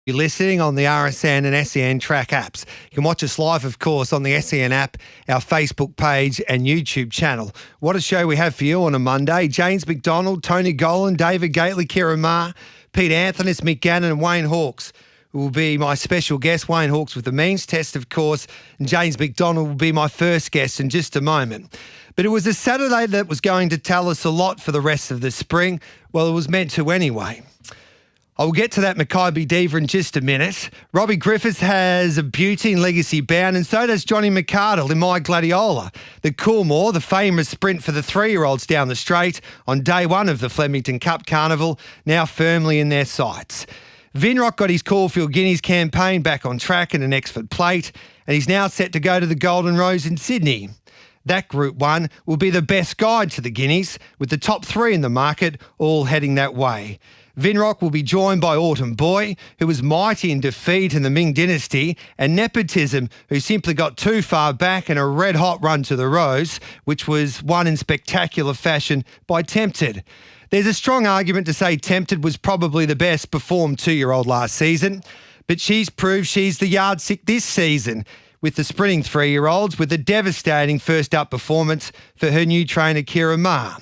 You're listening on the RSN and SEN track apps. You can watch us live, of course, on the SEN app, our Facebook page and YouTube channel. What a show we have for you on a Monday. James McDonald, Tony Golan, David Gately, Kira Marr, Pete Anthony's, Mick Gannon and Wayne Hawkes will be my special guest. Wayne Hawkes with the means test, of course, and James McDonald will be my first guest in just a moment. But it was a Saturday that was going to tell us a lot for the rest of the spring. Well, it was meant to anyway. I will get to that Mackay Diva in just a minute. Robbie Griffiths has a beauty in Legacy Bound, and so does Johnny McArdle in My Gladiola. The Coolmore, the famous sprint for the 3-year-olds down the straight on day one of the Flemington Cup Carnival, now firmly in their sights. Vinrock got his Caulfield Guineas campaign back on track in an Exford Plate, and he's now set to go to the Golden Rose in Sydney. That Group 1 will be the best guide to the Guineas, with the top 3 in the market all heading that way. Vinrock will be joined by Autumn Boy, who was mighty in defeat in the Ming Dynasty, and Nepotism, who simply got too far back in a red-hot run to the Rose, which was won in spectacular fashion by Tempted. There's a strong argument to say Tempted was probably the best performed 2-year-old last season, but she's proved she's the yardstick this season, with the sprinting 3-year-olds, with a devastating first-up performance for her new trainer, Kira Marr.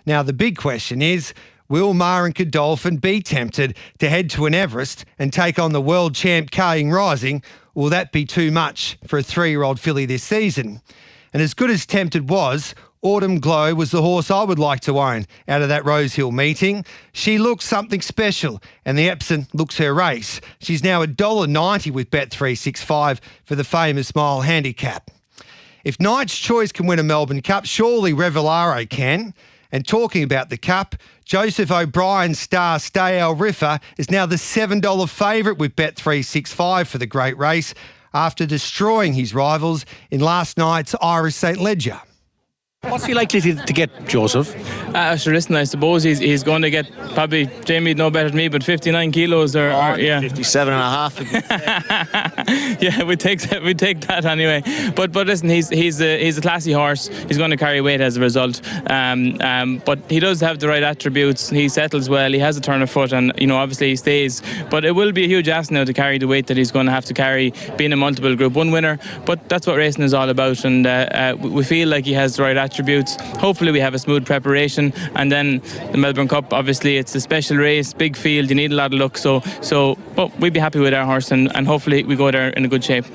Now, the big question is, will Marr and Godolphin be tempted to head to an Everest and take on the world champ Carling Rising? Or will that be too much for a 3-year-old filly this season? And as good as Tempted was, Autumn Glow was the horse I would like to own out of that Rosehill meeting. She looks something special, and the Epsom looks her race. She's now $1.90 with Bet365 for the famous mile handicap. If Knight's Choice can win a Melbourne Cup, surely Revelaro can. And talking about the Cup, Joseph O'Brien's star Stay Al Riffa is now the $7 favourite with Bet365 for the great race after destroying his rivals in last night's Irish St Ledger. What's he likely to get, Joseph? Sure, listen, I suppose he's going to get, probably, Jamie'd know better than me, but 59 kilos or yeah. 57 and a half. Yeah, we take that anyway. But listen, he's a classy horse. He's going to carry weight as a result. But he does have the right attributes. He settles well. He has a turn of foot, and obviously he stays. But it will be a huge ask now to carry the weight that he's going to have to carry, being a multiple Group 1 winner. But that's what racing is all about, and we feel like he has the right attributes. Hopefully we have a smooth preparation, and then the Melbourne Cup, obviously it's a special race, big field, you need a lot of luck, but we'd be happy with our horse, and hopefully we go there in a good shape.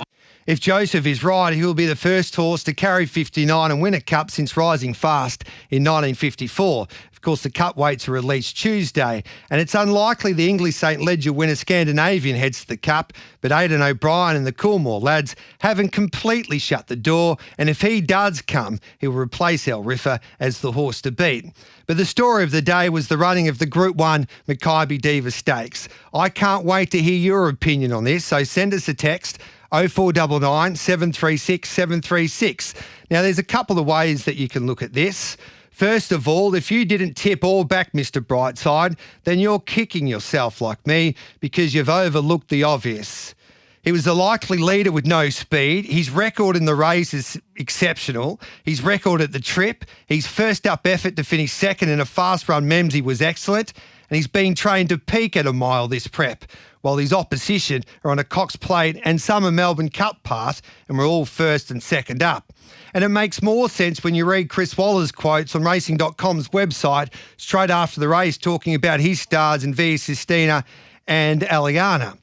If Joseph is right, he will be the first horse to carry 59 and win a Cup since Rising Fast in 1954. Of course, the Cup weights are released Tuesday, and it's unlikely the English St Ledger winner Scandinavian heads to the Cup, but Aidan O'Brien and the Coolmore lads haven't completely shut the door, and if he does come, he will replace El Riffa as the horse to beat. But the story of the day was the running of the Group 1 Mackay Diva Stakes. I can't wait to hear your opinion on this, so send us a text 0499 736 736. Now, there's a couple of ways that you can look at this. First of all, if you didn't tip or back Mr. Brightside, then you're kicking yourself like me because you've overlooked the obvious. He was the likely leader with no speed. His record in the race is exceptional. His record at the trip, his first up effort to finish second in a fast run Memsey was excellent, and he's been trained to peak at a mile this prep, while his opposition are on a Cox Plate and some a Melbourne Cup path, and we're all first and second up. And it makes more sense when you read Chris Waller's quotes on Racing.com's website straight after the race, talking about his stars in Via Sistina and Aliana.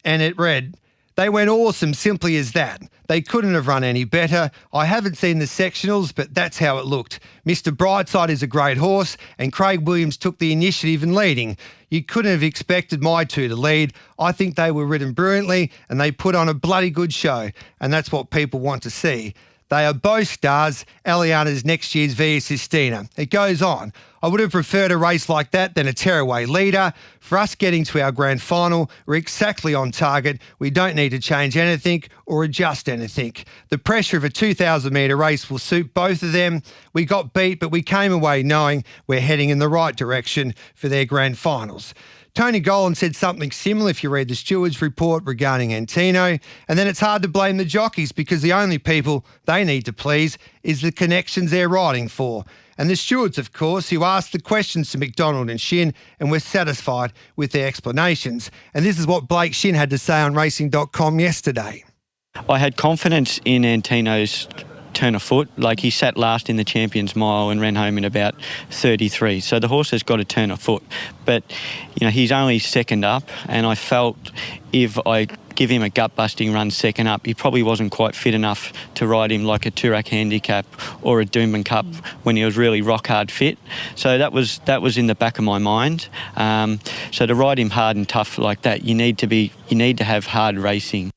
And it read, "They went awesome, simply as that. They couldn't have run any better. I haven't seen the sectionals, but that's how it looked. Mr. Brightside is a great horse, and Craig Williams took the initiative in leading. You couldn't have expected my two to lead. I think they were ridden brilliantly, and they put on a bloody good show, and that's what people want to see. They are both stars. Eliana's next year's Via Sistina." It goes on. "I would have preferred a race like that than a tearaway leader. For us getting to our grand final, we're exactly on target. We don't need to change anything or adjust anything. The pressure of a 2,000 metre race will suit both of them. We got beat, but we came away knowing we're heading in the right direction for their grand finals." Tony Golan said something similar if you read the steward's report regarding Antino, and then it's hard to blame the jockeys because the only people they need to please is the connections they're riding for. And the stewards, of course, who asked the questions to McDonald and Shin and were satisfied with their explanations. And this is what Blake Shin had to say on racing.com yesterday. I had confidence in Antino's turn of foot. Like, he sat last in the Champions Mile and ran home in about 33. So the horse has got a turn of foot. But, he's only second up, and I felt if I give him a gut-busting run second up, he probably wasn't quite fit enough to ride him like a Toorak Handicap or a Doomben Cup when he was really rock-hard fit. So that was in the back of my mind. So to ride him hard and tough like that, you need to have hard racing.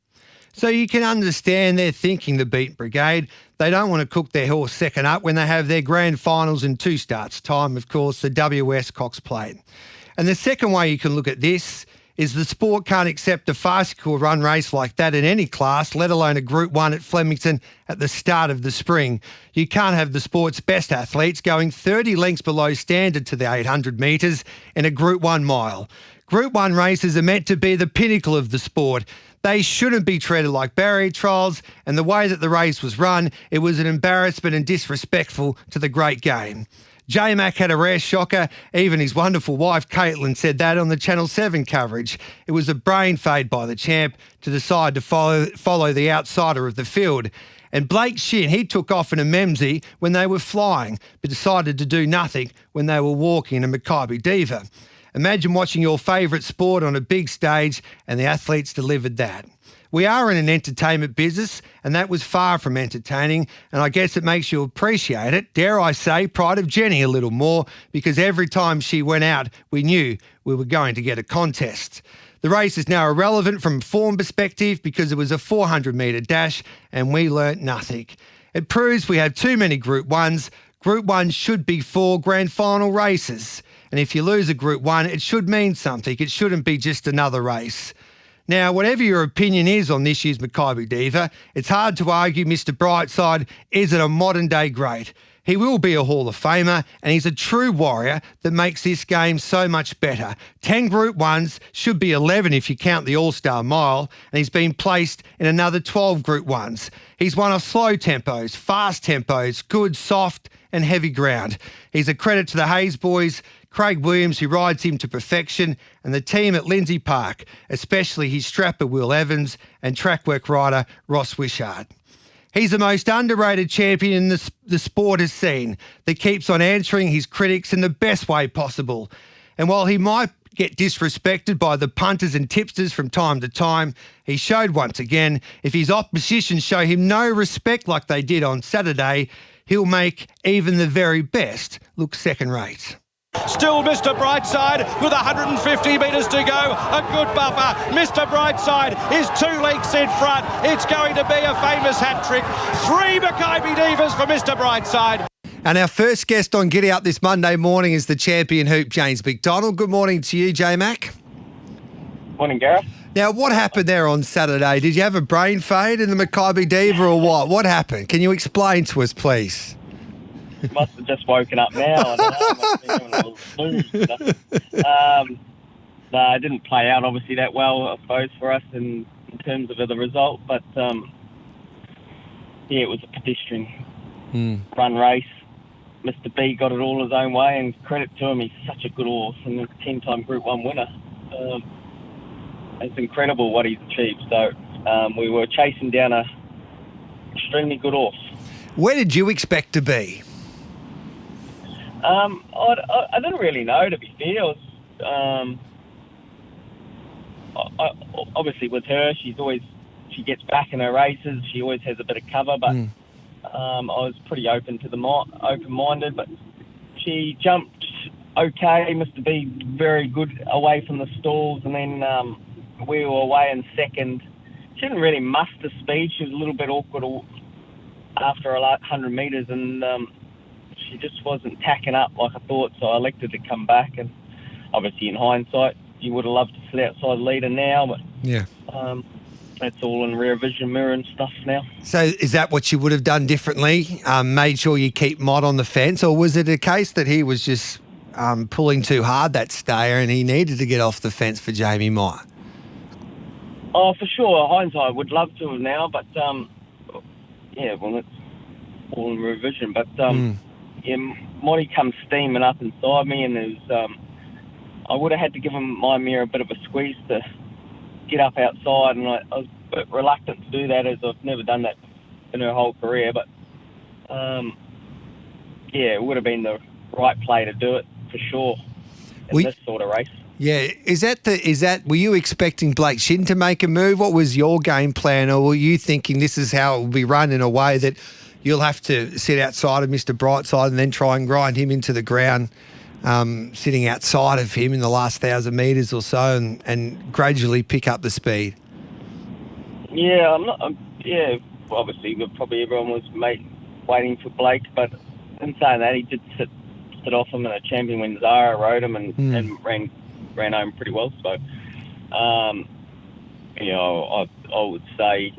So you can understand their thinking, the Beat Brigade. They don't want to cook their horse second up when they have their grand finals in 2 starts time, of course, the WS Cox Plate. And the second way you can look at this is the sport can't accept a farcical run race like that in any class, let alone a Group 1 at Flemington at the start of the spring. You can't have the sport's best athletes going 30 lengths below standard to the 800 metres in a Group 1 mile. Group 1 races are meant to be the pinnacle of the sport. They shouldn't be treated like barrier trials, and the way that the race was run, it was an embarrassment and disrespectful to the great game. J-Mac had a rare shocker. Even his wonderful wife, Caitlin, said that on the Channel 7 coverage. It was a brain fade by the champ to decide to follow the outsider of the field. And Blake Shin, he took off in a Memsey when they were flying, but decided to do nothing when they were walking in a Maccabi Diva. Imagine watching your favourite sport on a big stage and the athletes delivered that. We are in an entertainment business, and that was far from entertaining, and I guess it makes you appreciate it, dare I say, Pride of Jenny a little more, because every time she went out, we knew we were going to get a contest. The race is now irrelevant from a form perspective because it was a 400-metre dash, and we learnt nothing. It proves we have too many Group 1s. Group 1 should be 4 grand final races. And if you lose a Group 1, it should mean something. It shouldn't be just another race. Now, whatever your opinion is on this year's Maccabi Diva, it's hard to argue Mr Brightside isn't a modern-day great. He will be a Hall of Famer, and he's a true warrior that makes this game so much better. 10 Group 1s, should be 11 if you count the All-Star Mile, and he's been placed in another 12 Group 1s. He's won off slow tempos, fast tempos, good, soft and heavy ground. He's a credit to the Hayes boys, Craig Williams, who rides him to perfection, and the team at Lindsay Park, especially his strapper Will Evans and track work rider Ross Wishart. He's the most underrated champion the sport has seen, that keeps on answering his critics in the best way possible. And while he might get disrespected by the punters and tipsters from time to time, he showed once again, if his opposition show him no respect like they did on Saturday, he'll make even the very best look second-rate. Still Mr Brightside with 150 metres to go. A good buffer. Mr Brightside is 2 lengths in front. It's going to be a famous hat-trick. 3 Maccabi Divas for Mr Brightside. And our first guest on Giddy Up this Monday morning is the champion hoop, James McDonald. Good morning to you, J-Mac. Morning, Gareth. Now, what happened there on Saturday? Did you have a brain fade in the Maccabi Diva or what? What happened? Can you explain to us, please? Must have just woken up now. I don't know. Must be having a little snooze. No, it didn't play out obviously that well, I suppose, for us in terms of the result. But yeah, it was a pedestrian run race. Mr B got it all his own way, and credit to him, he's such a good horse and a 10-time Group 1 winner. It's incredible what he's achieved. So we were chasing down a extremely good horse. Where did you expect to be? I didn't really know, to be fair. Obviously with her, she gets back in her races. She always has a bit of cover, but I was pretty open-minded. But she jumped okay. Mr B very good away from the stalls, and then we were away in second. She didn't really muster speed. She was a little bit awkward after 100 metres, and she just wasn't tacking up like I thought, so I elected to come back. And obviously in hindsight, you would have loved to see outside leader now, but yeah, that's all in rear vision mirror and stuff now. So is that what you would have done differently? Made sure you keep Mott on the fence, or was it a case that he was just pulling too hard that stayer and he needed to get off the fence for Jamie Mott? Oh, for sure. Hindsight, would love to have now, but yeah, well, it's all in revision. But Monty comes steaming up inside me, and I would have had to give my mare a bit of a squeeze to get up outside, and I was a bit reluctant to do that, as I've never done that in her whole career. But it would have been the right play to do it for sure in this sort of race. Yeah, were you expecting Blake Shin to make a move? What was your game plan, or were you thinking this is how it will be run in a way that you'll have to sit outside of Mr. Brightside and then try and grind him into the ground, sitting outside of him in the last 1,000 metres or so, and gradually pick up the speed? Yeah, obviously probably everyone was waiting for Blake, but in saying that, he did sit off him in a champion when Zara rode him and ran home pretty well. So, I would say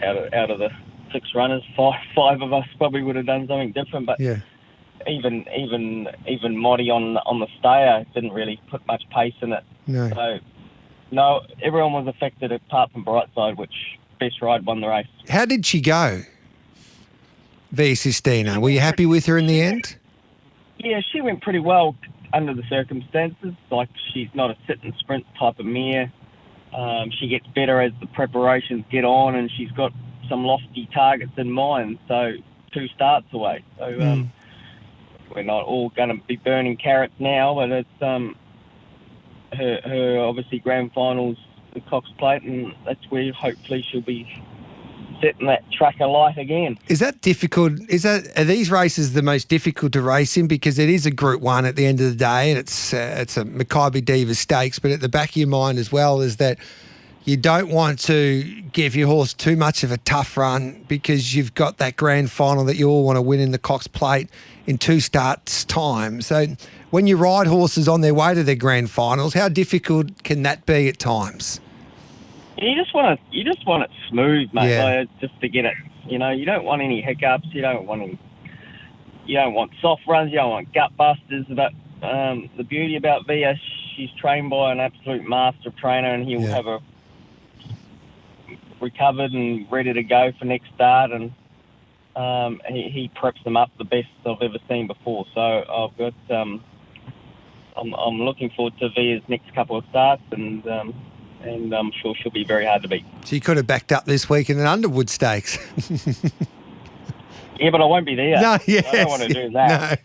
out of the 6 runners, five of us probably would have done something different. But even Moddy on the stayer didn't really put much pace in it. No. So, no, everyone was affected apart from Brightside, which Best Ride won the race. How did she go, Via Sistina? Were you happy with her in the end? Yeah, she went pretty well under the circumstances. Like, she's not a sit and sprint type of mare. She gets better as the preparations get on, and she's got some lofty targets in mind. So 2 starts away. So we're not all going to be burning carrots now, but it's her obviously grand finals, the Cox Plate, and that's where hopefully she'll be setting that track alight again. Is that difficult? Are these races the most difficult to race in? Because it is a Group 1 at the end of the day, and it's a Makybe Diva Stakes, but at the back of your mind as well is that you don't want to give your horse too much of a tough run, because you've got that grand final that you all want to win in the Cox Plate in 2 starts' time. So when you ride horses on their way to their grand finals, how difficult can that be at times? You just want it smooth, mate. Yeah. Like, just to get it. You don't want any hiccups. You don't want soft runs. You don't want gut busters. But the beauty about Via, she's trained by an absolute master trainer, and he'll have her recovered and ready to go for next start. And he preps them up the best I've ever seen before. So I've got. I'm looking forward to Via's next couple of starts, and I'm sure she'll be very hard to beat. So you could have backed up this week in an Underwood Stakes. Yeah, but I won't be there. No, yes. I don't want to do that.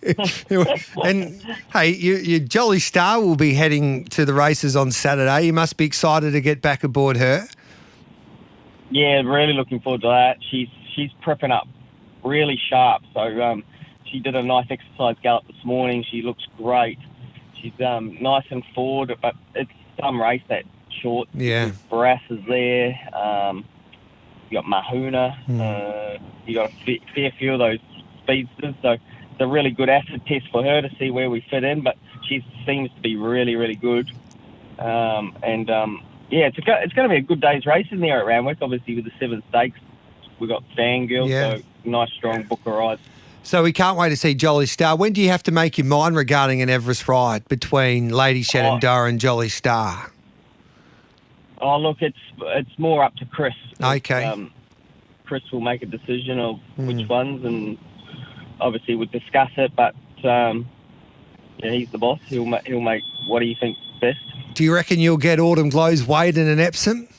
No. And, hey, your Jolly Star will be heading to the races on Saturday. You must be excited to get back aboard her. Yeah, really looking forward to that. She's prepping up really sharp. So she did a nice exercise gallop this morning. She looks great. She's nice and forward, but it's some race that short. Yeah. Barras is there. You got Mahuna. You got a fair few of those speedsters. So it's a really good acid test for her to see where we fit in. But she seems to be really, really good. It's going to be a good day's race in there at Randwick. Obviously with the 7 stakes, we got Fangirl. Yeah. So nice strong book of rides. So we can't wait to see Jolly Star. When do you have to make your mind regarding an Everest ride between Lady Shenandoah and Jolly Star? Oh, look, it's more up to Chris. Okay. Chris will make a decision of which ones, and obviously we'll discuss it. But he's the boss. He'll make what he thinks best. Do you reckon you'll get Autumn Glow's weight in an Epsom?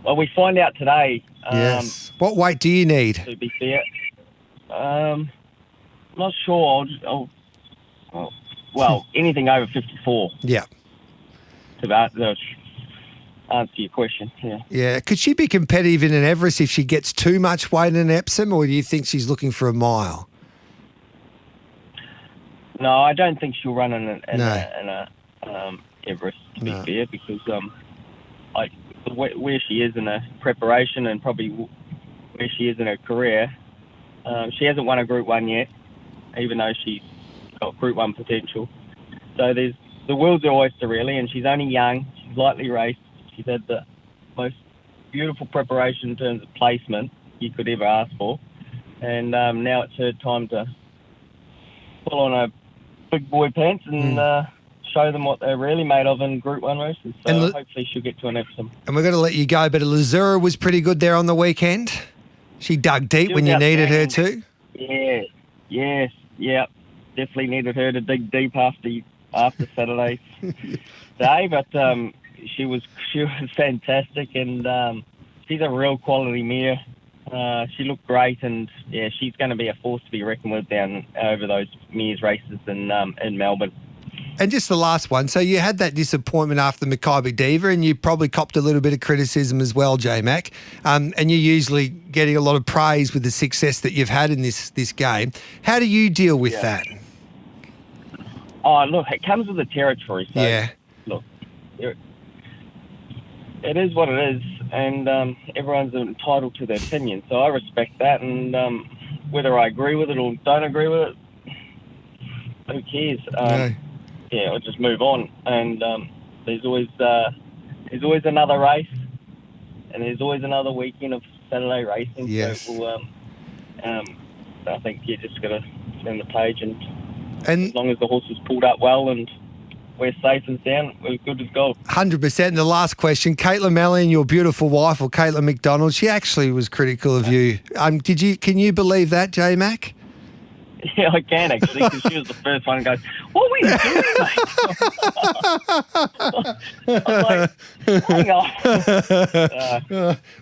Well, we find out today. Yes. What weight do you need? To be fair, not sure. Well, anything over 54. Yeah. To answer your question, yeah. Yeah. Could she be competitive in an Everest if she gets too much weight in an Epsom, or do you think she's looking for a mile? No, I don't think she'll run in a Everest, to be fair, because where she is in her preparation and probably where she is in her career, she hasn't won a Group 1 yet, even though she's got Group 1 potential. So the world's her oyster, really, and she's only young. She's lightly raced. She's had the most beautiful preparation in terms of placement you could ever ask for. And now it's her time to pull on her big boy pants and show them what they're really made of in Group 1 races. So hopefully she'll get to an Epsom. And we're going to let you go, but Lazura was pretty good there on the weekend. She dug deep She when was you needed her outstanding. to. Yeah, yes, yeah. Definitely needed her to dig deep after Saturday's day, but she was fantastic, and she's a real quality mare. She looked great, and yeah, she's going to be a force to be reckoned with down over those mares races in Melbourne. And just the last one. So you had that disappointment after Maccabi Diva, and you probably copped a little bit of criticism as well, J-Mac. And you're usually getting a lot of praise with the success that you've had in this game. How do you deal with that? Oh, look, it comes with the territory. So, Yeah. look, it is what it is, and everyone's entitled to their opinion. So I respect that, and whether I agree with it or don't agree with it, who cares? No. Yeah, I'll just move on. And there's always another race, and there's always another weekend of Saturday racing. Yes. So we'll, I think you just got to turn the page, and as long as the horse is pulled up well and we're safe and sound, we're good as gold. 100%. And the last question, Caitlin Mallon, your beautiful wife, or Caitlin McDonald, she actually was critical of you. Can you believe that, J-Mac? Yeah, I can actually, because she was the first one who goes, "What were you doing, mate?" I'm like, hang on.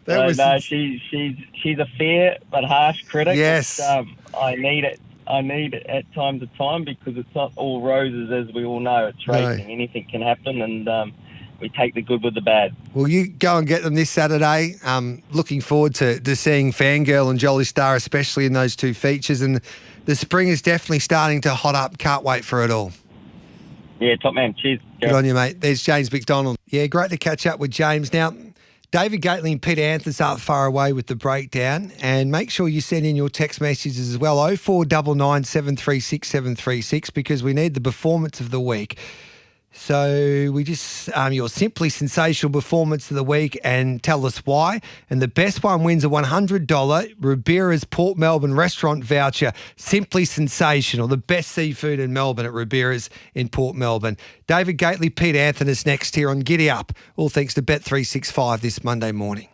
No, she's a fair but harsh critic. Yes. I need it. I need it at time to time, because it's not all roses, as we all know. It's racing. No. Anything can happen, and we take the good with the bad. Well, you go and get them this Saturday. Looking forward to seeing Fangirl and Jolly Star, especially in those two features. And the spring is definitely starting to hot up. Can't wait for it all. Yeah, top man. Cheers. Good on you, mate. There's James McDonald. Yeah, great to catch up with James. Now, David Gately and Peter Anthony aren't far away with the breakdown. And make sure you send in your text messages as well, 0499 736 736, because we need the performance of the week. So we just, your simply sensational performance of the week, and tell us why. And the best one wins a $100 Ribera's Port Melbourne restaurant voucher. Simply sensational. The best seafood in Melbourne at Ribera's in Port Melbourne. David Gately, Pete Anthony next here on Giddy Up. All thanks to Bet365 this Monday morning.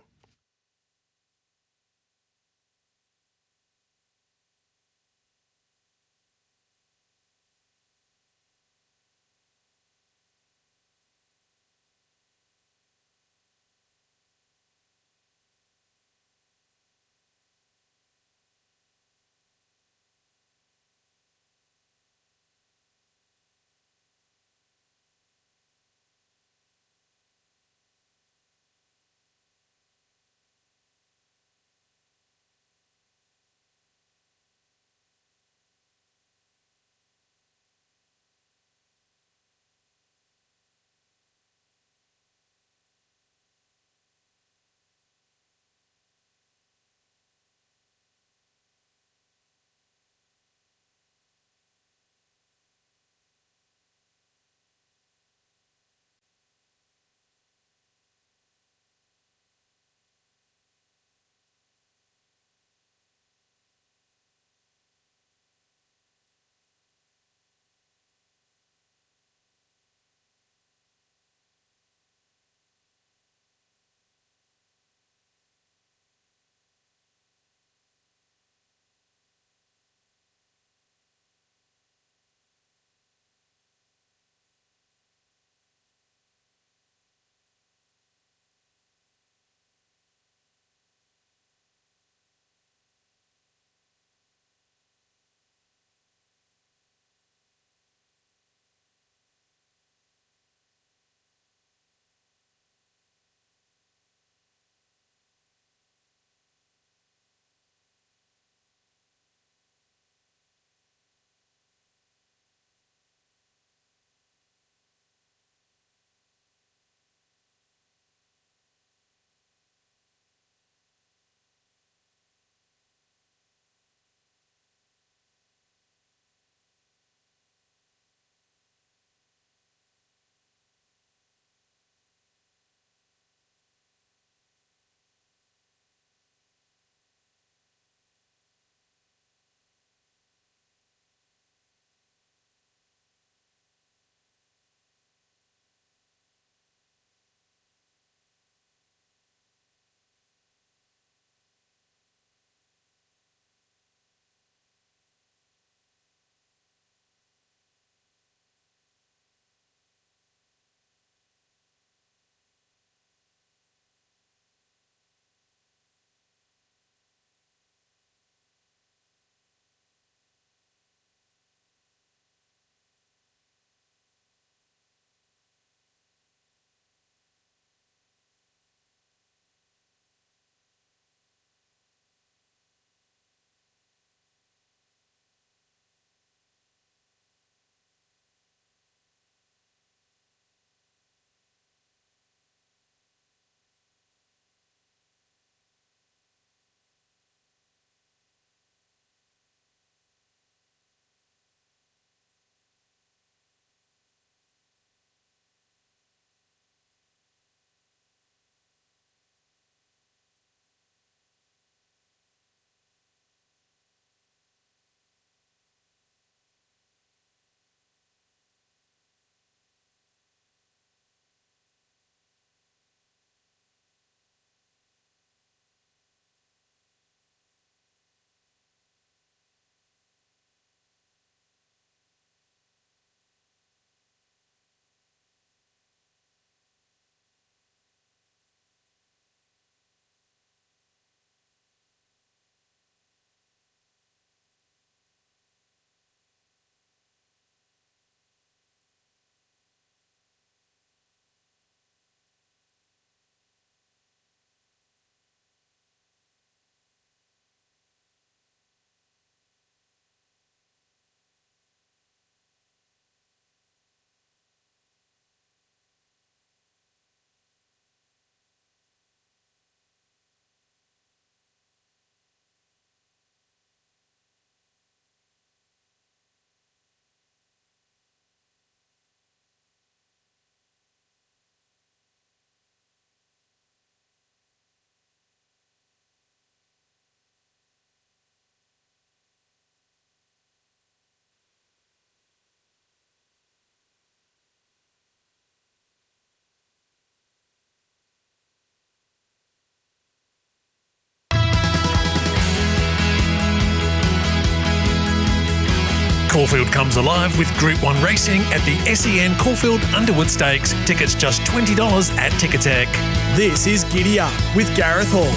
Caulfield comes alive with Group 1 racing at the SEN Caulfield Underwood Stakes. Tickets just $20 at Ticketek. This is Giddy Up with Gareth Hall.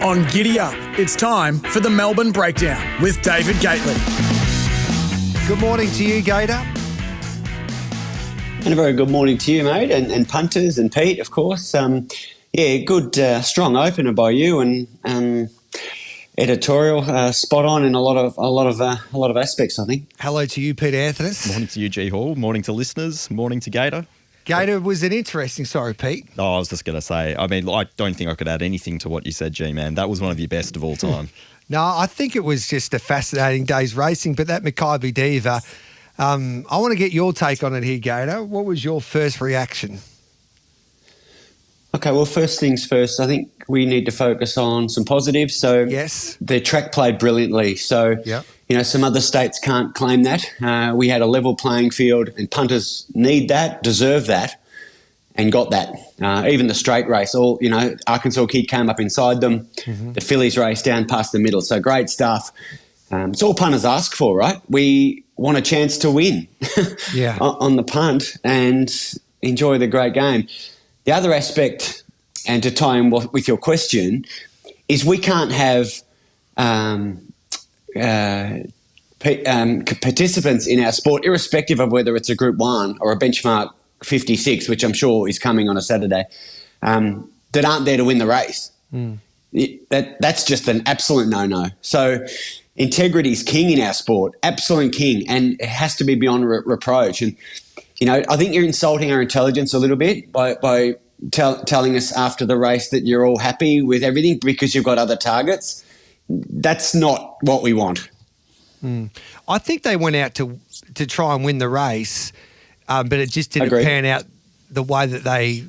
On Giddy Up, it's time for the Melbourne Breakdown with David Gately. Good morning to you, Gator. And a very good morning to you, mate, and punters and Pete, of course. Good, strong opener by you, and editorial spot on in a lot of aspects, I think. Hello to you, Peter Anthony. Morning to you, G Hall. Morning to listeners. Morning to Gator. Gator, was it interesting? Sorry, Pete. Oh, I was just going to say, I mean, I don't think I could add anything to what you said, G-Man. That was one of your best of all time. No, I think it was just a fascinating day's racing, but that Maccabi Diva, I want to get your take on it here, Gator. What was your first reaction? Okay, well, first things first, I think we need to focus on some positives. So yes, the track played brilliantly. So, yep. You know, some other states can't claim that. We had a level playing field, and punters need that, deserve that, and got that. Even the straight race, Arkansas Kid came up inside them. Mm-hmm. The fillies race down past the middle. So great stuff. It's all punters ask for, right? We want a chance to win on the punt and enjoy the great game. The other aspect, and to tie in with your question, is we can't have participants in our sport, irrespective of whether it's a Group 1 or a benchmark 56, which I'm sure is coming on a Saturday, that aren't there to win the race. Mm. That's just an absolute no-no. So integrity is king in our sport, absolute king, and it has to be beyond reproach. And, you know, I think you're insulting our intelligence a little bit by telling us after the race that you're all happy with everything because you've got other targets. That's not what we want. Mm. I think they went out to try and win the race, but it just didn't pan out the way that they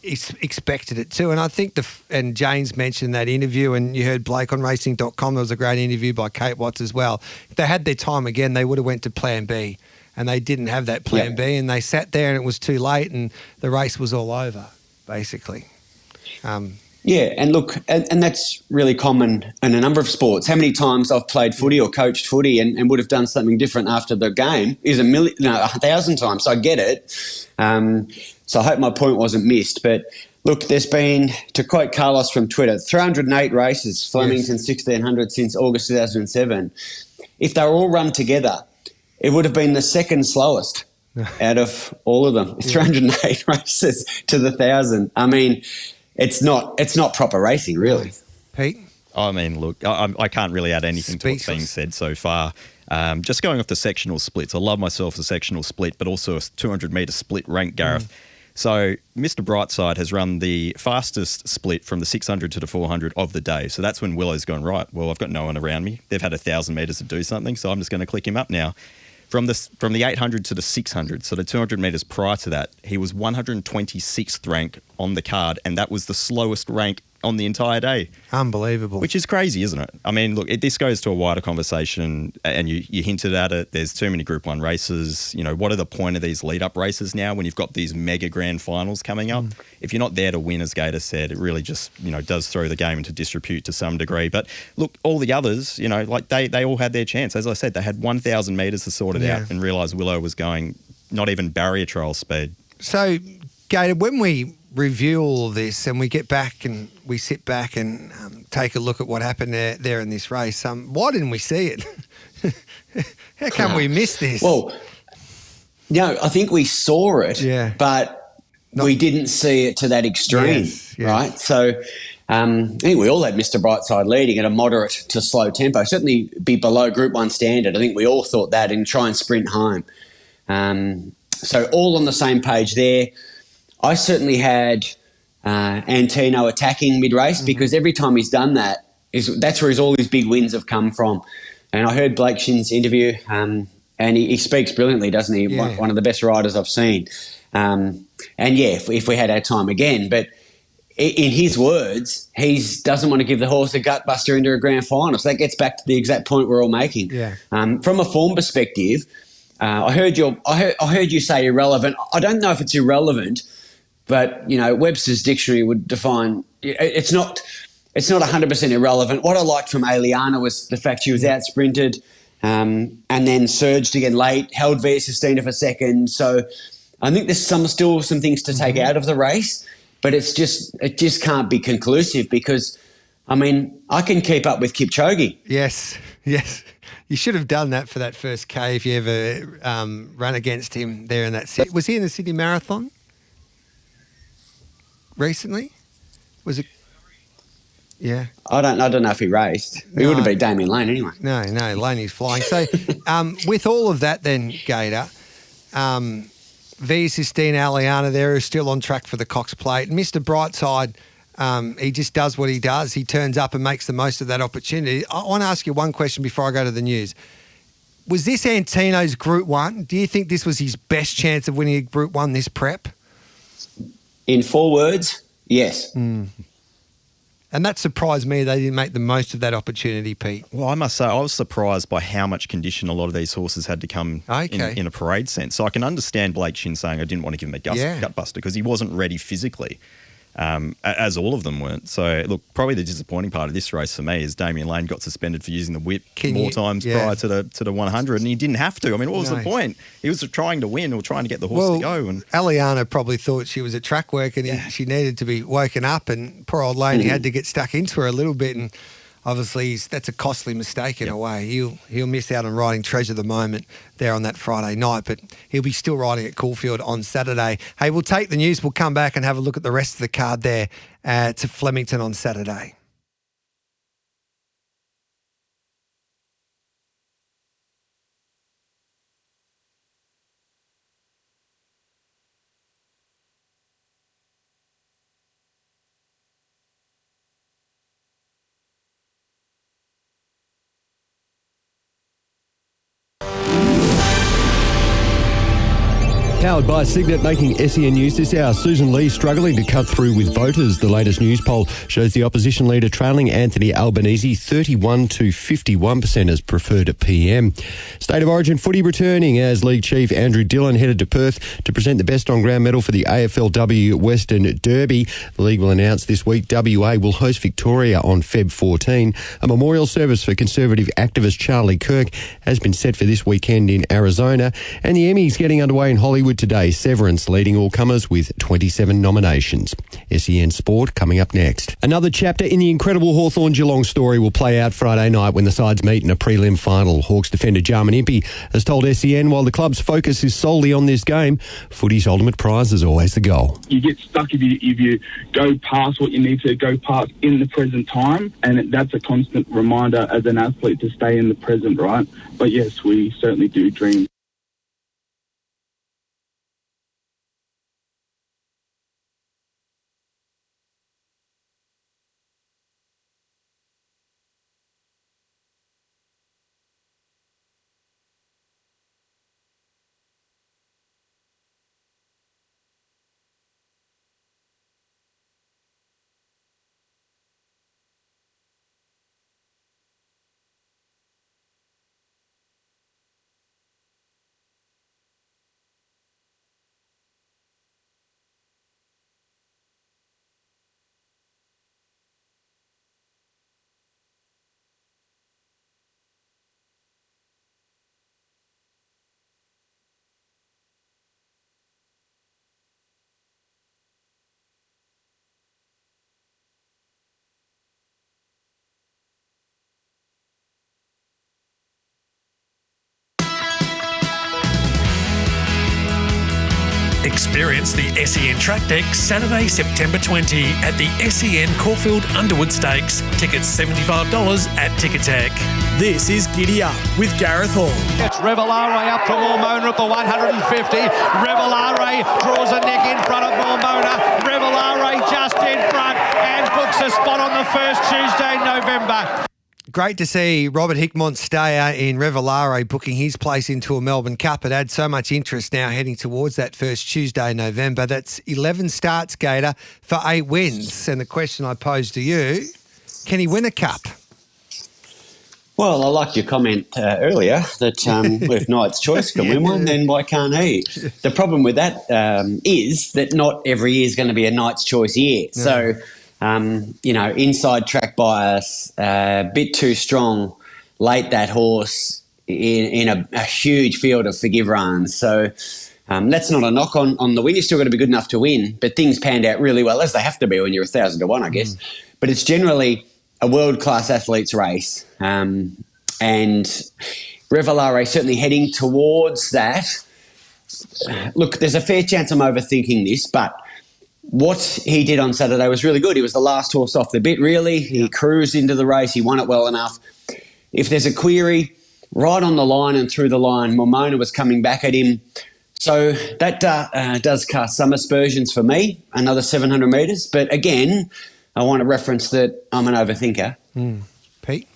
expected it to. And I think and James mentioned that interview, and you heard Blake on racing.com. There was a great interview by Kate Watts as well. If they had their time again, they would have went to plan B, and they didn't have that plan B, and they sat there and it was too late and the race was all over, basically. And look, and that's really common in a number of sports. How many times I've played footy or coached footy and would have done something different after the game is 1,000 times. So I get it. So I hope my point wasn't missed. But look, there's been, to quote Carlos from Twitter, 308 races, Flemington 1600 since August 2007. If they were all run together, it would have been the second slowest out of all of them. 308 races to the 1,000. I mean, it's not proper racing, really. Pete? I mean, look, I can't really add anything to what's being said so far. Just going off the sectional splits, I love myself a sectional split, but also a 200-metre split rank, Gareth. So Mr. Brightside has run the fastest split from the 600 to the 400 of the day. So that's when Willow's gone, right, well, I've got no one around me. They've had 1,000 metres to do something, so I'm just going to click him up now. From the 800 to the 600, so the 200 metres prior to that, he was 126th rank on the card, and that was the slowest rank on the entire day. Unbelievable. Which is crazy, isn't it? I mean, look, this goes to a wider conversation, and you hinted at it. There's too many Group 1 races. You know, what are the point of these lead-up races now when you've got these mega grand finals coming up? If you're not there to win, as Gator said, it really just, does throw the game into disrepute to some degree. But look, all the others, like they all had their chance. As I said, they had 1,000 metres to sort it out and realised Willow was going not even barrier trial speed. So, Gator, when we review all of this and we get back and we sit back and take a look at what happened there in this race, why didn't we see it? How come we missed this? Well, I think we saw it, but we didn't see it to that extreme, right? So I think we all had Mr. Brightside leading at a moderate to slow tempo, certainly be below Group 1 standard. I think we all thought that, and try and sprint home. So all on the same page there. I certainly had Antino attacking mid-race because every time he's done that, that's where all his big wins have come from. And I heard Blake Shin's interview, and he speaks brilliantly, doesn't he? Yeah. One of the best riders I've seen. If we had our time again. But in his words, he doesn't want to give the horse a gutbuster into a grand final. So that gets back to the exact point we're all making. Yeah. From a form perspective, I heard you say irrelevant. I don't know if it's irrelevant, but Webster's dictionary would define it's not it's not 100% irrelevant. What I liked from Aliana was the fact she was out sprinted and then surged again late, held Via Sistina for second. So I think there's still some things to take out of the race, but it just can't be conclusive because, I mean, I can keep up with Kipchoge. Yes. You should have done that for that first K if you ever run against him there in that city. Was he in the Sydney Marathon recently? Was it? Yeah. I don't know if he raced. He would have been Damien Lane anyway. No, Laney's flying. So with all of that then, Gator, Via Sistina Aliana there is still on track for the Cox Plate. Mr. Brightside, he just does what he does. He turns up and makes the most of that opportunity. I want to ask you one question before I go to the news. Was this Antino's Group 1? Do you think this was his best chance of winning a Group 1 this prep? In 4 words, yes. And that surprised me they didn't make the most of that opportunity, Pete. Well, I must say, I was surprised by how much condition a lot of these horses had to come in a parade sense. So I can understand Blake Shin saying I didn't want to give him a gut buster because he wasn't ready physically, as all of them weren't. So, look, probably the disappointing part of this race for me is Damien Lane got suspended for using the whip more times prior to the 100, and he didn't have to. I mean, what was the point? He was trying to win or trying to get the horse to go. And Aliana probably thought she was a track work and she needed to be woken up, and poor old Lane, he had to get stuck into her a little bit, and obviously that's a costly mistake in a way. He'll miss out on riding Treasure the Moment there on that Friday night, but he'll be still riding at Caulfield on Saturday. Hey, we'll take the news. We'll come back and have a look at the rest of the card there to Flemington on Saturday. Powered by Signet, making SEN news this hour. Susan Lee struggling to cut through with voters. The latest news poll shows the opposition leader trailing Anthony Albanese 31 to 51% as preferred PM. State of Origin footy returning as League Chief Andrew Dillon headed to Perth to present the best on-ground medal for the AFLW Western Derby. The league will announce this week WA will host Victoria on Feb 14. A memorial service for Conservative activist Charlie Kirk has been set for this weekend in Arizona. And the Emmys getting underway in Hollywood today. Severance leading all comers with 27 nominations. SEN Sport coming up next. Another chapter in the incredible Hawthorn-Geelong story will play out Friday night when the sides meet in a prelim final. Hawks defender Jarman Impey has told SEN while the club's focus is solely on this game, footy's ultimate prize is always the goal. You get stuck if you go past what you need to go past in the present time, and that's a constant reminder as an athlete to stay in the present, right? But yes, we certainly do dream. Experience the SEN Track Deck Saturday, September 20 at the SEN Caulfield Underwood Stakes. Tickets $75 at Ticketek. This is Giddy Up with Gareth Hall. It's Revelare up to Mormona at the 150. Revelare draws a neck in front of Mormona. Revelare just in front and books a spot on the first Tuesday in November. Great to see Robert Hickmont Stayer in Revelare booking his place into a Melbourne Cup. It had so much interest now heading towards that first Tuesday in November. That's 11 starts, Gator, for 8 wins. And the question I posed to you, can he win a cup? Well, I liked your comment earlier that if Knight's Choice can win one, then why can't he? The problem with that is that not every year is going to be a Knight's Choice year. No. So inside track bias, a bit too strong late that horse in a huge field of forgive runs. So that's not a knock on the win. You're still got to be good enough to win, but things panned out really well, as they have to be when you're 1,000 to 1, I guess. But it's generally a world-class athlete's race. And Revelare certainly heading towards that. Look, there's a fair chance I'm overthinking this, but what he did on Saturday was really good. He was the last horse off the bit, really. He cruised into the race. He won it well enough. If there's a query, right on the line and through the line, Momona was coming back at him. So that does cast some aspersions for me, another 700 metres. But again, I want to reference that I'm an overthinker. Pete?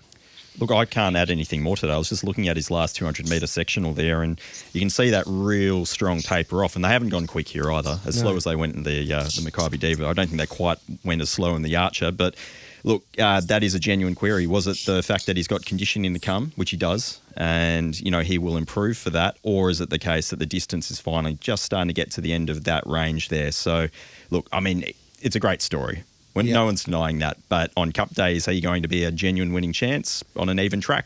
Look, I can't add anything more to that. I was just looking at his last 200-metre sectional there, and you can see that real strong taper off. And they haven't gone quick here either, as slow as they went in the Maccabi Diva. I don't think they quite went as slow in the Archer. But look, that is a genuine query. Was it the fact that he's got conditioning to come, which he does, and he will improve for that, or is it the case that the distance is finally just starting to get to the end of that range there? So, look, I mean, it's a great story. No one's denying that. But on Cup days, are you going to be a genuine winning chance on an even track?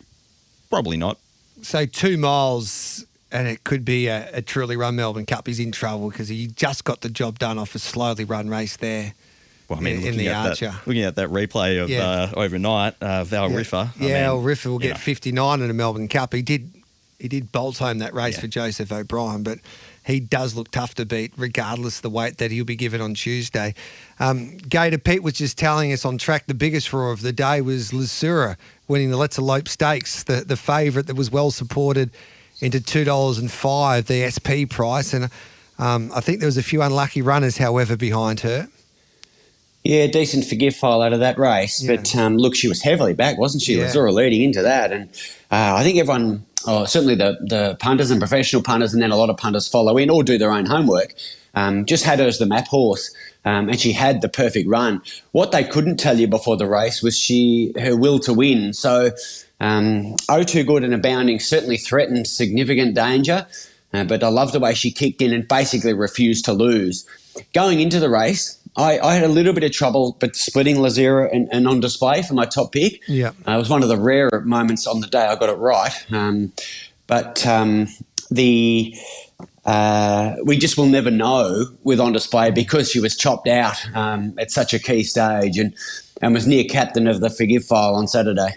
Probably not. So 2 miles, and it could be a truly run Melbourne Cup. He's in trouble because he just got the job done off a slowly run race there. Well, I mean, in the Archer. Looking at that replay of overnight, Val Riffer. Al Riffer will get 59 in a Melbourne Cup. He did bolt home that race for Joseph O'Brien, but he does look tough to beat, regardless of the weight that he'll be given on Tuesday. Gator Pete was just telling us on track the biggest roar of the day was Lasura winning the Let's Elope Stakes, the favourite that was well supported into $2.05, the SP price. And I think there was a few unlucky runners, however, behind her. Yeah, decent forgive file out of that race. Yeah. But look, she was heavily back, wasn't she? Lasura leading into that. And I think everyone... certainly the punters and professional punters, and then a lot of punters follow in or do their own homework. Just had her as the map horse, and she had the perfect run. What they couldn't tell you before the race was her will to win. So, Too Good and Abounding certainly threatened significant danger, but I love the way she kicked in and basically refused to lose. Going into the race, I had a little bit of trouble, but splitting Lasura and On Display for my top pick. Yeah, it was one of the rare moments on the day I got it right. We just will never know with On Display because she was chopped out at such a key stage and was near captain of the forgive file on Saturday.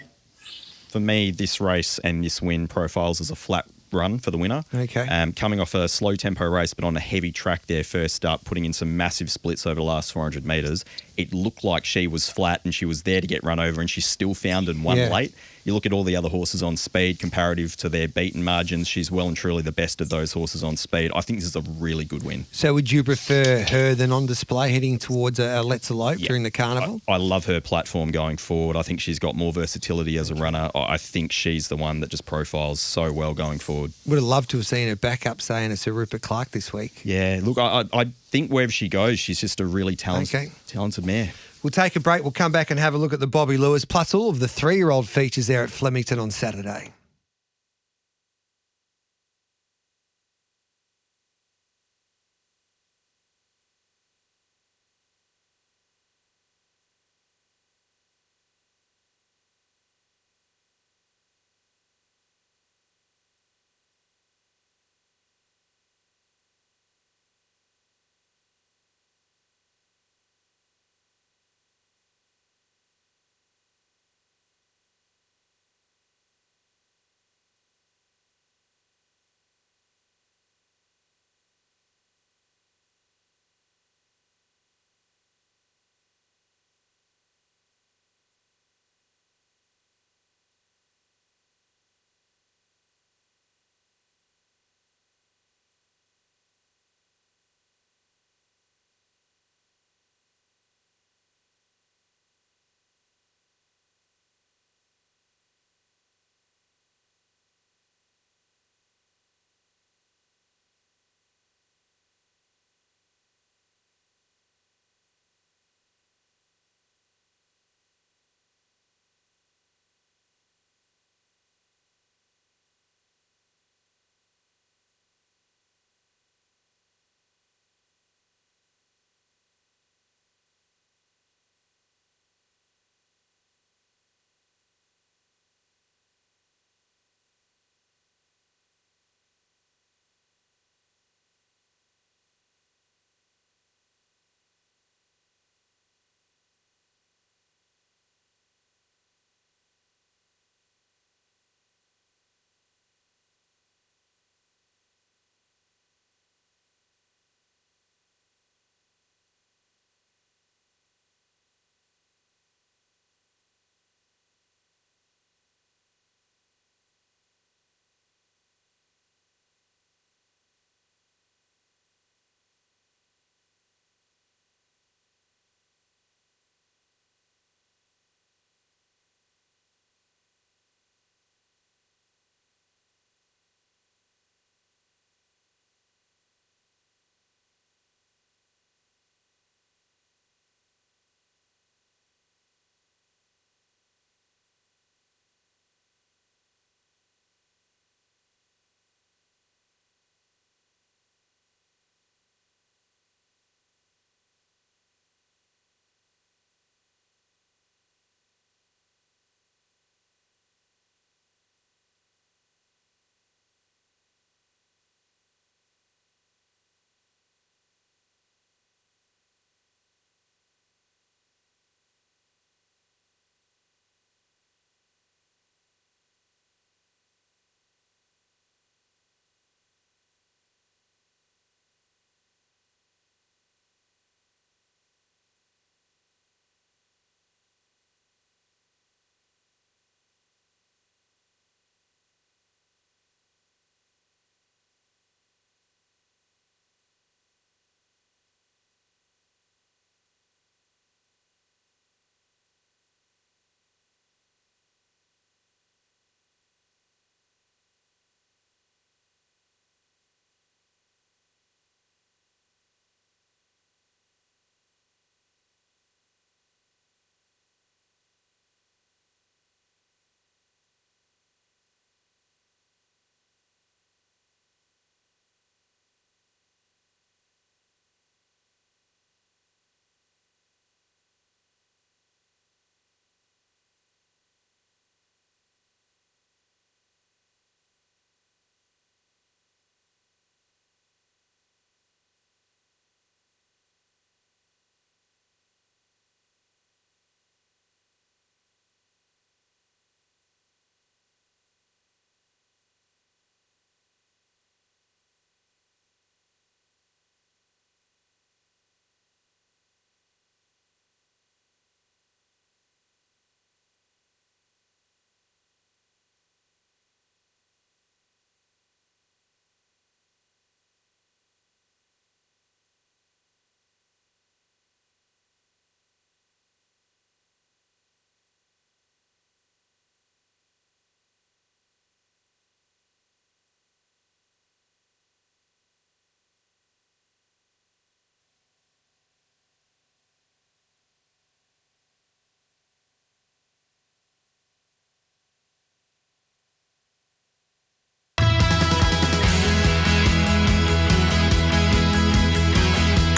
For me, this race and this win profiles as a flat run for the winner. Okay. Coming off a slow tempo race, but on a heavy track there first up, putting in some massive splits over the last 400 metres. It looked like she was flat and she was there to get run over, and she still found and won late. You look at all the other horses on speed comparative to their beaten margins, she's well and truly the best of those horses on speed. I think this is a really good win. So would you prefer her than On Display heading towards a Let's Elope during the carnival? I love her platform going forward. I think she's got more versatility as a runner. I think she's the one that just profiles so well going forward. Would have loved to have seen her back up, saying it's Sir Rupert Clarke this week. Yeah, look, I think wherever she goes, she's just a really talented mare. We'll take a break. We'll come back and have a look at the Bobby Lewis, plus all of the 3-year-old features there at Flemington on Saturday.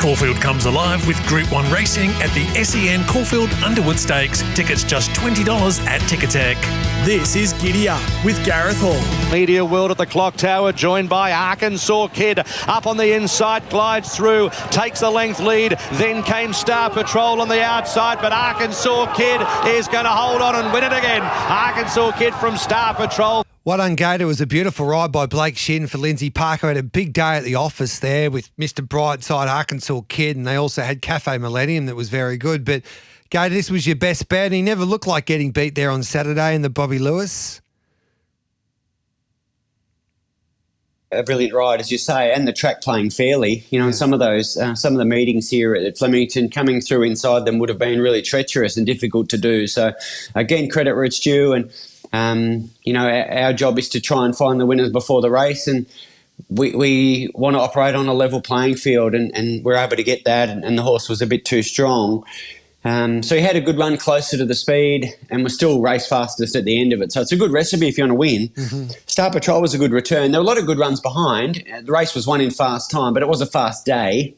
Caulfield comes alive with Group 1 racing at the SEN Caulfield Underwood Stakes. Tickets just $20 at Ticketek. This is Giddy Up with Gareth Hall. Media World at the Clock Tower, joined by Arkansas Kid. Up on the inside, glides through, takes the length lead. Then came Star Patrol on the outside, but Arkansas Kid is going to hold on and win it again. Arkansas Kid from Star Patrol. Well done, Gator. It was a beautiful ride by Blake Shin for Lindsay Parker. Had a big day at the office there with Mr. Brightside, Arkansas Kid, and they also had Cafe Millennium that was very good. But, Gator, this was your best bet, and he never looked like getting beat there on Saturday in the Bobby Lewis. A brilliant ride, as you say, and the track playing fairly. You know, and some of the meetings here at Flemington, coming through inside them would have been really treacherous and difficult to do. So, again, credit where it's due, and you know, our job is to try and find the winners before the race, and we want to operate on a level playing field, and we're able to get that, and the horse was a bit too strong. So he had a good run closer to the speed and was still race fastest at the end of it. So it's a good recipe if you want to win. Mm-hmm. Star Patrol was a good return. There were a lot of good runs behind. The race was won in fast time, but it was a fast day.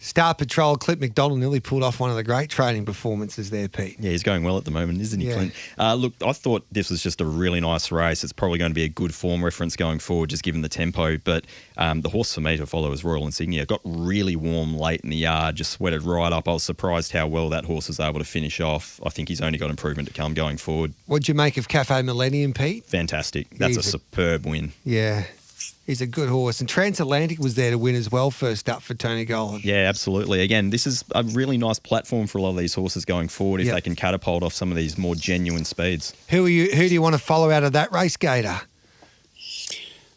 Star Patrol, Clint McDonald nearly pulled off one of the great training performances there, Pete. Yeah, he's going well at the moment, isn't he, Clint? Look, I thought this was just a really nice race. It's probably going to be a good form reference going forward, just given the tempo. But the horse for me to follow is Royal Insignia. Got really warm late in the yard, just sweated right up. I was surprised how well that horse was able to finish off. I think he's only got improvement to come going forward. What'd you make of Cafe Millennium, Pete? Fantastic. That's a superb win. Yeah. He's a good horse. And Transatlantic was there to win as well, first up for Tony Golan. Yeah, absolutely. Again, this is a really nice platform for a lot of these horses going forward if they can catapult off some of these more genuine speeds. Who do you want to follow out of that race, Gator?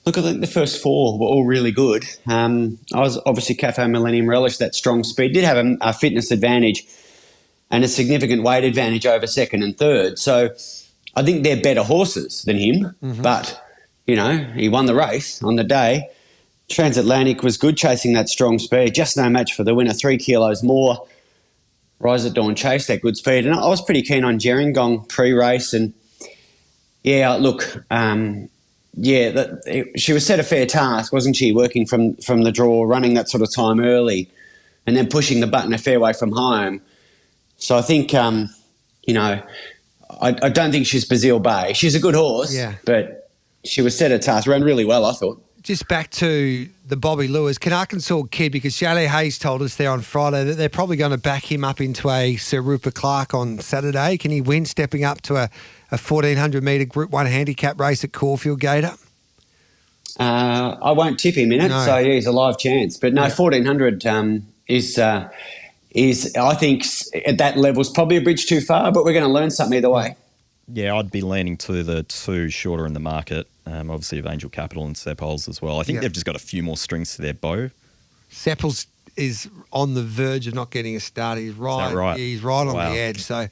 Look, I think the first four were all really good. I was obviously Cafe Millennium relished that strong speed. Did have a fitness advantage and a significant weight advantage over second and third. So I think they're better horses than him, but... You know, he won the race on the day. Transatlantic was good chasing that strong speed. Just no match for the winner, 3 kilos more. Rise at Dawn chased that good speed. And I was pretty keen on Gerringong pre-race. And, yeah, look, she was set a fair task, wasn't she, working from the draw, running that sort of time early and then pushing the button a fair way from home. So I think, you know, I don't think she's Bazille Bay. She's a good horse, but... She was set a task, ran really well, I thought. Just back to the Bobby Lewis, can Arkansas Kid, because Shelley Hayes told us there on Friday that they're probably going to back him up into a Sir Rupert Clarke on Saturday. Can he win stepping up to a 1,400-metre Group 1 handicap race at Caulfield, Gator? I won't tip him in it, so yeah, he's a live chance. But no, 1,400 is I think, at that level is probably a bridge too far, but we're going to learn something either way. Yeah, I'd be leaning to the two shorter in the market, obviously of Angel Capital and Seppholz as well. I think they've just got a few more strings to their bow. Seppholz is on the verge of not getting a start. He's right. Is that right? He's right on the edge. So a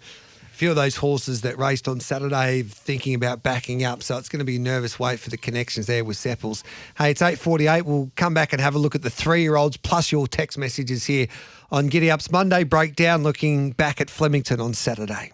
few of those horses that raced on Saturday thinking about backing up. So it's going to be a nervous wait for the connections there with Seppholz. Hey, it's 8:48. We'll come back and have a look at the 3-year-olds plus your text messages here on Giddy Up's Monday Breakdown, looking back at Flemington on Saturday.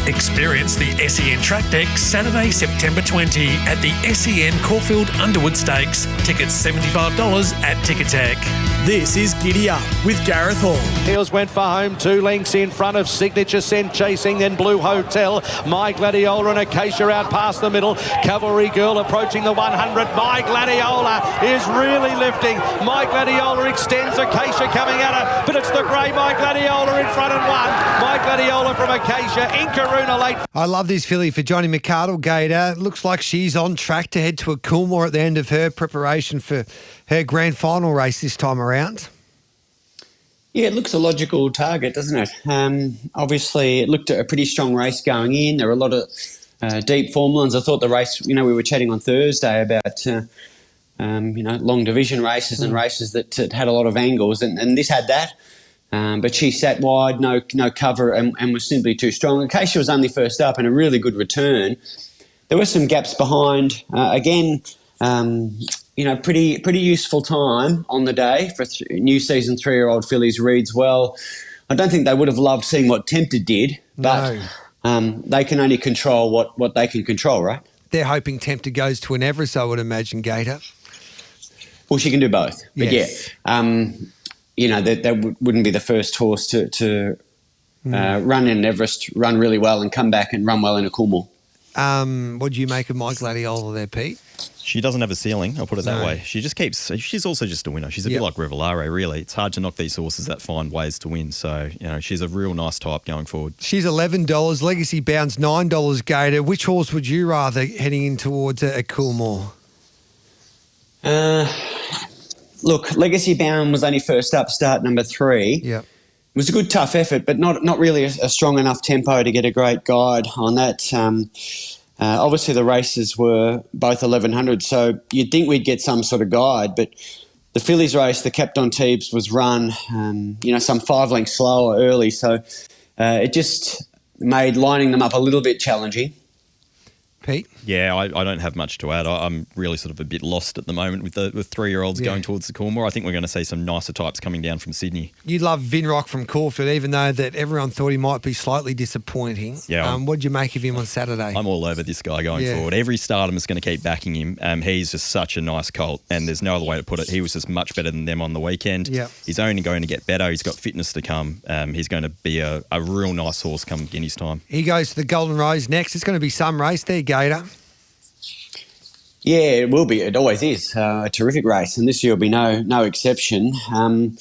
Experience the SEN Track Deck Saturday, September 20 at the SEN Caulfield Underwood Stakes. Tickets $75 at Ticketek. This is Giddy Up with Gareth Hall. Heels went for home, 2 lengths in front of Signature Scent chasing, then Blue Hotel. My Gladiola and Acacia out past the middle. Cavalry Girl approaching the 100. My Gladiola is really lifting. My Gladiola extends, Acacia coming at her, but it's the grey My Gladiola in front and one. My Gladiola from Acacia, Inkaruna late. I love this filly for Johnny McArdle, Gator. Looks like she's on track to head to a Coolmore at the end of her preparation for her grand final race this time around. Yeah, it looks a logical target, doesn't it? Obviously, it looked a pretty strong race going in. There were a lot of deep form lines. I thought the race, we were chatting on Thursday about, long division races and races that had a lot of angles, and this had that. But she sat wide, no cover, and was simply too strong. Acacia was only first up and a really good return. There were some gaps behind. Pretty useful time on the day for new season 3-year-old fillies. Reads well. I don't think they would have loved seeing what Tempted did, but they can only control what they can control, right? They're hoping Tempted goes to an Everest, I would imagine, Gator. Well, she can do both. But yes. That wouldn't be the first horse to run in Everest, run really well and come back and run well in a Coolmore. What do you make of My Gladiola there, Pete? She doesn't have a ceiling, I'll put it that way. She just keeps, she's also just a winner. She's a bit like Revelare, really. It's hard to knock these horses that find ways to win. So, she's a real nice type going forward. She's $11. Legacy Bound's $9, Gator. Which horse would you rather heading in towards a Coolmore? Look, Legacy Bound was only first up, start number 3. Yeah. It was a good, tough effort, but not really a strong enough tempo to get a great guide on that. Obviously, the races were both 1100, so you'd think we'd get some sort of guide, but the fillies race, the Captain Teebs was run, some 5 lengths slower early, so it just made lining them up a little bit challenging. Pete? Yeah, I don't have much to add. I'm really sort of a bit lost at the moment with 3-year-olds going towards the Coolmore. I think we're going to see some nicer types coming down from Sydney. You love Vinrock from Caulfield, even though that everyone thought he might be slightly disappointing. Yeah. What did you make of him on Saturday? I'm all over this guy going forward. Every stardom is going to keep backing him. He's just such a nice colt, and there's no other way to put it. He was just much better than them on the weekend. Yeah. He's only going to get better. He's got fitness to come. He's going to be a real nice horse come Guinea's time. He goes to the Golden Rose next. It's going to be some race there, Gator. Yeah, it will be. It always is a terrific race, and this year will be no exception. I'm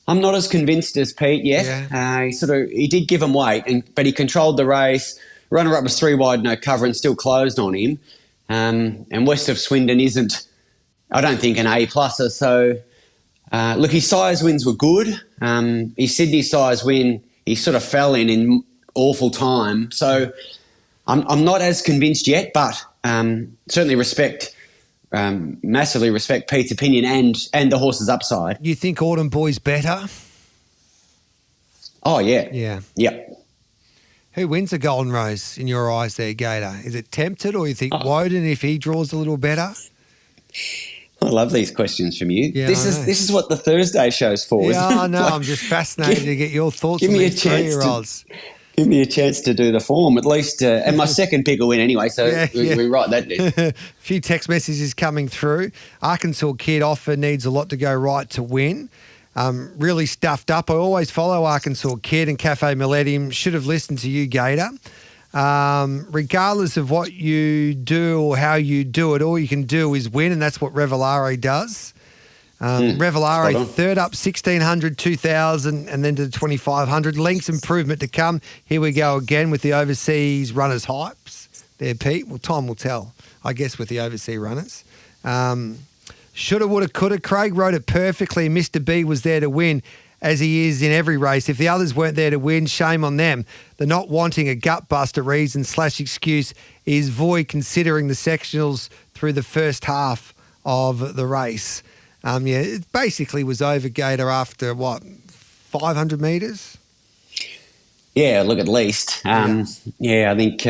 not as convinced as Pete yet. Yeah. He did give him weight, but he controlled the race. Runner-up was 3 wide, no cover, and still closed on him. And West of Swindon isn't, I don't think, an A-plusser. So, look, his size wins were good. His Sydney size win, he sort of fell in awful time. So, I'm not as convinced yet, but certainly massively respect Pete's opinion and the horse's upside. You think Autumn Boy's better? Oh, yeah. Yeah. Yep. Who wins the Golden Rose in your eyes there, Gator? Is it Tempted, or you think Woden if he draws a little better? I love these questions from you. Yeah, this is what the Thursday show's for. Yeah, I know. I'm just fascinated to get your thoughts on these 3-year-olds. Give me a chance to do the form, at least. And my second pick will win anyway, so we write that down. A few text messages coming through. Arkansas Kid often needs a lot to go right to win. Really stuffed up. I always follow Arkansas Kid and Cafe Millennium. Should have listened to you, Gator. Regardless of what you do or how you do it, all you can do is win, and that's what Revelare does. Revelare, third up, 1,600, 2,000, and then to the 2,500. Lengths improvement to come. Here we go again with the overseas runners' hypes. There, Pete. Well, time will tell, I guess, with the overseas runners. Shoulda, woulda, coulda. Craig wrote it perfectly. Mr. B was there to win, as he is in every race. If the others weren't there to win, shame on them. The not wanting a gut-buster reason / excuse is void considering the sectionals through the first half of the race. It basically was over, Gator, after, 500 metres? Yeah, look, at least. I think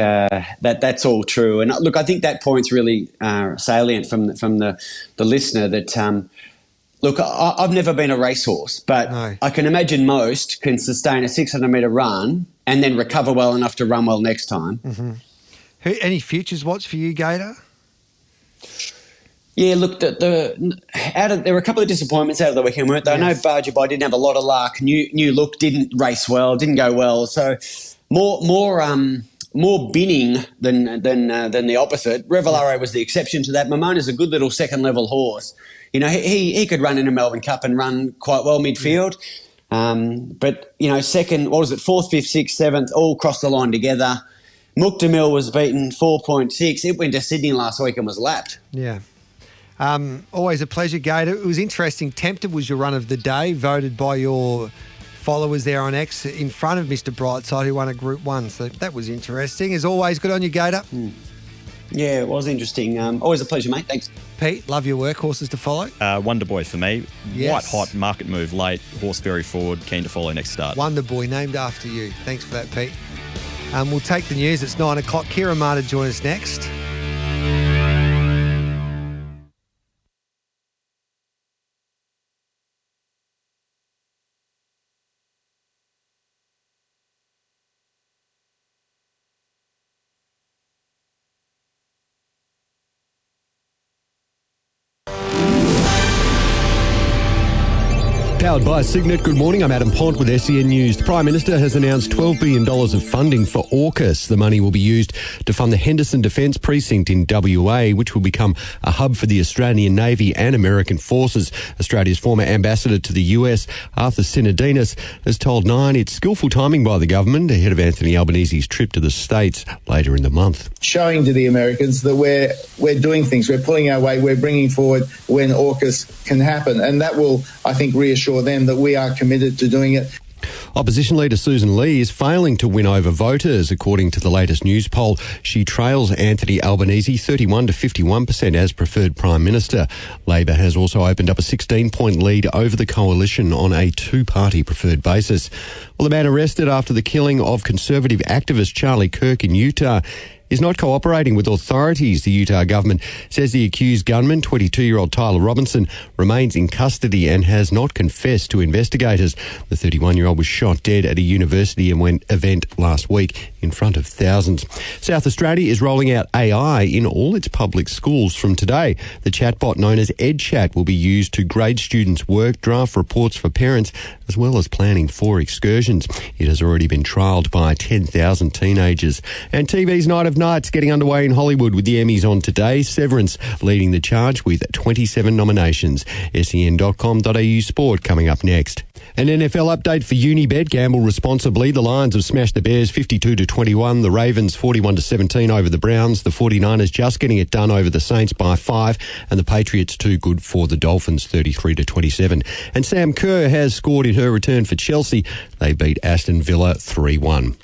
that's all true. And look, I think that point's really salient from the listener that, look, I've never been a racehorse, but I can imagine most can sustain a 600-metre run and then recover well enough to run well next time. Mm-hmm. Any futures watch for you, Gator? Yeah, look, there were a couple of disappointments out of the weekend, weren't there? Yes. I know Barger Boy didn't have a lot of luck. New Look didn't race well, didn't go well. So more binning than the opposite. Revelaro was the exception to that. Momona's a good little second level horse. You know, he could run in a Melbourne Cup and run quite well midfield. But you know, second, what was it? 4th, 5th, 6th, 7th, all crossed the line together. Muktamil was beaten 4.6. It went to Sydney last week and was lapped. Yeah. Always a pleasure, Gator. It was interesting. Tempted was your run of the day, voted by your followers there on X in front of Mr. Brightside, who won a Group 1. So that was interesting. As always, good on you, Gator. Yeah, it was interesting. Always a pleasure, mate. Thanks. Pete, love your work. Horses to follow? Wonder Boy for me. Yes. White hot, market move late, horse very forward, keen to follow next start. Wonder Boy, named after you. Thanks for that, Pete. We'll take the news. It's 9 o'clock. Kira Marta join us next. Powered by Signet. Good morning, I'm Adam Pont with SEN News. The Prime Minister has announced $12 billion of funding for AUKUS. The money will be used to fund the Henderson Defence Precinct in WA, which will become a hub for the Australian Navy and American forces. Australia's former ambassador to the US, Arthur Sinodinos, has told Nine it's skillful timing by the government ahead of Anthony Albanese's trip to the States later in the month. Showing to the Americans that we're doing things, we're pulling our weight, we're bringing forward when AUKUS can happen. And that will, I think, reassure them that we are committed to doing it. Opposition leader Susan Lee is failing to win over voters. According to the latest news poll, she trails Anthony Albanese 31 to 51% as preferred Prime Minister. Labor has also opened up a 16-point lead over the coalition on a two-party preferred basis. Well, the man arrested after the killing of conservative activist Charlie Kirk in Utah is not cooperating with authorities. The Utah government says the accused gunman, 22-year-old Tyler Robinson, remains in custody and has not confessed to investigators. The 31-year-old was shot dead at a university event last week in front of thousands. South Australia is rolling out AI in all its public schools from today. The chatbot known as EdChat will be used to grade students' work, draft reports for parents, as well as planning for excursions. It has already been trialled by 10,000 teenagers. And TV's Night of Nights getting underway in Hollywood with the Emmys on today. Severance leading the charge with 27 nominations. sen.com.au sport coming up next. An NFL update for Unibet. Gamble responsibly. The Lions have smashed the Bears 52-21. The Ravens 41-17 over the Browns. The 49ers just getting it done over the Saints by 5. And the Patriots too good for the Dolphins 33-27. And Sam Kerr has scored in her return for Chelsea. They beat Aston Villa 3-1.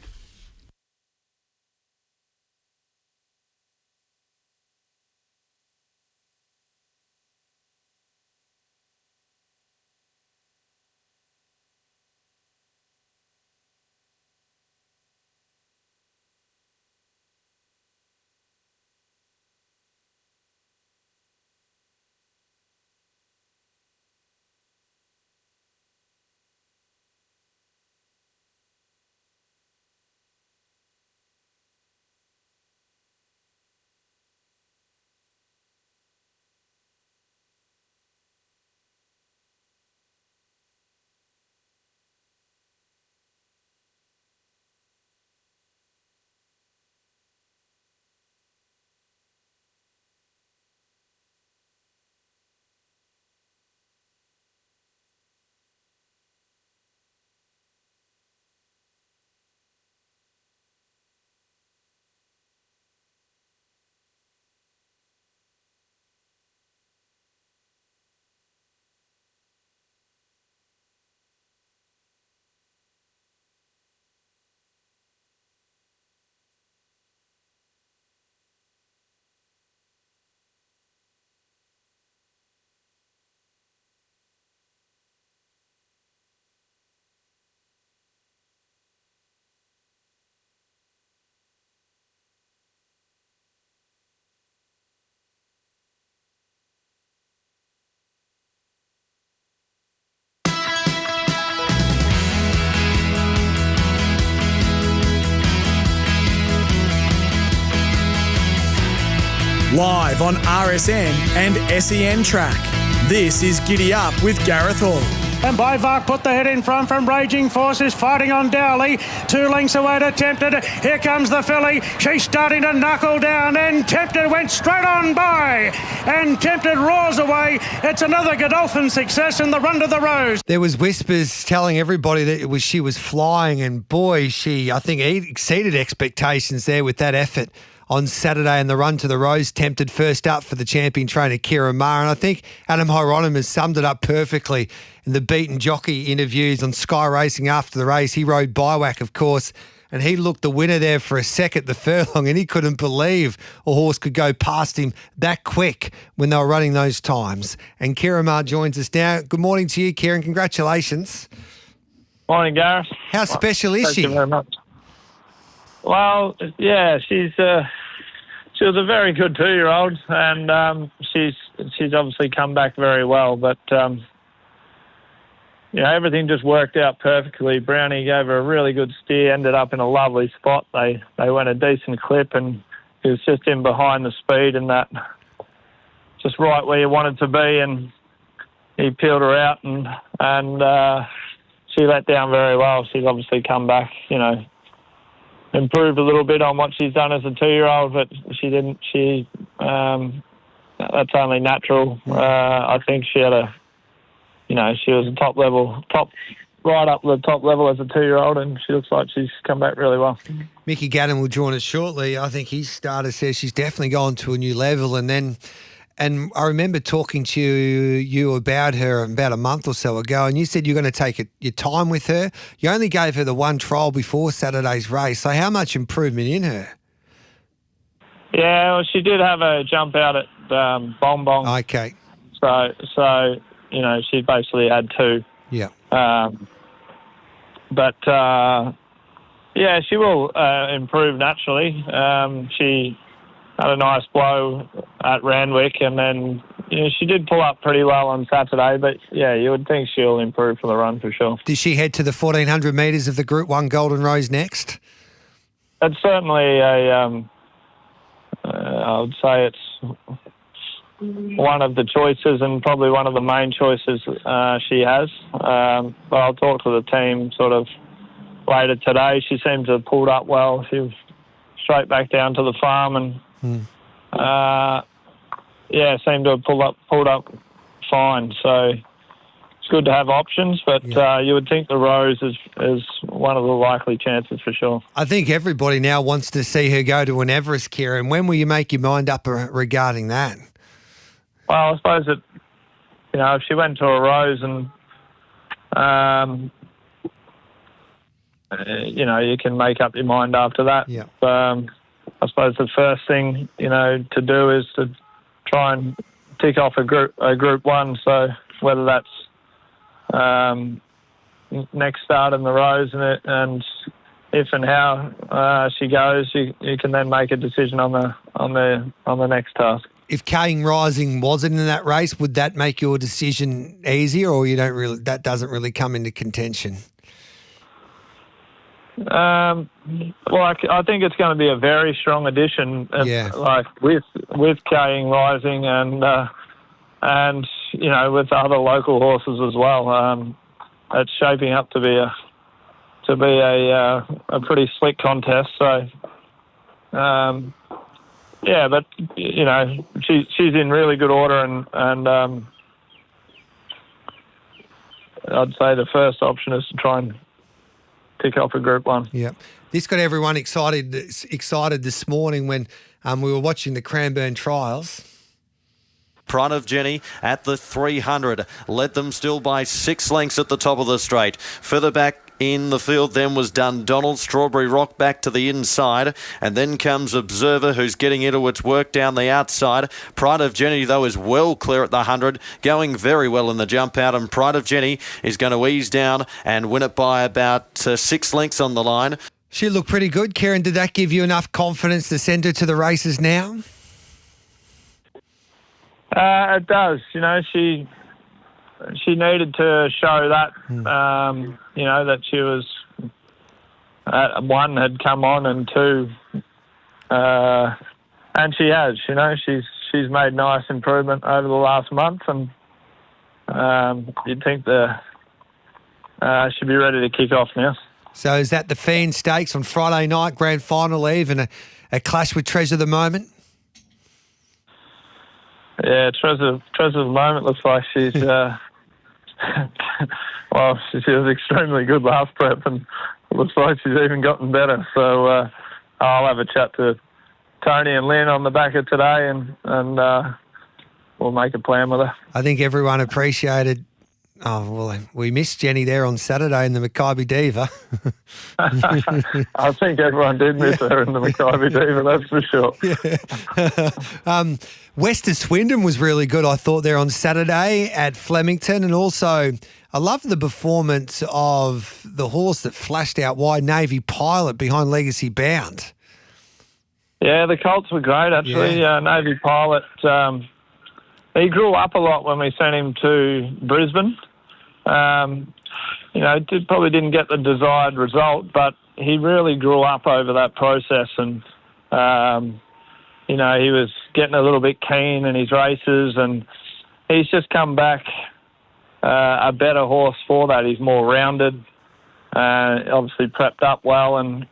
live on RSN and SEN Track. This is Giddy Up with Gareth Hall. And Bivark put the head in front from Raging Forces, fighting on Dowley. 2 lengths away to Tempted. Here comes the filly. She's starting to knuckle down, and Tempted went straight on by. And Tempted roars away. It's another Godolphin success in the Run to the Rose. There was whispers telling everybody that she was flying, and boy, I think exceeded expectations there with that effort on Saturday in the Run to the Rose. Tempted first up for the champion trainer Kira Maher, and I think Adam Hieronymus summed it up perfectly in the beaten jockey interviews on Sky Racing after the race. He rode Biwak, of course, and he looked the winner there for a second, the furlong, and he couldn't believe a horse could go past him that quick when they were running those times. And Kira Maher joins us now. Good morning to you, Kieran. Congratulations. Morning, Gareth. How special is she? Thank you very much. Well, yeah, she was a very good 2-year-old, and she's obviously come back very well. But everything just worked out perfectly. Brownie gave her a really good steer, ended up in a lovely spot. They went a decent clip, and he was just in behind the speed, and that just right where you wanted to be, and he peeled her out, and she let down very well. She's obviously come back, improved a little bit on what she's done as a 2-year-old, but she didn't. That's only natural. I think she had she was right up the top level as a 2-year-old, and she looks like she's come back really well. Mickey Gannon will join us shortly. I think his starter says she's definitely gone to a new level, and I remember talking to you about her about a month or so ago, and you said you're going to take your time with her. You only gave her the one trial before Saturday's race. So how much improvement in her? Yeah, well, she did have a jump out at Bong Bong. Okay. So she basically had 2. Yeah. She will improve naturally. She had a nice blow at Randwick, and then she did pull up pretty well on Saturday, but you would think she'll improve for the run for sure. Does she head to the 1,400 metres of the Group 1 Golden Rose next? It's certainly I would say it's one of the choices, and probably one of the main choices she has. But I'll talk to the team sort of later today. She seems to have pulled up well. She was straight back down to the farm, and seemed to have pulled up fine. So it's good to have options, but you would think the Rose is one of the likely chances for sure. I think everybody now wants to see her go to an Everest, Kieran. When will you make your mind up regarding that? Well, I suppose that, if she went to a Rose and, you can make up your mind after that. Yeah. I suppose the first thing, to do is to try and tick off a group 1. So whether that's next start in the Rose and if and how she goes, you can then make a decision on the next task. If Kaying Rising wasn't in that race, would that make your decision easier, or that doesn't really come into contention? Well, I think it's going to be a very strong addition, like with Kaying Rising and with other local horses as well. It's shaping up to be a pretty slick contest. So, but she's in really good order, and I'd say the first option is to try and tick off a Group 1. Yeah, this got everyone excited this morning when we were watching the Cranbourne trials. Pride of Jenny at the 300. Led them still by 6 lengths at the top of the straight. Further back in the field then was Dundonald. Strawberry Rock back to the inside, and then comes Observer, who's getting into its work down the outside. Pride of Jenny, though, is well clear at the 100, going very well in the jump out, and Pride of Jenny is going to ease down and win it by about 6 lengths on the line. She looked pretty good, Kieran. Did that give you enough confidence to send her to the races now? It does. She needed to show that, that she was, 1, had come on, and 2, And she has, she's made nice improvement over the last month, and you'd think she'd be ready to kick off now. So is that the Fan Stakes on Friday night, grand final eve, and a clash with Treasure the Moment? Yeah, Treasure the Moment looks like she's well, she was extremely good last prep, and it looks like she's even gotten better. So I'll have a chat to Tony and Lynn on the back of today, and we'll make a plan with her. I think everyone appreciated. Oh, well, we missed Jenny there on Saturday in the Maccabi Diva. I think everyone did miss her in the Maccabi Diva, that's for sure. Yeah. Wester Swindon was really good, I thought, there on Saturday at Flemington. And also, I love the performance of the horse that flashed out wide, Navy Pilot, behind Legacy Bound. Yeah, the colts were great, actually. Yeah. Navy Pilot, he grew up a lot when we sent him to Brisbane. Probably didn't get the desired result, but he really grew up over that process, and he was getting a little bit keen in his races, and he's just come back a better horse for that. He's more rounded, obviously prepped up well, and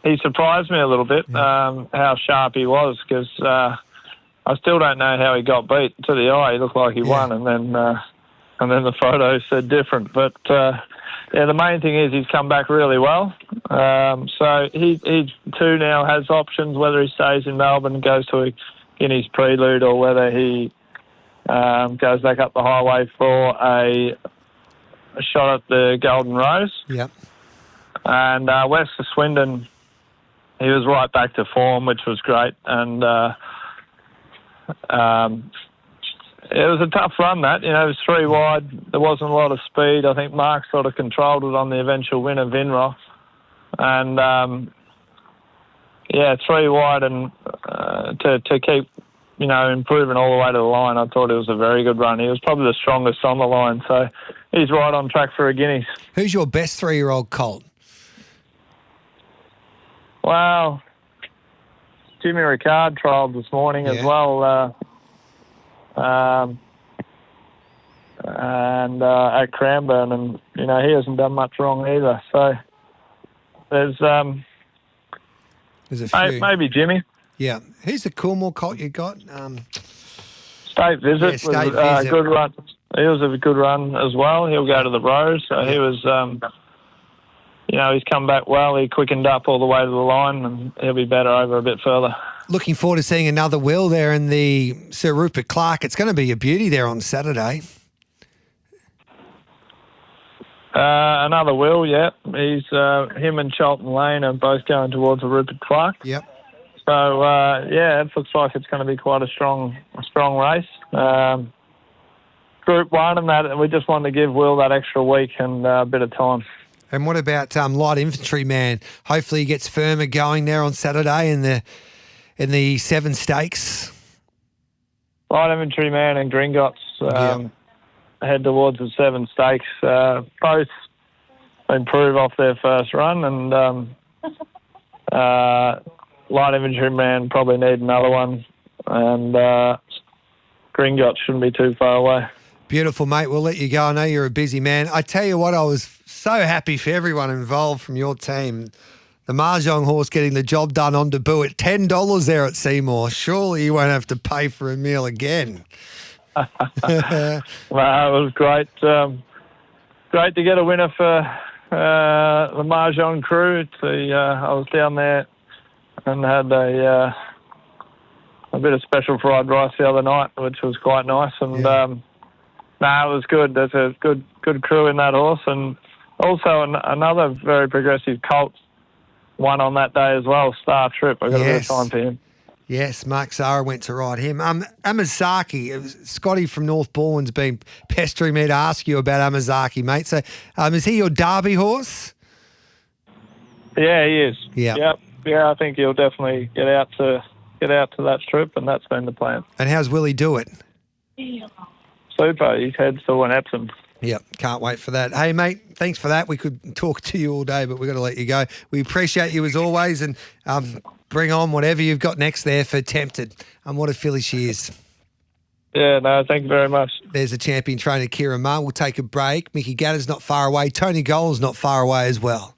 he surprised me a little bit how sharp he was, because I still don't know how he got beat. To the eye, he looked like he won, and then the photo said different. But the main thing is he's come back really well. So he too now has options, whether he stays in Melbourne and goes to a Guineas Prelude, or whether he goes back up the highway for a shot at the Golden Rose. Yep. And Wester Swindon, he was right back to form, which was great, and it was a tough run, that. It was 3 wide. There wasn't a lot of speed. I think Mark sort of controlled it on the eventual winner, Vinroth. And, 3 wide, and to keep, improving all the way to the line, I thought it was a very good run. He was probably the strongest on the line, so he's right on track for a Guineas. Who's your best 3-year-old colt? Well, Jimmy Ricard trialled this morning as well, and at Cranbourne, and he hasn't done much wrong either. So there's a few. Maybe Jimmy. Yeah, who's the Coolmore colt you got? State Visit was a good run. He was a good run as well. He'll go to the Rose. So he was. He's come back well. He quickened up all the way to the line, and he'll be better over a bit further. Looking forward to seeing another Will there in the Sir Rupert Clarke. It's going to be a beauty there on Saturday. Another Will, yeah. He's him and Charlton Lane are both going towards the Rupert Clarke. Yep. So it looks like it's going to be quite a strong race. Group 1 and that, and we just wanted to give Will that extra week and a bit of time. And what about Light Infantry Man? Hopefully he gets firmer going there on Saturday in the 7 stakes. Light Infantry Man and Gringotts head towards the 7 stakes. Both improve off their first run, and Light Infantry Man probably need another one, and Gringotts shouldn't be too far away. Beautiful, mate. We'll let you go. I know you're a busy man. I tell you what, I was so happy for everyone involved from your team. The Mahjong horse getting the job done on debut at $10 there at Seymour. Surely you won't have to pay for a meal again. Well, it was great. Great to get a winner for the Mahjong crew. I was down there and had a bit of special fried rice the other night, which was quite nice. And it was good. There's a good crew in that horse, and also another very progressive colt won on that day as well, Star Trip. I got a bit of time for him. Yes, Mark Zara went to ride him. Amazaki, Scotty from North Baldwin's been pestering me to ask you about Amazaki, mate. So is he your Derby horse? Yeah, he is. Yeah. Yep. Yeah, I think he'll definitely get out to that trip, and that's been the plan. And how's Willie do it? Super. He heads to an Epsom. Yep, can't wait for that. Hey, mate, thanks for that. We could talk to you all day, but we've got to let you go. We appreciate you as always, and bring on whatever you've got next there for Tempted. And what a filly she is. Yeah, no, thank you very much. There's a champion trainer, Kira Munn. We'll take a break. Mickey Gatter's not far away. Tony Gold's not far away as well.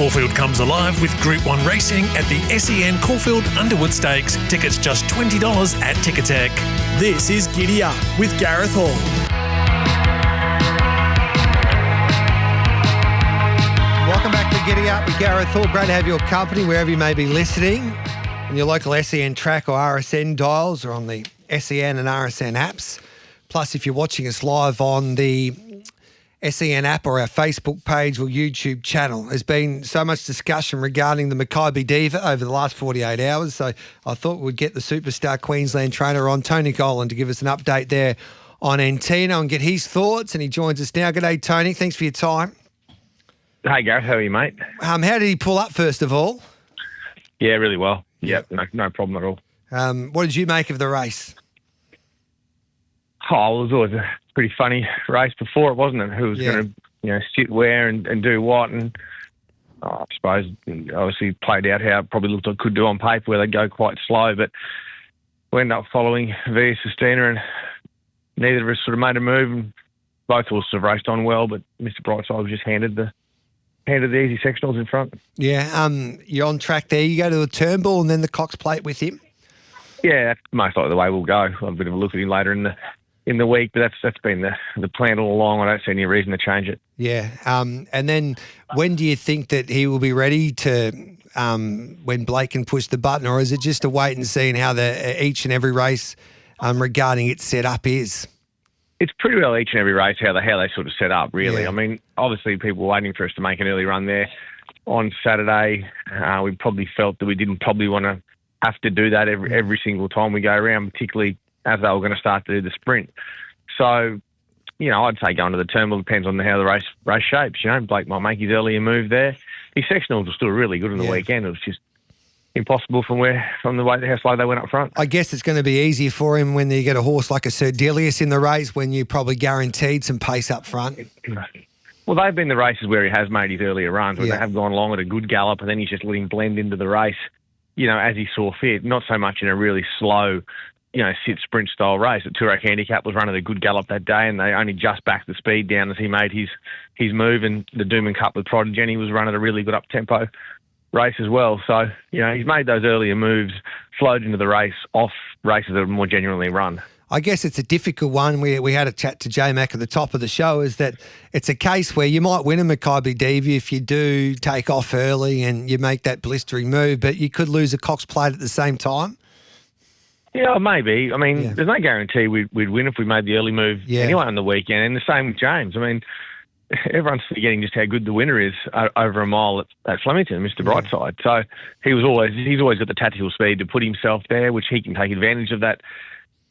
Caulfield comes alive with Group 1 racing at the SEN Caulfield Underwood Stakes. Tickets just $20 at Ticketek. This is Giddy Up with Gareth Hall. Welcome back to Giddy Up with Gareth Hall. Great to have your company wherever you may be listening. On your local SEN track or RSN dials or on the SEN and RSN apps. Plus, if you're watching us live on the SEN app or our Facebook page or YouTube channel. There's been so much discussion regarding the Makybe Diva over the last 48 hours, so I thought we'd get the superstar Queensland trainer on, Tony Golan, to give us an update there on Antino and get his thoughts, and he joins us now. G'day, Tony. Thanks for your time. Hey, Gareth. How are you, mate? How did he pull up, first of all? Yeah, really well. Yeah, no problem at all. What did you make of the race? Oh, it was always a pretty funny race before it, wasn't it? Who was going to, sit where and do what? And I suppose obviously played out how it probably looked like it could do on paper, where they'd go quite slow. But we ended up following Via Sistina, and neither of us sort of made a move. And both horses have raced on well, but Mr. Brightside was just handed the easy sectionals in front. Yeah, you're on track there. You go to the Turnbull and then the Cox Plate with him? Yeah, that's most likely the way we'll go. I'll have a bit of a look at him later in the week, but that's been the plan all along. I don't see any reason to change it. Yeah. And then when do you think that he will be ready to when Blake can push the button, or is it just a wait and see and how each and every race regarding its setup is? It's pretty well each and every race how they sort of set up, really. Yeah. I mean, obviously people were waiting for us to make an early run there on Saturday. We probably felt that we didn't probably want to have to do that every single time we go around, particularly as they were going to start to do the sprint. So, I'd say going to the Turnbull depends on how the race shapes. Blake might make his earlier move there. His sectionals were still really good on the weekend. It was just impossible from the way how slow they went up front. I guess it's going to be easier for him when you get a horse like a Sir Delius in the race, when you probably guaranteed some pace up front. Well, they've been the races where he has made his earlier runs, when they have gone along at a good gallop, and then he's just letting blend into the race, as he saw fit. Not so much in a really slow, sit sprint style race. The Toorak Handicap was running a good gallop that day, and they only just backed the speed down as he made his move. And the Dooman Cup with Prod and Jenny was running a really good up tempo race as well. So, he's made those earlier moves, flowed into the race off races that are more genuinely run. I guess it's a difficult one. We had a chat to J-Mac at the top of the show, is that it's a case where you might win a Makybe Diva if you do take off early and you make that blistering move, but you could lose a Cox Plate at the same time. Yeah, maybe. I mean, there's no guarantee we'd win if we made the early move anyway on the weekend. And the same with James. I mean, everyone's forgetting just how good the winner is over a mile at Flemington, Mr. Brightside. So he's always got the tactical speed to put himself there, which he can take advantage of that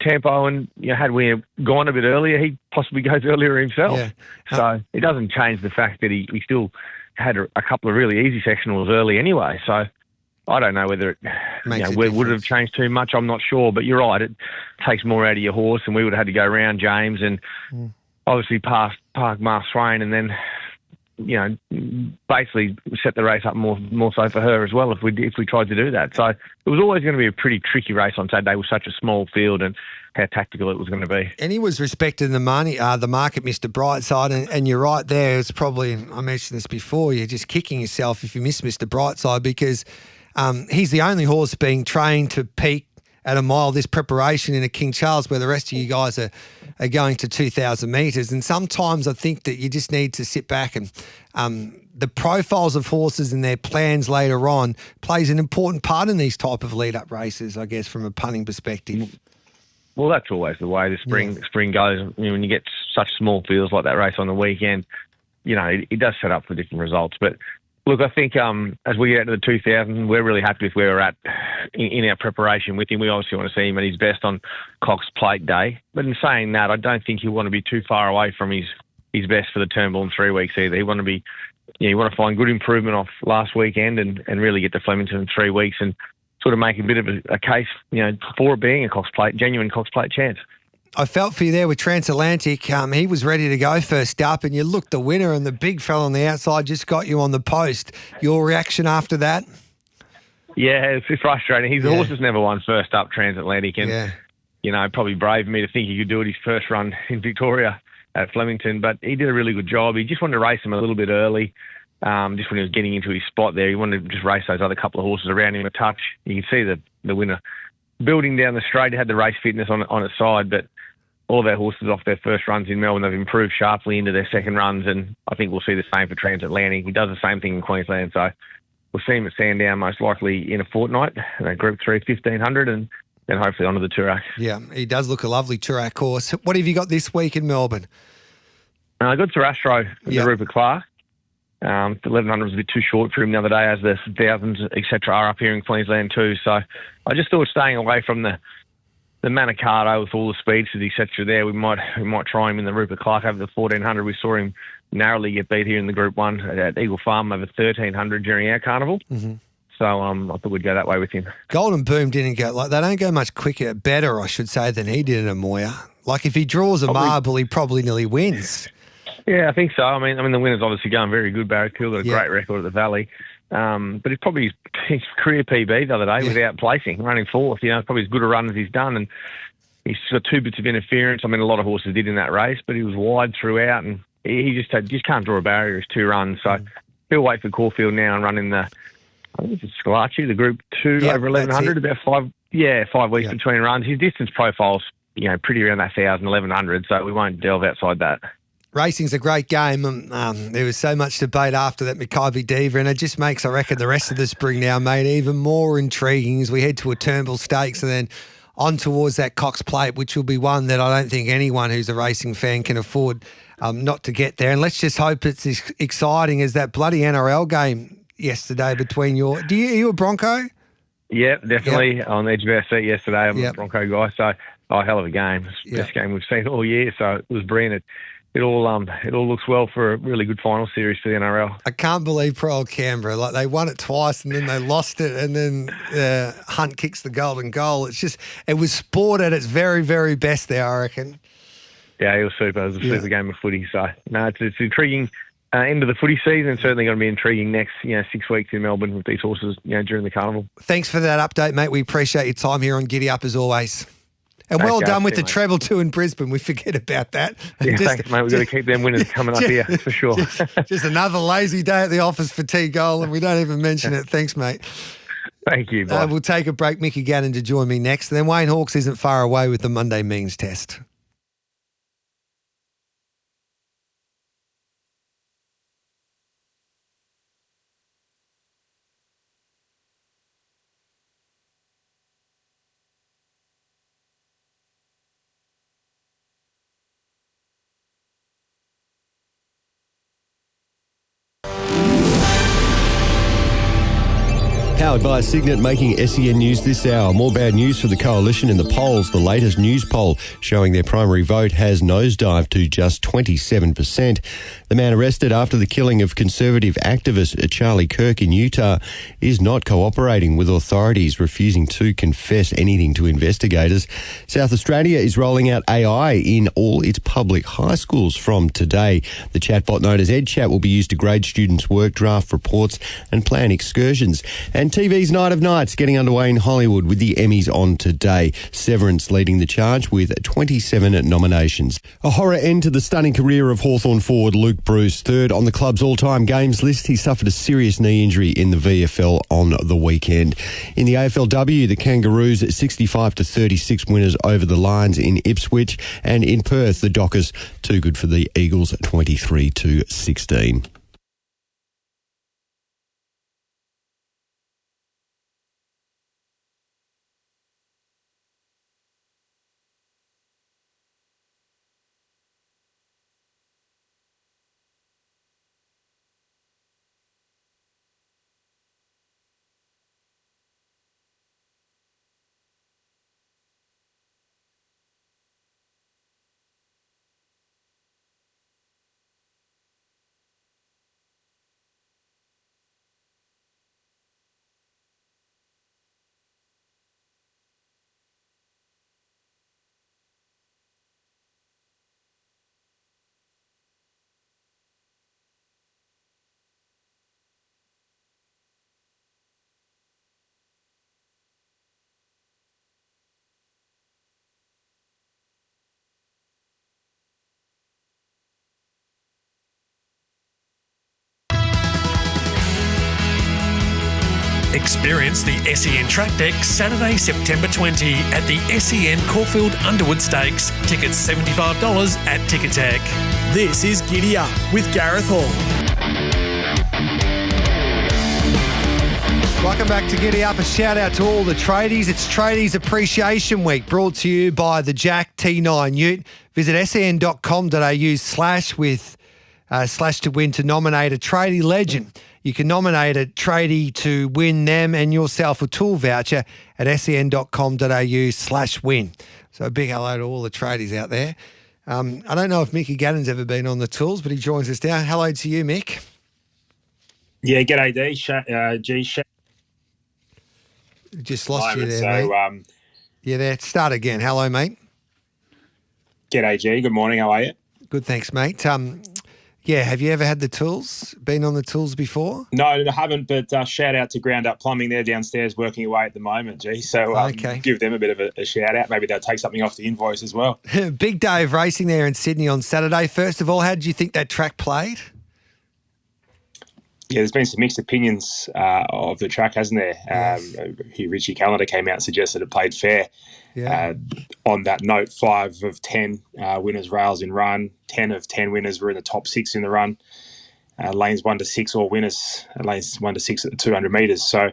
tempo. And had we gone a bit earlier, he possibly goes earlier himself. Yeah. So it doesn't change the fact that he still had a couple of really easy sectionals early anyway. So I don't know whether it would have changed too much. I'm not sure, but you're right. It takes more out of your horse, and we would have had to go around James and obviously past Park Mar Swain, and then basically set the race up more so for her as well if we tried to do that. So it was always going to be a pretty tricky race on Saturday with such a small field and how tactical it was going to be. And he was respected in the market, Mr. Brightside, and you're right there. It's probably, I mentioned this before, you're just kicking yourself if you miss Mr. Brightside, because he's the only horse being trained to peak at a mile this preparation in a King Charles, where the rest of you guys are going to 2,000 metres. And sometimes I think that you just need to sit back and the profiles of horses and their plans later on plays an important part in these type of lead-up races, I guess, from a punting perspective. Well, that's always the way the spring goes. When you get such small fields like that race on the weekend, it does set up for different results. But look, I think as we get out to the 2000, we're really happy with where we're at in our preparation with him. We obviously want to see him at his best on Cox Plate Day. But in saying that, I don't think he'll want to be too far away from his best for the Turnbull in 3 weeks either. He want to be, you want to find good improvement off last weekend and really get to Flemington in 3 weeks and sort of make a bit of a case, for it being a Cox Plate, genuine Cox Plate chance. I felt for you there with Transatlantic. He was ready to go first up, and you looked the winner, and the big fella on the outside just got you on the post. Your reaction after that? Yeah, it's frustrating. His horse has never won first up, Transatlantic, and probably brave of me to think he could do it his first run in Victoria at Flemington, but he did a really good job. He just wanted to race him a little bit early. Just when he was getting into his spot there, he wanted to just race those other couple of horses around him a touch. You can see the winner building down the straight. He had the race fitness on its side, but all of our horses off their first runs in Melbourne, they've improved sharply into their second runs, and I think we'll see the same for Transatlantic. He does the same thing in Queensland, so we'll see him at Sandown most likely in a fortnight, Group 3, 1500, and then hopefully onto the Toorak. Yeah, he does look a lovely Toorak horse. What have you got this week in Melbourne? I got to Astro with the Rupert Clark. The 1100 was a bit too short for him the other day, as the thousands, etc., are up here in Queensland too. So I just thought staying away from the Manicato with all the speedsters, etc. there, we might try him in the Rupert Clark over the 1400. We saw him narrowly get beat here in the Group 1 at Eagle Farm over 1300 during our carnival. Mm-hmm. So I thought we'd go that way with him. Golden Boom didn't go, they don't go much better, I should say, than he did in Amoya. Like if he draws a marble, he probably nearly wins. Yeah, I think so. I mean, the winner's obviously going very good. Barrack Hill got a great record at the Valley. But it's probably his career PB the other day without placing, running fourth. Probably as good a run as he's done. And he's got 2 bits of interference. I mean, a lot of horses did in that race, but he was wide throughout, and he just can't draw a barrier. His 2 runs. So he'll wait for Caulfield now and run in the, I think it's Scalacci, the Group 2 over 1100, about 5 weeks between runs. His distance profile's, pretty around that 1,000, 1100, so we won't delve outside that. Racing's a great game. There was so much debate after that Makybe Diva, and it just makes, I reckon, the rest of the spring now, mate, even more intriguing as we head to a Turnbull Stakes and then on towards that Cox Plate, which will be one that I don't think anyone who's a racing fan can afford not to get there. And let's just hope it's as exciting as that bloody NRL game yesterday between are you a Bronco? Yeah, definitely. Yep. On the edge of our seat yesterday. I'm a Bronco guy, so hell of a game. It's the best game we've seen all year, so it was brilliant. It all looks well for a really good final series for the NRL. I can't believe poor old Canberra. Like they won it twice and then they lost it, and then Hunt kicks the golden goal. It was sport at its very, very best there, I reckon. Yeah, it was super. It was a super game of footy. So no, it's intriguing end of the footy season. Certainly going to be intriguing next 6 weeks in Melbourne with these horses during the carnival. Thanks for that update, mate. We appreciate your time here on Giddy Up as always. And well done with the treble too in Brisbane. We forget about that. Yeah, thanks, mate. We've got to keep them winners coming up here for sure. Just another lazy day at the office for T-Goal, and we don't even mention it. Thanks, mate. Thank you. Bye. We'll take a break. Mickey Gannon to join me next. And then Wayne Hawkes isn't far away with the Monday Means Test. Powered by Signet, making SEN News this hour. More bad news for the Coalition in the polls. The latest news poll showing their primary vote has nosedived to just 27%. The man arrested after the killing of conservative activist Charlie Kirk in Utah is not cooperating with authorities, refusing to confess anything to investigators. South Australia is rolling out AI in all its public high schools from today. The chatbot known as EdChat will be used to grade students' work, draft reports and plan excursions. And TV's Night of Nights getting underway in Hollywood with the Emmys on today. Severance leading the charge with 27 nominations. A horror end to the stunning career of Hawthorn forward Luke Bruce. Third on the club's all-time games list, he suffered a serious knee injury in the VFL on the weekend. In the AFLW, the Kangaroos 65-36 winners over the Lions in Ipswich, and in Perth, the Dockers too good for the Eagles 23-16. Experience the SEN Track Deck Saturday, September 20 at the SEN Caulfield Underwood Stakes. Tickets $75 at Ticketek. This is Giddy Up with Gareth Hall. Welcome back to Giddy Up. A shout out to all the tradies. It's Tradies Appreciation Week, brought to you by the Jack T9 Ute. Visit sen.com.au/slash to win to nominate a tradie legend. You can nominate a tradie to win them and yourself a tool voucher at sen.com.au/win. So a big hello to all the tradies out there. I don't know if Mickey Gannon's ever been on the tools, but he joins us now. Hello to you, Mick. Yeah, g'day, D. Just lost you there, mate. Yeah, there. Start again. Hello, mate. G'day, G. Good morning. How are you? Good, thanks, mate. Yeah, have you ever had the tools? Been on the tools before? No, I haven't, but shout out to Ground Up Plumbing. They're downstairs working away at the moment, G. So give them a bit of a shout out. Maybe they'll take something off the invoice as well. Big day of racing there in Sydney on Saturday. First of all, how did you think that track played? Yeah, there's been some mixed opinions of the track, hasn't there? Yes. Richie Callender came out and suggested it played fair. Yeah. On that note, 5 of 10 winners rails in run. 10 of 10 winners were in the top 6 in the run. Lanes 1 to 6 all winners. Lanes 1 to 6 at the 200 metres. So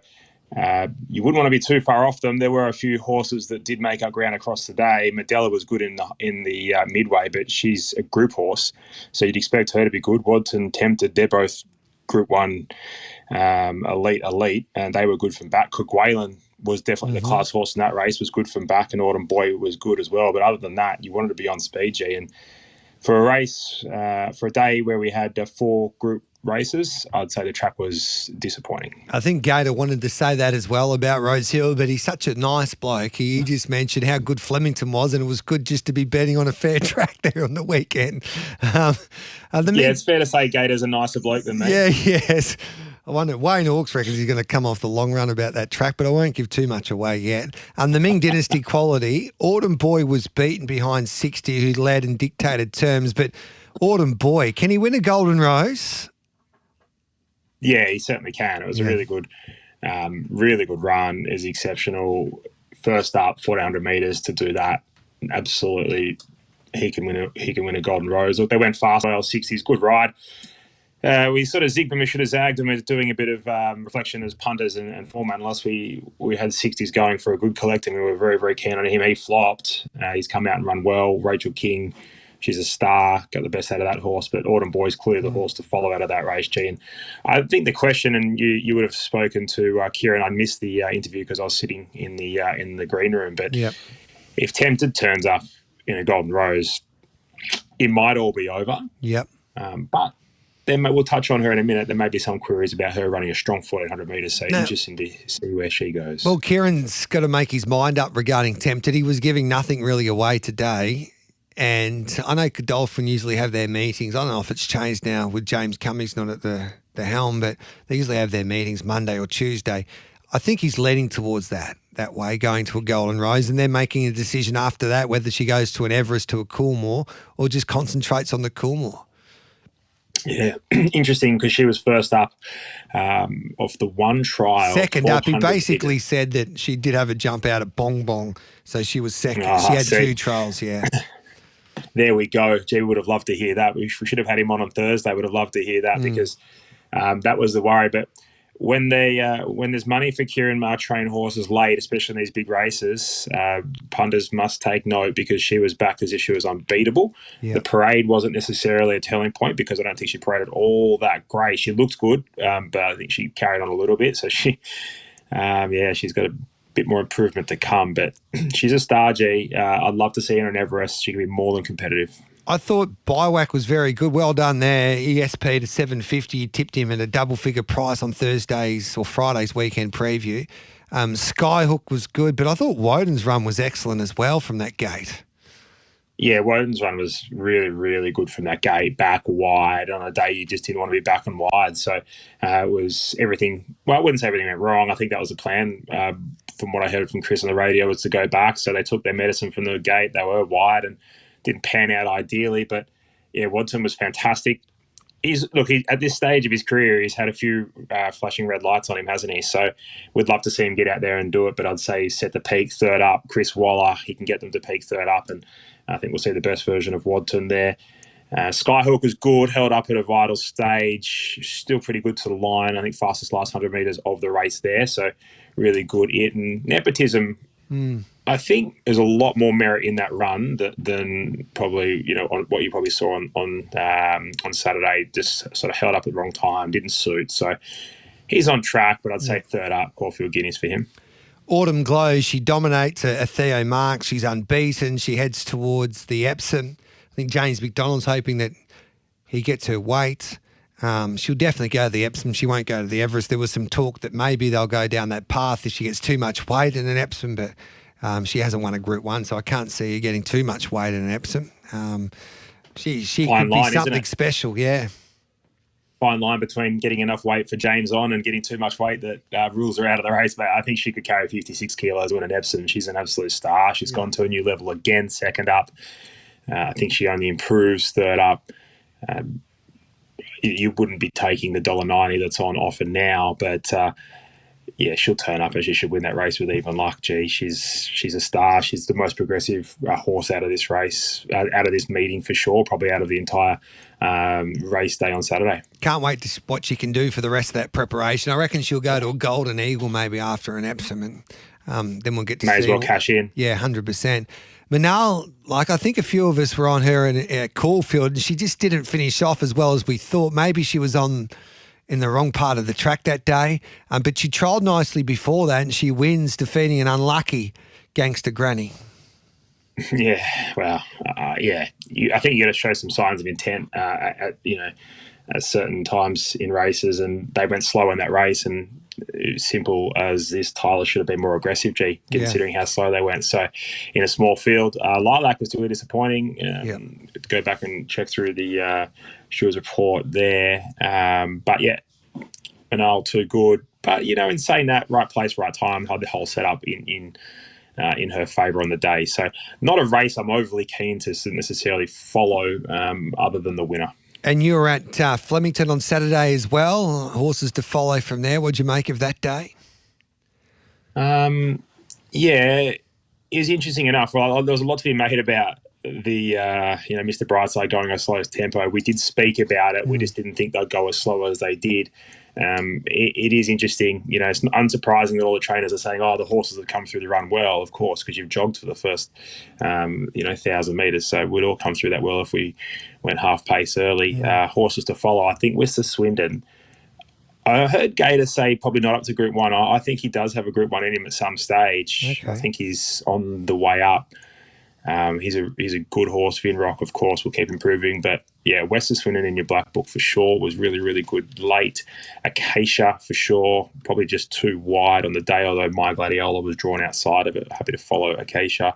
you wouldn't want to be too far off them. There were a few horses that did make up ground across the day. Medella was good in the midway, but she's a group horse, so you'd expect her to be good. Wadton, Tempted, they're both Group 1 elite, and they were good from back. Cook Whalen was definitely the class horse in that race, was good from back, and Autumn Boy was good as well. But other than that, you wanted to be on speed, G. And for a race, for a day where we had 4 group races, I'd say the track was disappointing. I think Gator wanted to say that as well about Rose Hill, but he's such a nice bloke. He just mentioned how good Flemington was, and it was good just to be betting on a fair track there on the weekend. It's fair to say Gator's a nicer bloke than me. Yeah, yes. I wonder, Wayne Hawkes reckons he's going to come off the long run about that track, but I won't give too much away yet. The Ming Dynasty quality, Autumn Boy was beaten behind 60, who led and dictated terms, but Autumn Boy, can he win a Golden Rose? Yeah, he certainly can. It was a really good run. Is exceptional. First up, 400 metres to do that. Absolutely, he can win a Golden Rose. Look, they went fast. Well, 60s, good ride. We sort of zigged them. We should have zagged them. We're doing a bit of reflection as punters and form analysts. We had 60s going for a good collect, and we were very, very keen on him. He flopped. He's come out and run well. Rachel King, she's a star, got the best out of that horse, but Autumn Boy's clearly the horse to follow out of that race, G. And I think the question, and you would have spoken to Kieran, I missed the interview because I was sitting in the green room, but if Tempted turns up in a Golden Rose, it might all be over. Yep. But then we'll touch on her in a minute. There may be some queries about her running a strong 1,400 metres, so interesting to see where she goes. Well, Kieran's got to make his mind up regarding Tempted. He was giving nothing really away today. And I know Godolphin usually have their meetings. I don't know if it's changed now with James Cummings not at the helm, but they usually have their meetings Monday or Tuesday. I think he's leading towards that way, going to a Golden Rose, and then making a decision after that whether she goes to an Everest, to a Coolmore, or just concentrates on the Coolmore. Yeah, interesting, because she was first up of the one trial. Second up, he basically said that she did have a jump out at Bong Bong, so she was second. She had 2 trials, yeah. There we go. Gee, we would have loved to hear that. We should have had him on Thursday. Would have loved to hear that because that was the worry. But when there's money for Kieran Marr train horses late, especially in these big races, punters must take note, because she was backed as if she was unbeatable. Yep. The parade wasn't necessarily a telling point, because I don't think she paraded all that great. She looked good, but I think she carried on a little bit. So she's got a bit more improvement to come, but she's a star, G. I'd love to see her in Everest. She could be more than competitive. I thought Biwak was very good. Well done there. ESP to 750. You tipped him at a double-figure price on Thursday's or Friday's weekend preview. Skyhook was good, but I thought Woden's run was excellent as well from that gate. Yeah, Woden's run was really, really good from that gate, back wide on a day you just didn't want to be back and wide. So it was everything. Well, I wouldn't say everything went wrong. I think that was the plan. From what I heard from Chris on the radio, was to go back. So they took their medicine from the gate. They were wide and didn't pan out ideally. But yeah, Watson was fantastic. at this stage of his career, he's had a few flashing red lights on him, hasn't he? So we'd love to see him get out there and do it, but I'd say he's set the peak third up. Chris Waller, he can get them to peak third up, and I think we'll see the best version of Wadton there. Skyhook was good, held up at a vital stage, still pretty good to the line. I think fastest last 100 metres of the race there, so really good. And Nepotism, I think there's a lot more merit in that run than probably on what you probably saw on Saturday. Just sort of held up at the wrong time, didn't suit. So he's on track, but I'd say third up, Caulfield Guineas for him. Autumn Glow, she dominates a Theo Marks. She's unbeaten. She heads towards the Epsom. I think James McDonald's hoping that he gets her weight. She'll definitely go to the Epsom. She won't go to the Everest. There was some talk that maybe they'll go down that path if she gets too much weight in an Epsom, but she hasn't won a Group 1, so I can't see her getting too much weight in an Epsom. She could be something special, yeah. Fine line between getting enough weight for James on and getting too much weight that rules her out of the race. But I think she could carry 56 kilos win an Epsom. She's an absolute star. She's gone to a new level again, second up. I think she only improves third up. You wouldn't be taking the $1.90 that's on offer now, but she'll turn up and she should win that race with even luck. Gee, she's a star. She's the most progressive horse out of this race, out of this meeting for sure, probably out of the entire race day on Saturday. Can't wait to see what she can do for the rest of that preparation. I reckon she'll go to a Golden Eagle maybe after an Epsom, and then we'll get to see. May as well cash in. Yeah, 100%. Manal, I think a few of us were on her at Caulfield, and she just didn't finish off as well as we thought. Maybe she was in the wrong part of the track that day, but she trialled nicely before that, and she wins, defeating an unlucky Gangster Granny. Yeah, well, I think you got to show some signs of intent at certain times in races, and they went slow in that race, and simple as this, Tyler should have been more aggressive, considering how slow they went. So in a small field, Lilac was really disappointing. Go back and check through the Stewards report there. But yeah, Manal too good. But, in saying that, right place, right time, had the whole setup in her favour on the day. So not a race I'm overly keen to necessarily follow other than the winner. And you were at Flemington on Saturday as well. Horses to follow from there. What'd you make of that day? It was interesting enough. Well, there was a lot to be made about the Mr. Brightside going as slow as tempo. We did speak about it. We just didn't think they'd go as slow as they did. It is interesting. It's unsurprising that all the trainers are saying, the horses have come through the run well, of course, because you've jogged for the first, 1,000 metres. So we'd all come through that well if we went half pace early. Horses to follow. I think Whistler Swindon, I heard Gator say probably not up to Group 1. I think he does have a Group 1 in him at some stage. Okay. I think he's on the way up. He's a good horse. Vinrock, of course, will keep improving. But, yeah, Western Swindon in your black book for sure was really, really good late. Acacia for sure, probably just too wide on the day, although My Gladiola was drawn outside of it. Happy to follow Acacia.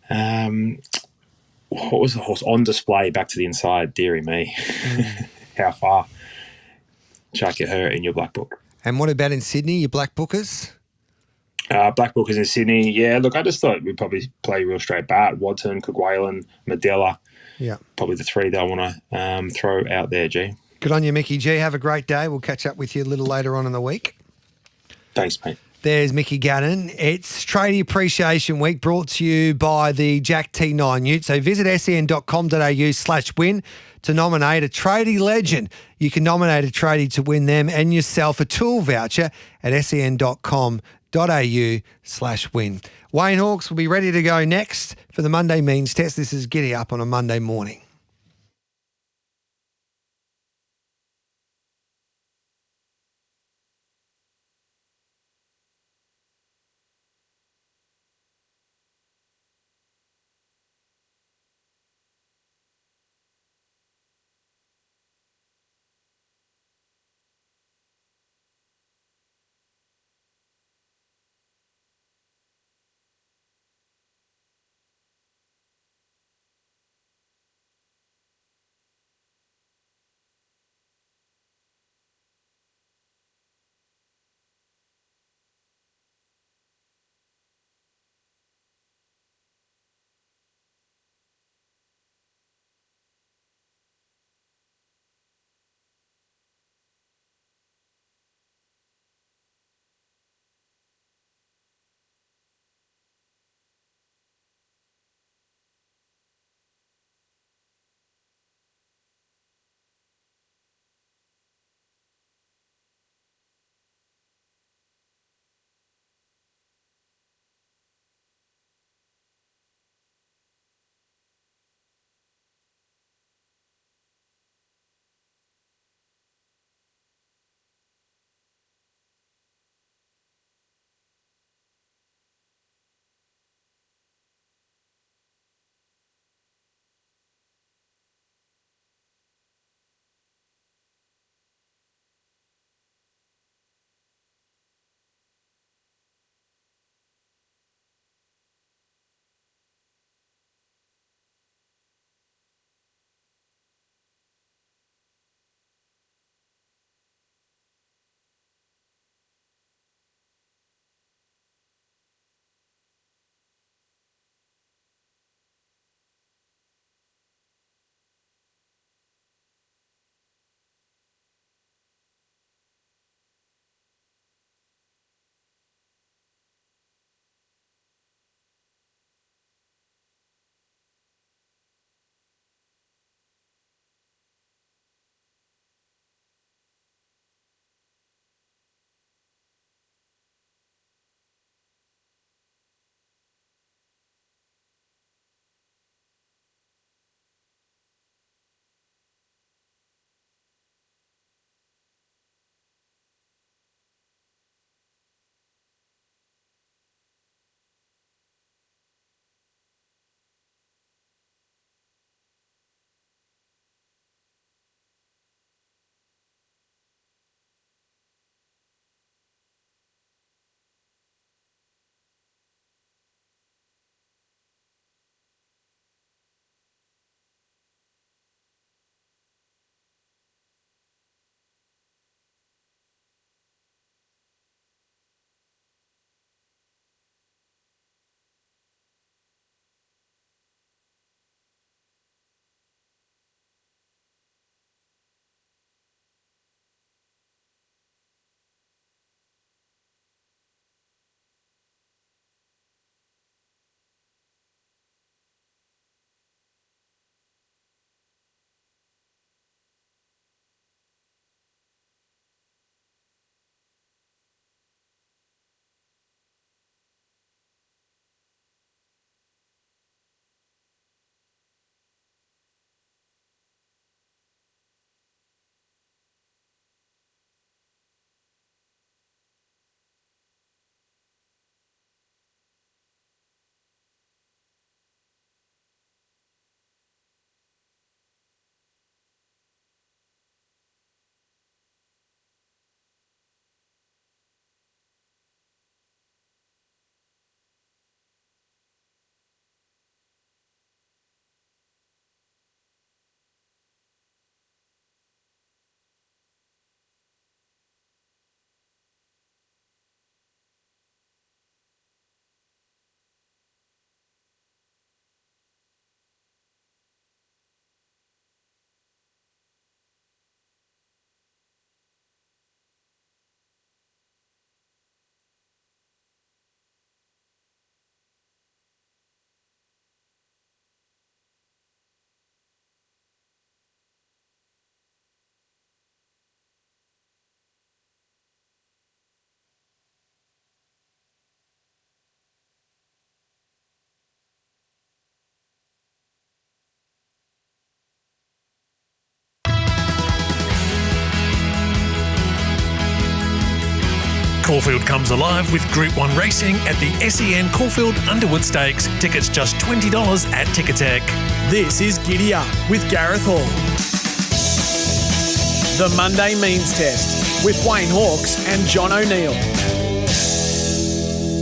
What was the horse on display back to the inside? Deary me. How far? Chuck her in your black book. And what about in Sydney, your black bookers? Black Bookers in Sydney, yeah. Look, I just thought we'd probably play real straight bat. Wadton, Cogualan, Medella. Yeah. Probably the three that I want to throw out there, G. Good on you, Mickey G. Have a great day. We'll catch up with you a little later on in the week. Thanks, mate. There's Mickey Gannon. It's Tradie Appreciation Week, brought to you by the Jack T9 Ute. So visit sen.com.au/win to nominate a tradie legend. You can nominate a tradie to win them and yourself a tool voucher at sen.com.au/win. Wayne Hawkes will be ready to go next for the Monday Means Test. This is Giddy Up on a Monday morning. Caulfield comes alive with Group 1 racing at the SEN Caulfield Underwood Stakes. Tickets just $20 at Ticketek. This is Giddy Up with Gareth Hall. The Monday Means Test with Wayne Hawkes and John O'Neill.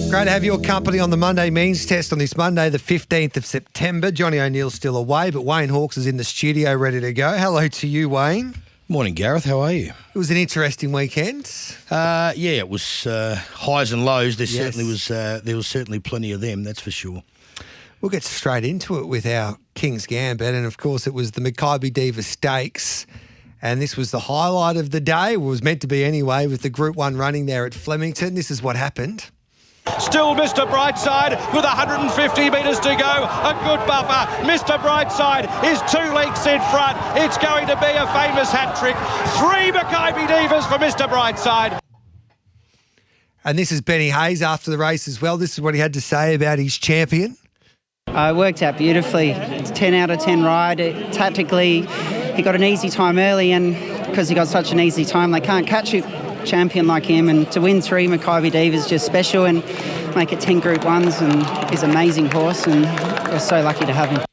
Great to have your company on the Monday Means Test on this Monday, the 15th of September. Johnny O'Neill's still away, but Wayne Hawkes is in the studio ready to go. Hello to you, Wayne. Morning, Gareth. How are you? It was an interesting weekend. Yeah, it was highs and lows. There was certainly plenty of them, that's for sure. We'll get straight into it with our King's Gambit, and of course it was the Makybe Diva Stakes, and this was the highlight of the day. It was meant to be anyway, with the Group 1 running there at Flemington. This is what happened. Still Mr. Brightside with 150 metres to go. A good buffer. Mr. Brightside is 2 lengths in front. It's going to be a famous hat trick. 3 Makybe Divas for Mr. Brightside. And this is Benny Hayes after the race as well. This is what he had to say about his champion. It worked out beautifully. It's 10 out of 10 ride. Tactically, he got an easy time early, and because he got such an easy time, they can't catch it. Champion like him, and to win 3 Makybe Divas is just special, and make it 10 Group 1s, and he's an amazing horse, and we're so lucky to have him.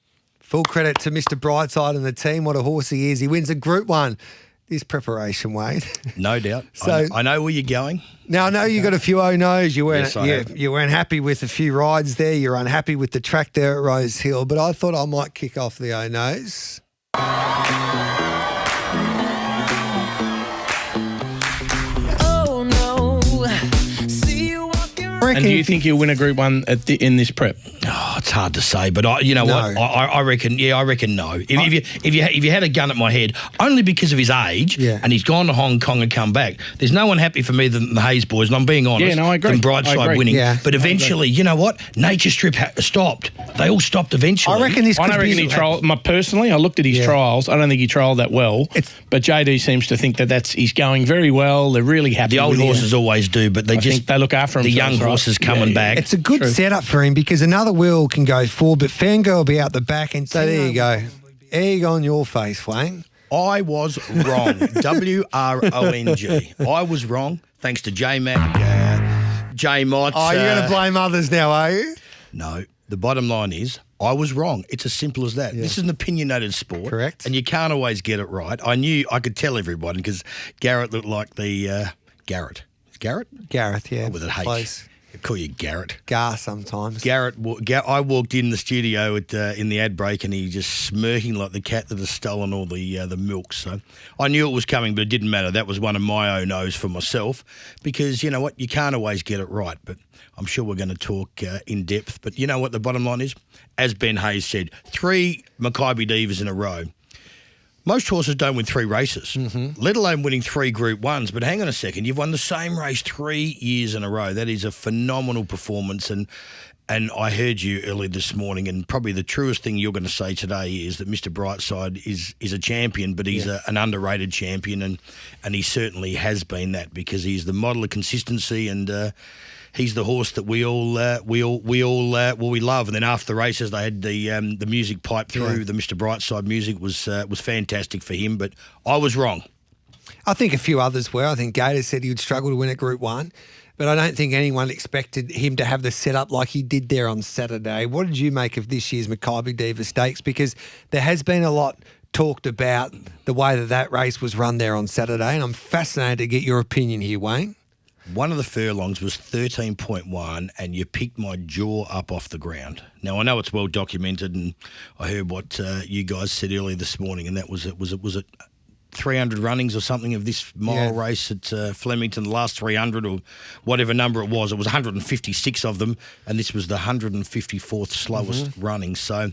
Full credit to Mr. Brightside and the team. What a horse he is. He wins a Group 1. This preparation, Wayne. No doubt. So I know where you're going. Now, I know you got a few oh-no's. You weren't, Yes, you weren't happy with a few rides there. You're unhappy with the track there at Rose Hill, but I thought I might kick off the oh-no's. And do you think you'll win a Group 1 in this prep? Oh, it's hard to say, but what? I reckon. Yeah, I reckon no. If you had a gun at my head, only because of his age, and he's gone to Hong Kong and come back. There's no one happy for me than the Hayes boys, and I'm being honest. Yeah, no, I agree. Than Brightside winning. Yeah. But eventually, you know what? Nature Strip stopped. They all stopped eventually. I reckon this. I don't reckon he trialled. Personally, I looked at his trials. I don't think he trialled that well. But JD seems to think that he's going very well. They're really happy. The old with him. horses always do, but they look after him. The young horses coming back. It's a good setup for him because another wheel can go forward, but Fangirl will be out the back. And so there you go. Egg on your face, Wayne. I was wrong. WRONG. I was wrong, thanks to J-Mac, J-Mott. Oh, you're going to blame others now, are you? No. The bottom line is, I was wrong. It's as simple as that. Yeah. This is an opinionated sport. Correct. And you can't always get it right. I could tell everybody because Garrett looked like the... Garrett. Is Garrett? Gareth, yeah. Oh, with an H. Close. I call you Garrett. Gar sometimes. Garrett. I walked in the studio in the ad break, and he just smirking like the cat that has stolen all the milk. So I knew it was coming, but it didn't matter. That was one of my oh-no's for myself because you know what, you can't always get it right. But I'm sure we're going to talk in depth. But you know what the bottom line is, as Ben Hayes said, 3 Makybe Divas in a row. Most horses don't win 3 races, let alone winning 3 Group 1s. But hang on a second, you've won the same race 3 years in a row. That is a phenomenal performance. And I heard you earlier this morning, and probably the truest thing you're going to say today is that Mr. Brightside is a champion, but he's an underrated champion, and he certainly has been that because he's the model of consistency and. He's the horse that we love. And then after the races, they had the music piped through. Yeah. The Mr. Brightside music was fantastic for him, but I was wrong. I think a few others were. I think Gator said he would struggle to win at Group 1, but I don't think anyone expected him to have the setup like he did there on Saturday. What did you make of this year's Makybe Diva Stakes? Because there has been a lot talked about the way that race was run there on Saturday, and I'm fascinated to get your opinion here, Wayne. One of the furlongs was 13.1 and you picked my jaw up off the ground. Now, I know it's well documented and I heard what you guys said earlier this morning, and that was it 300 runnings or something of this mile race at Flemington, the last 300 or whatever number it was. It was 156 of them, and this was the 154th slowest running. So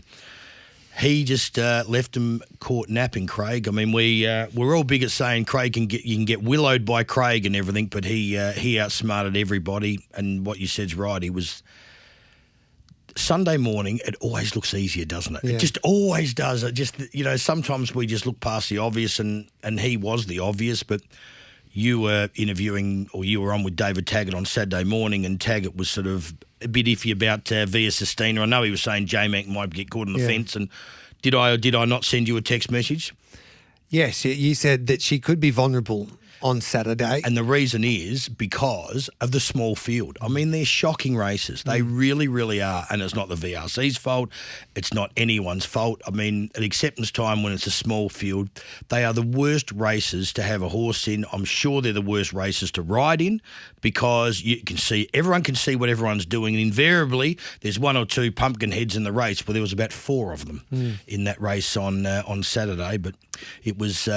he just left him caught napping, Craig. I mean, we're all big at saying Craig you can get willowed by Craig and everything, but he outsmarted everybody. And what you said's right. He was Sunday morning. It always looks easier, doesn't it? Yeah. It just always does. It just sometimes we just look past the obvious, and he was the obvious, but. You were interviewing, or you were on with David Taggart on Saturday morning, and Taggart was sort of a bit iffy about Via Sistina. I know he was saying J-Mac might get caught on the fence, and did I not send you a text message? Yes, you said that she could be vulnerable. on Saturday. And the reason is because of the small field. I mean, they're shocking races. They really, really are. And it's not the VRC's fault. It's not anyone's fault. I mean, at acceptance time when it's a small field, they are the worst races to have a horse in. I'm sure they're the worst races to ride in because everyone can see what everyone's doing. And invariably, there's one or two pumpkin heads in the race. Well, there was about 4 of them in that race on Saturday. But it was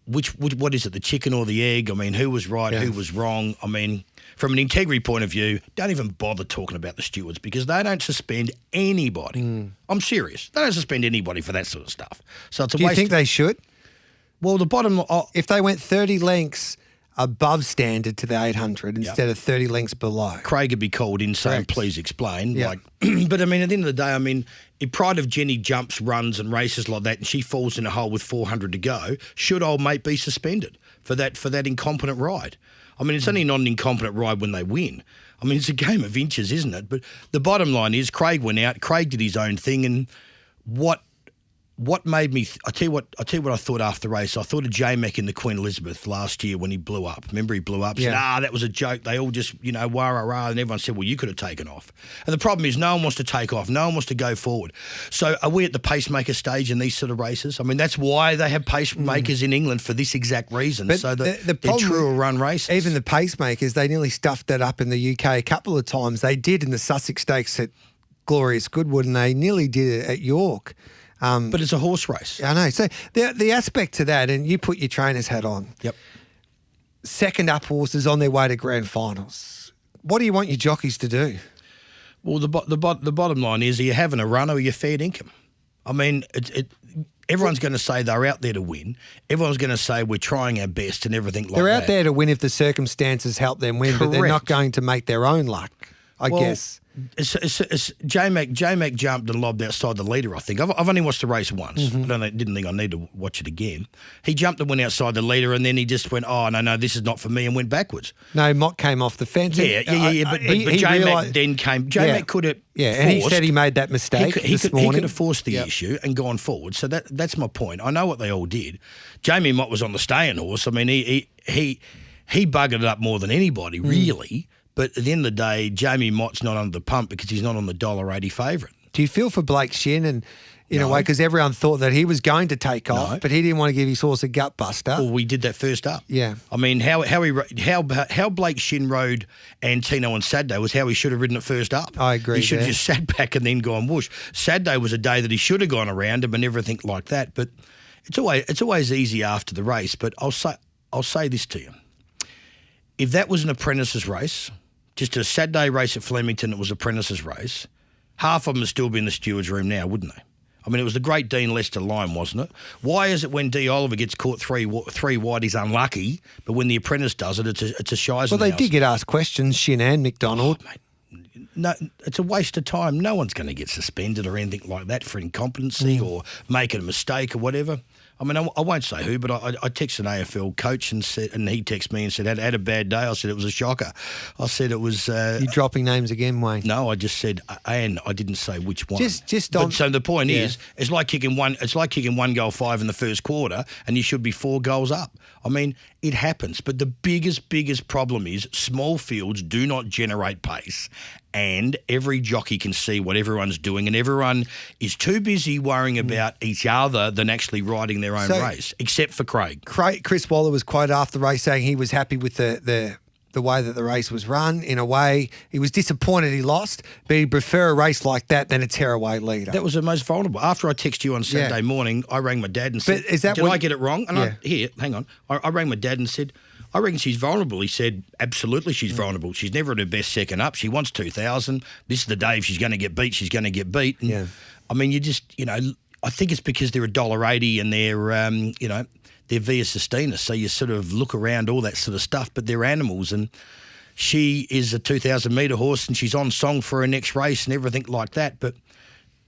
what is it, the chicken or the egg? I mean, who was right, who was wrong? I mean, from an integrity point of view, don't even bother talking about the stewards because they don't suspend anybody. I'm serious. They don't suspend anybody for that sort of stuff. So it's a Do you think they should? Well, the bottom... if they went 30 lengths above standard to the 800 instead of 30 lengths below. Craig would be called in saying, please explain. But I mean, at the end of the day, I mean, if Pride of Jenny jumps, runs and races like that and she falls in a hole with 400 to go, should old mate be suspended for that incompetent ride? I mean, it's only not an incompetent ride when they win. I mean, it's a game of inches, isn't it? But the bottom line is Craig went out, Craig did his own thing, and what made me... I tell you what I thought after the race. I thought of J-Mac in the Queen Elizabeth last year when he blew up. Remember he blew up? Said, that was a joke. They all just, wah-rah-rah, and everyone said, well, you could have taken off. And the problem is no one wants to take off. No one wants to go forward. So are we at the pacemaker stage in these sort of races? I mean, that's why they have pacemakers in England for this exact reason, but so that the they're truer run races. Even the pacemakers, they nearly stuffed that up in the UK a couple of times. They did in the Sussex Stakes at Glorious Goodwood, and they nearly did it at York. But it's a horse race. I know. So the aspect to that, and you put your trainer's hat on. Yep. Second up horses on their way to grand finals. What do you want your jockeys to do? Well, the bottom line is, are you having a run or are you fair income? I mean, everyone's going to say they're out there to win. Everyone's going to say we're trying our best and everything like that. They're out there to win if the circumstances help them win, but they're not going to make their own luck, I guess. J-Mac jumped and lobbed outside the leader, I think. I've only watched the race once. I didn't think I need to watch it again. He jumped and went outside the leader, and then he just went, oh, no, this is not for me, and went backwards. No, Mott came off the fence. But J-Mac then came. J-Mac could have and he said he made that mistake this morning. He could have forced the issue and gone forward. So that's my point. I know what they all did. Jamie Mott was on the staying horse. I mean, he buggered it up more than anybody, really. But at the end of the day, Jamie Mott's not under the pump because he's not on the $1.80 favourite. Do you feel for Blake Shin and in a way because everyone thought that he was going to take off, but he didn't want to give his horse a gut buster? Well, we did that first up. Yeah. I mean, how Blake Shin rode Antino on Saturday was how he should have ridden it first up. I agree. He should have just sat back and then gone whoosh. Saturday was a day that he should have gone around him and everything like that. But it's always easy after the race. But I'll say this to you: if that was an apprentice's race. Just a Saturday race at Flemington, it was apprentice's race. Half of them would still be in the steward's room now, wouldn't they? I mean, it was the great Dean Lester line, wasn't it? Why is it when D. Oliver gets caught three wide, he's unlucky, but when the apprentice does it, it's a shies. Well, they did get asked questions, Shin and McDonald. Oh, mate. No, it's a waste of time. No one's going to get suspended or anything like that for incompetency or making a mistake or whatever. I mean, I won't say who, but I texted an AFL coach and he texted me and said, had a bad day. I said it was a shocker. I said it was... you dropping names again, Wayne? No, I just said, and I didn't say which one. So the point is, it's like kicking 1 goal 5 in the first quarter and you should be 4 goals up. I mean, it happens. But the biggest problem is small fields do not generate pace. And every jockey can see what everyone's doing, and everyone is too busy worrying about each other than actually riding their own race, except for Craig. Chris Waller was quoted after the race saying he was happy with the way that the race was run. In a way, he was disappointed he lost, but he'd prefer a race like that than a tearaway leader. That was the most vulnerable. After I texted you on Saturday morning, I rang my dad and said, did I get it wrong? And hang on. I rang my dad and said, I reckon she's vulnerable. He said, absolutely she's vulnerable. She's never at her best second up. She wants 2,000. This is the day if she's going to get beat, she's going to get beat. And, I mean, I think it's because they're $1.80 and they're, they're Via Sistina. So you sort of look around all that sort of stuff, but they're animals. And she is a 2,000-metre horse and she's on song for her next race and everything like that. But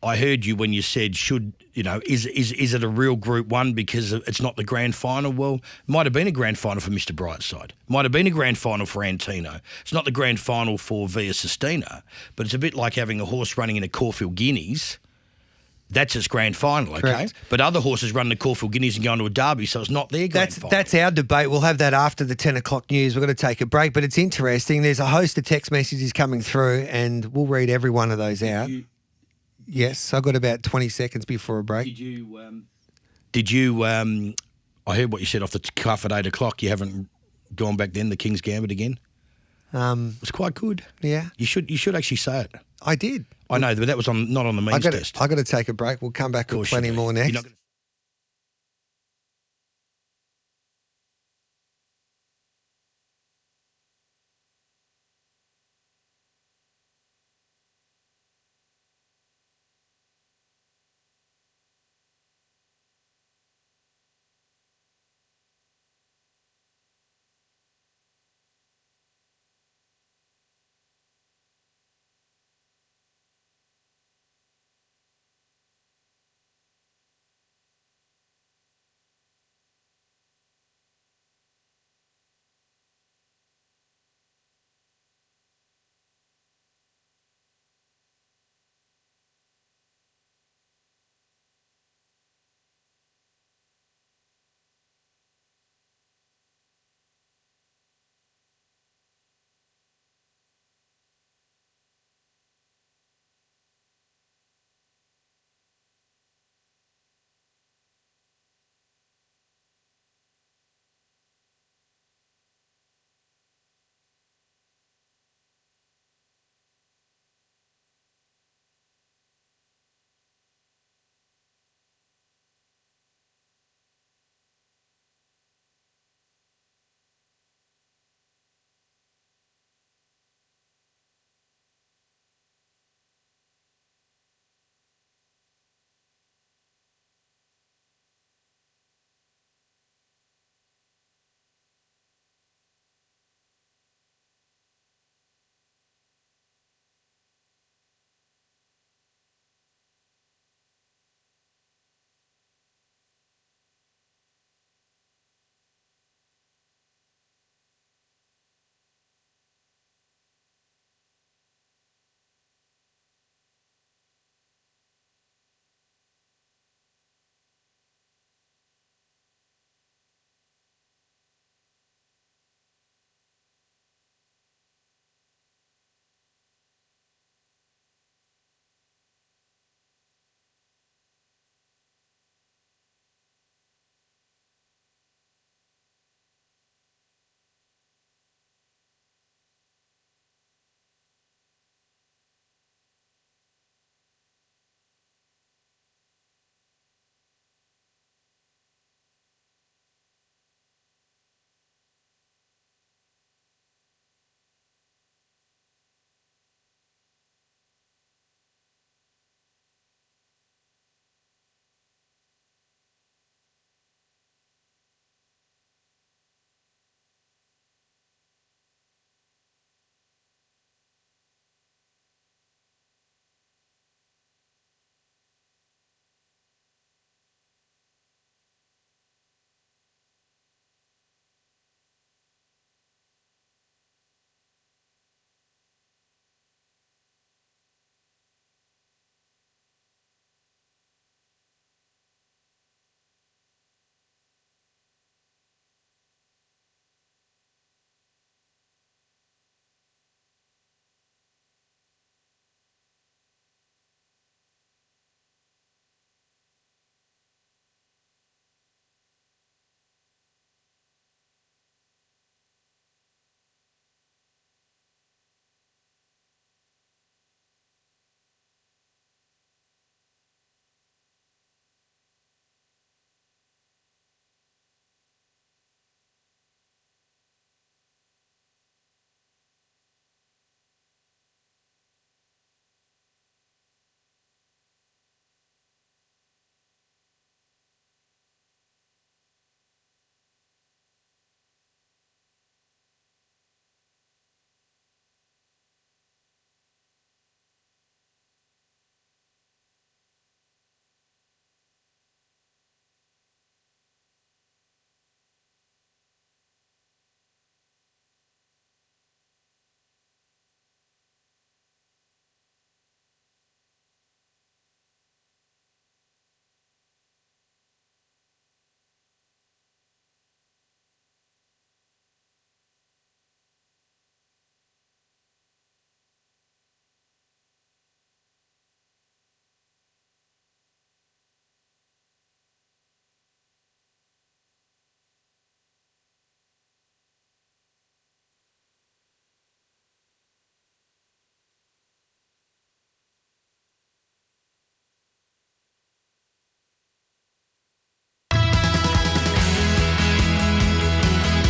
I heard you when you said, is it a real Group 1 because it's not the grand final? Well, it might have been a grand final for Mr. Brightside. Might have been a grand final for Antino. It's not the grand final for Via Sistina, but it's a bit like having a horse running in a Caulfield Guineas That's its grand final, okay? Correct. But other horses run the Caulfield Guineas and go into a derby, so it's not their grand final. That's our debate. We'll have that after the 10 o'clock news. We're going to take a break, but it's interesting. There's a host of text messages coming through, and we'll read every one of those out. Yes, I've got about 20 seconds before a break. Did you I heard what you said off the cuff at 8 o'clock. You haven't gone back then, the King's Gambit again? It was quite good. Yeah. You should actually say it. I did. I know, but that was not on the means test. I got to take a break. We'll come back with plenty more next.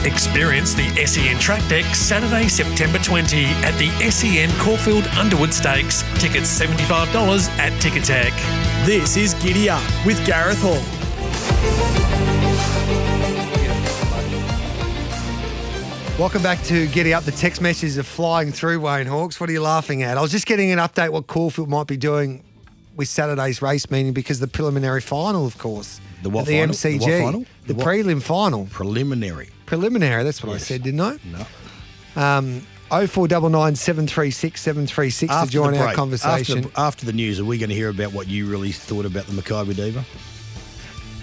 Experience the SEN Track Deck Saturday, September 20 at the SEN Caulfield Underwood Stakes. Tickets $75 at Ticketek. This is Giddy Up with Gareth Hall. Welcome back to Giddy Up. The text messages are flying through, Wayne Hawkes. What are you laughing at? I was just getting an update what Caulfield might be doing with Saturday's race meeting because the preliminary final, of course. The what at the final? MCG. The what final? The prelim final. Preliminary. Preliminary, that's what I said, didn't I? No. 0499 736 736 to join our conversation. After the news, are we going to hear about what you really thought about the Maccabi Diva?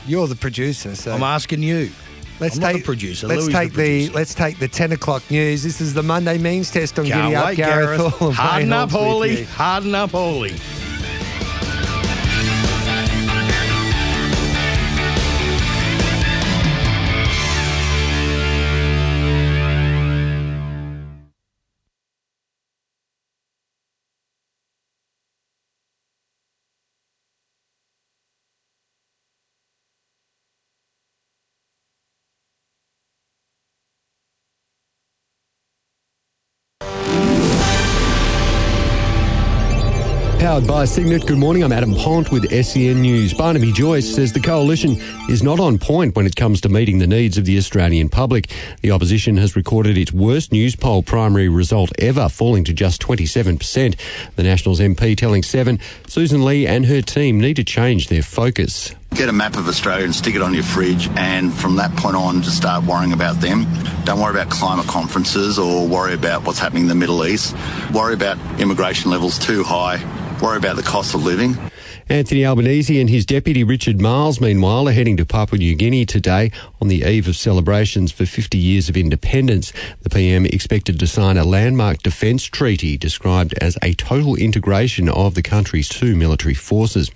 You're the producer, so I'm asking you. Let's I'm take not the producer. Let's Louis take the producer. let's take the 10 o'clock news. This is the Monday means test on Can't Giddy Up. wait, Gareth Hall and Harden Wayne up, Hawkes with Hawley. you. Harden up, Hawley. Powered by Signet. Good morning, I'm Adam Pont with SEN News. Barnaby Joyce says the coalition is not on point when it comes to meeting the needs of the Australian public. The opposition has recorded its worst news poll primary result ever, falling to just 27%. The Nationals MP telling Seven, Susan Lee and her team need to change their focus. Get a map of Australia and stick it on your fridge, and from that point on, just start worrying about them. Don't worry about climate conferences or worry about what's happening in the Middle East. Worry about immigration levels too high. Worry about the cost of living. Anthony Albanese and his deputy Richard Marles, meanwhile, are heading to Papua New Guinea today on the eve of celebrations for 50 years of independence. The PM expected to sign a landmark defence treaty described as a total integration of the country's two military forces.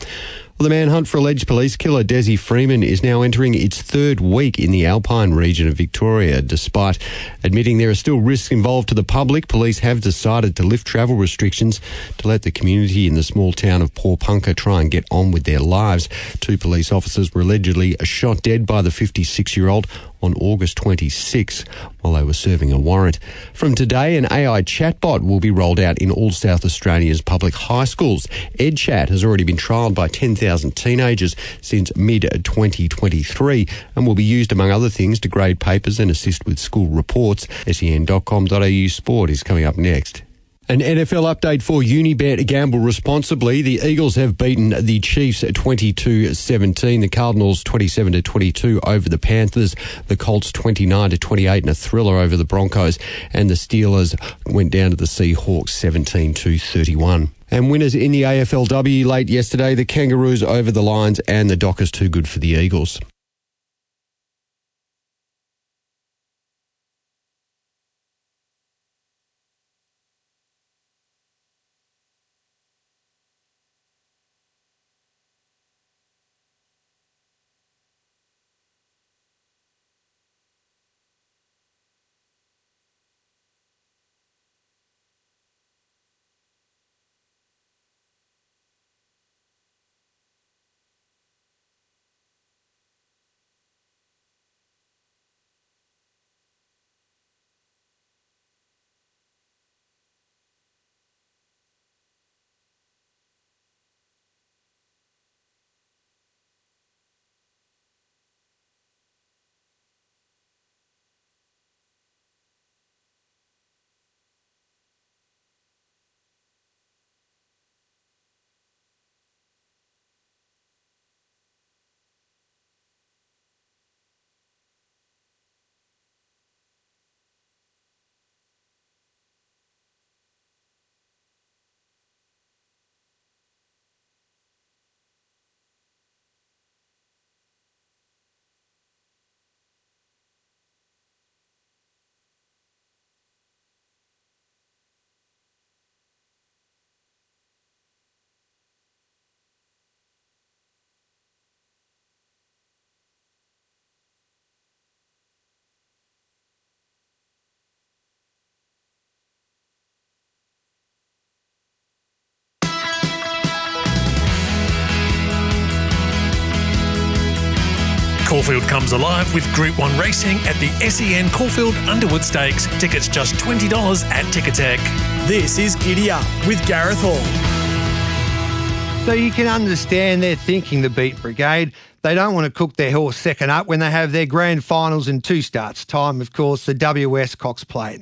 Well, the manhunt for alleged police killer Desi Freeman is now entering its third week in the Alpine region of Victoria. Despite admitting there are still risks involved to the public, police have decided to lift travel restrictions to let the community in the small town of Porpunka try and get on with their lives. Two police officers were allegedly shot dead by the 56-year-old on August 26 while they were serving a warrant. From today, an AI chatbot will be rolled out in all South Australia's public high schools. EdChat has already been trialled by 10,000 teenagers since mid-2023 and will be used, among other things, to grade papers and assist with school reports. sen.com.au sport is coming up next. An NFL update for Unibet. Gamble responsibly. The Eagles have beaten the Chiefs 22-17. The Cardinals 27-22 over the Panthers. The Colts 29-28 in a thriller over the Broncos. And the Steelers went down to the Seahawks 17-31. And winners in the AFLW late yesterday. The Kangaroos over the Lions and the Dockers too good for the Eagles. Caulfield comes alive with Group 1 racing at the SEN Caulfield Underwood Stakes. Tickets just $20 at Ticketek. This is Giddy Up with Gareth Hall. So you can understand their thinking, the Beat Brigade. They don't want to cook their horse second up when they have their grand finals in 2 starts time, of course, the WS Cox Plate.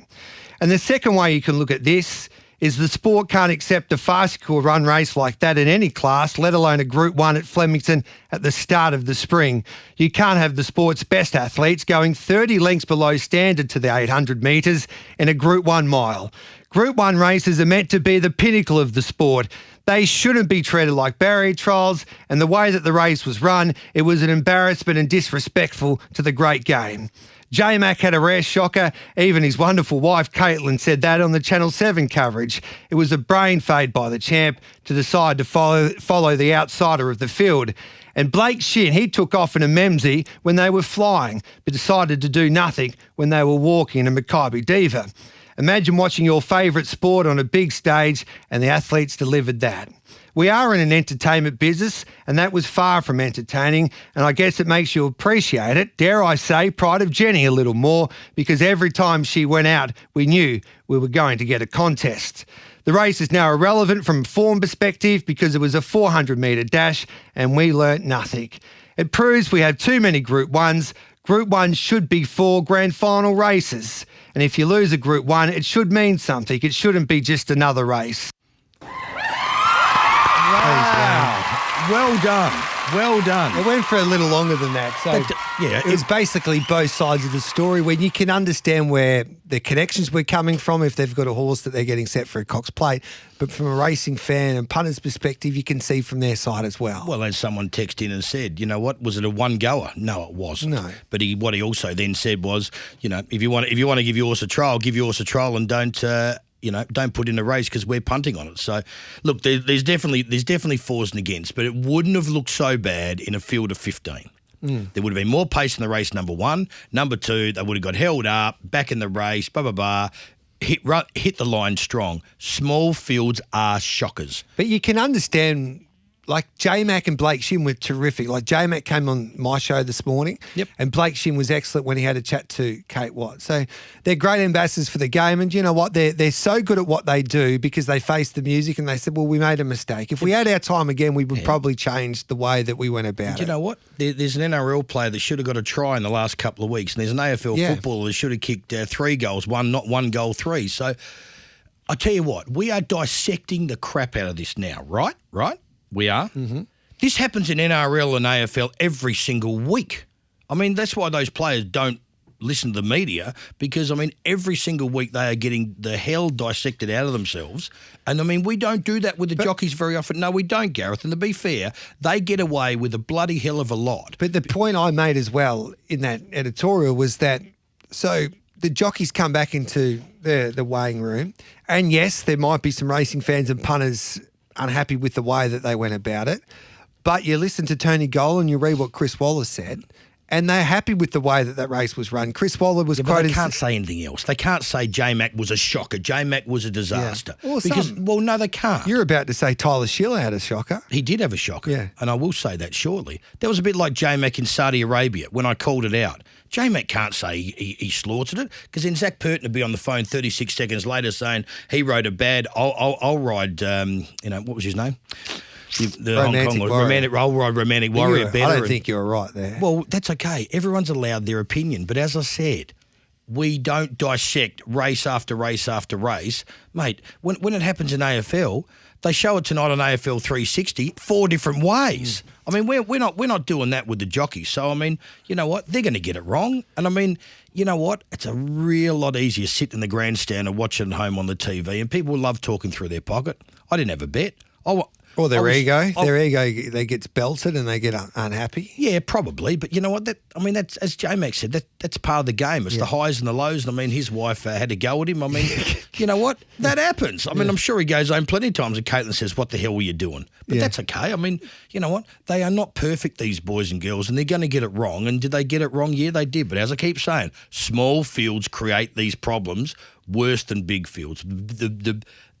And the second way you can look at this is the sport can't accept a farcical run race like that in any class, let alone a Group 1 at Flemington at the start of the spring. You can't have the sport's best athletes going 30 lengths below standard to the 800 metres in a Group 1 mile. Group 1 races are meant to be the pinnacle of the sport. They shouldn't be treated like barrier trials, and the way that the race was run, it was an embarrassment and disrespectful to the great game. J-Mac had a rare shocker. Even his wonderful wife, Caitlin, said that on the Channel 7 coverage. It was a brain fade by the champ to decide to follow the outsider of the field. And Blake Shin, he took off in a Memsey when they were flying, but decided to do nothing when they were walking in a Maccabi Diva. Imagine watching your favourite sport on a big stage and the athletes delivered that. We are in an entertainment business, and that was far from entertaining, and I guess it makes you appreciate it, dare I say, Pride of Jenny a little more, because every time she went out, we knew we were going to get a contest. The race is now irrelevant from a form perspective because it was a 400-metre dash, and we learnt nothing. It proves we have too many Group 1s. Group 1 should be 4 grand final races. And if you lose a Group 1, it should mean something. It shouldn't be just another race. Wow. Well done. Well done. It went for a little longer than that. So it was basically both sides of the story when you can understand where the connections were coming from if they've got a horse that they're getting set for a Cox Plate. But from a racing fan and punter's perspective, you can see from their side as well. Well, as someone texted in and said, you know what, was it a one-goer? No, it wasn't. No. But what he also then said was, you know, if you want to give your horse a trial, give your horse a trial and don't put in a race because we're punting on it. So, look, there's definitely fors and against, but it wouldn't have looked so bad in a field of 15. There would have been more pace in the race, number one. Number two, they would have got held up, back in the race, hit the line strong. Small fields are shockers. But you can understand, like J-Mac and Blake Shin were terrific. Like J-Mac came on my show this morning, and Blake Shin was excellent when he had a chat to Kate Watt. So they're great ambassadors for the game, and you know what? They're so good at what they do because they face the music and they said, well, we made a mistake. If we had our time again, we would probably change the way that we went about it. You know what? There's an NRL player that should have got a try in the last couple of weeks, and there's an AFL footballer that should have kicked 3 goals, not 1 goal 3. So I tell you what, we are dissecting the crap out of this now, right? Right? We are. Mm-hmm. This happens in NRL and AFL every single week. I mean, that's why those players don't listen to the media because, I mean, every single week they are getting the hell dissected out of themselves. And, I mean, we don't do that with the jockeys very often. No, we don't, Gareth. And to be fair, they get away with a bloody hell of a lot. But the point I made as well in that editorial was that, so the jockeys come back into the weighing room, and yes, there might be some racing fans and punters unhappy with the way that they went about it. But you listen to Tony Gold and you read what Chris Waller said, and they're happy with the way that race was run. Chris Waller was quoted. They can't say anything else. They can't say J-Mac was a shocker. J-Mac was a disaster. Yeah. Well, no, they can't. You're about to say Tyler Schiller had a shocker. He did have a shocker, and I will say that shortly. That was a bit like J-Mac in Saudi Arabia when I called it out. J-Mac can't say he slaughtered it because then Zach Purton would be on the phone 36 seconds later saying he rode a bad. I'll ride. What was his name? The romantic Hong Kong I'll ride romantic warrior better. I don't think you're right there. Well, that's okay. Everyone's allowed their opinion, but as I said, we don't dissect race after race after race, mate. When it happens in AFL, they show it tonight on AFL 360 4 different ways. I mean, we're not doing that with the jockeys. So I mean, you know what? They're going to get it wrong. And I mean, you know what? It's a real lot easier sitting in the grandstand and watching at home on the TV. And people love talking through their pocket. I didn't have a bet. Or their ego. They gets belted and they get unhappy. Yeah, probably. But you know what? That's as J-Mac said, that's part of the game. It's the highs and the lows. And I mean, his wife had to go at him. I mean, you know what? That happens. I mean, I'm sure he goes home plenty of times and Caitlin says, what the hell were you doing? But that's okay. I mean, you know what? They are not perfect, these boys and girls, and they're going to get it wrong. And did they get it wrong? Yeah, they did. But as I keep saying, small fields create these problems worse than big fields.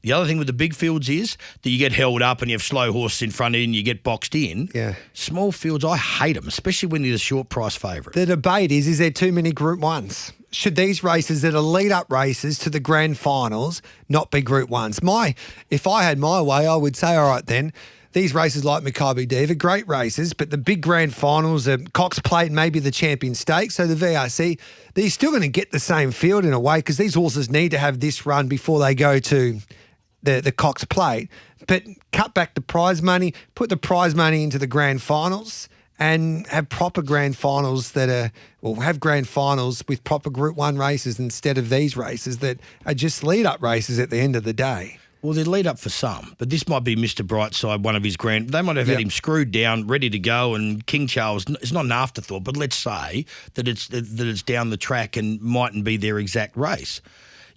The other thing with the big fields is that you get held up and you have slow horses in front of you and you get boxed in. Yeah. Small fields, I hate them, especially when you're the short price favourite. The debate is there too many Group 1s? Should these races that are lead-up races to the grand finals not be Group 1s? If I had my way, I would say, all right then, these races like Maccabi Diva, great races, but the big grand finals, Cox Plate, maybe the Champion Stakes, so the VRC, they're still going to get the same field in a way because these horses need to have this run before they go to the Cox Plate. But cut back the prize money, put the prize money into the grand finals and have proper grand finals have grand finals with proper Group 1 races instead of these races that are just lead-up races at the end of the day. Well, they lead up for some, but this might be Mr. Brightside, one of his grand. They might have had him screwed down, ready to go, and King Charles is not an afterthought. But let's say that it's down the track and mightn't be their exact race.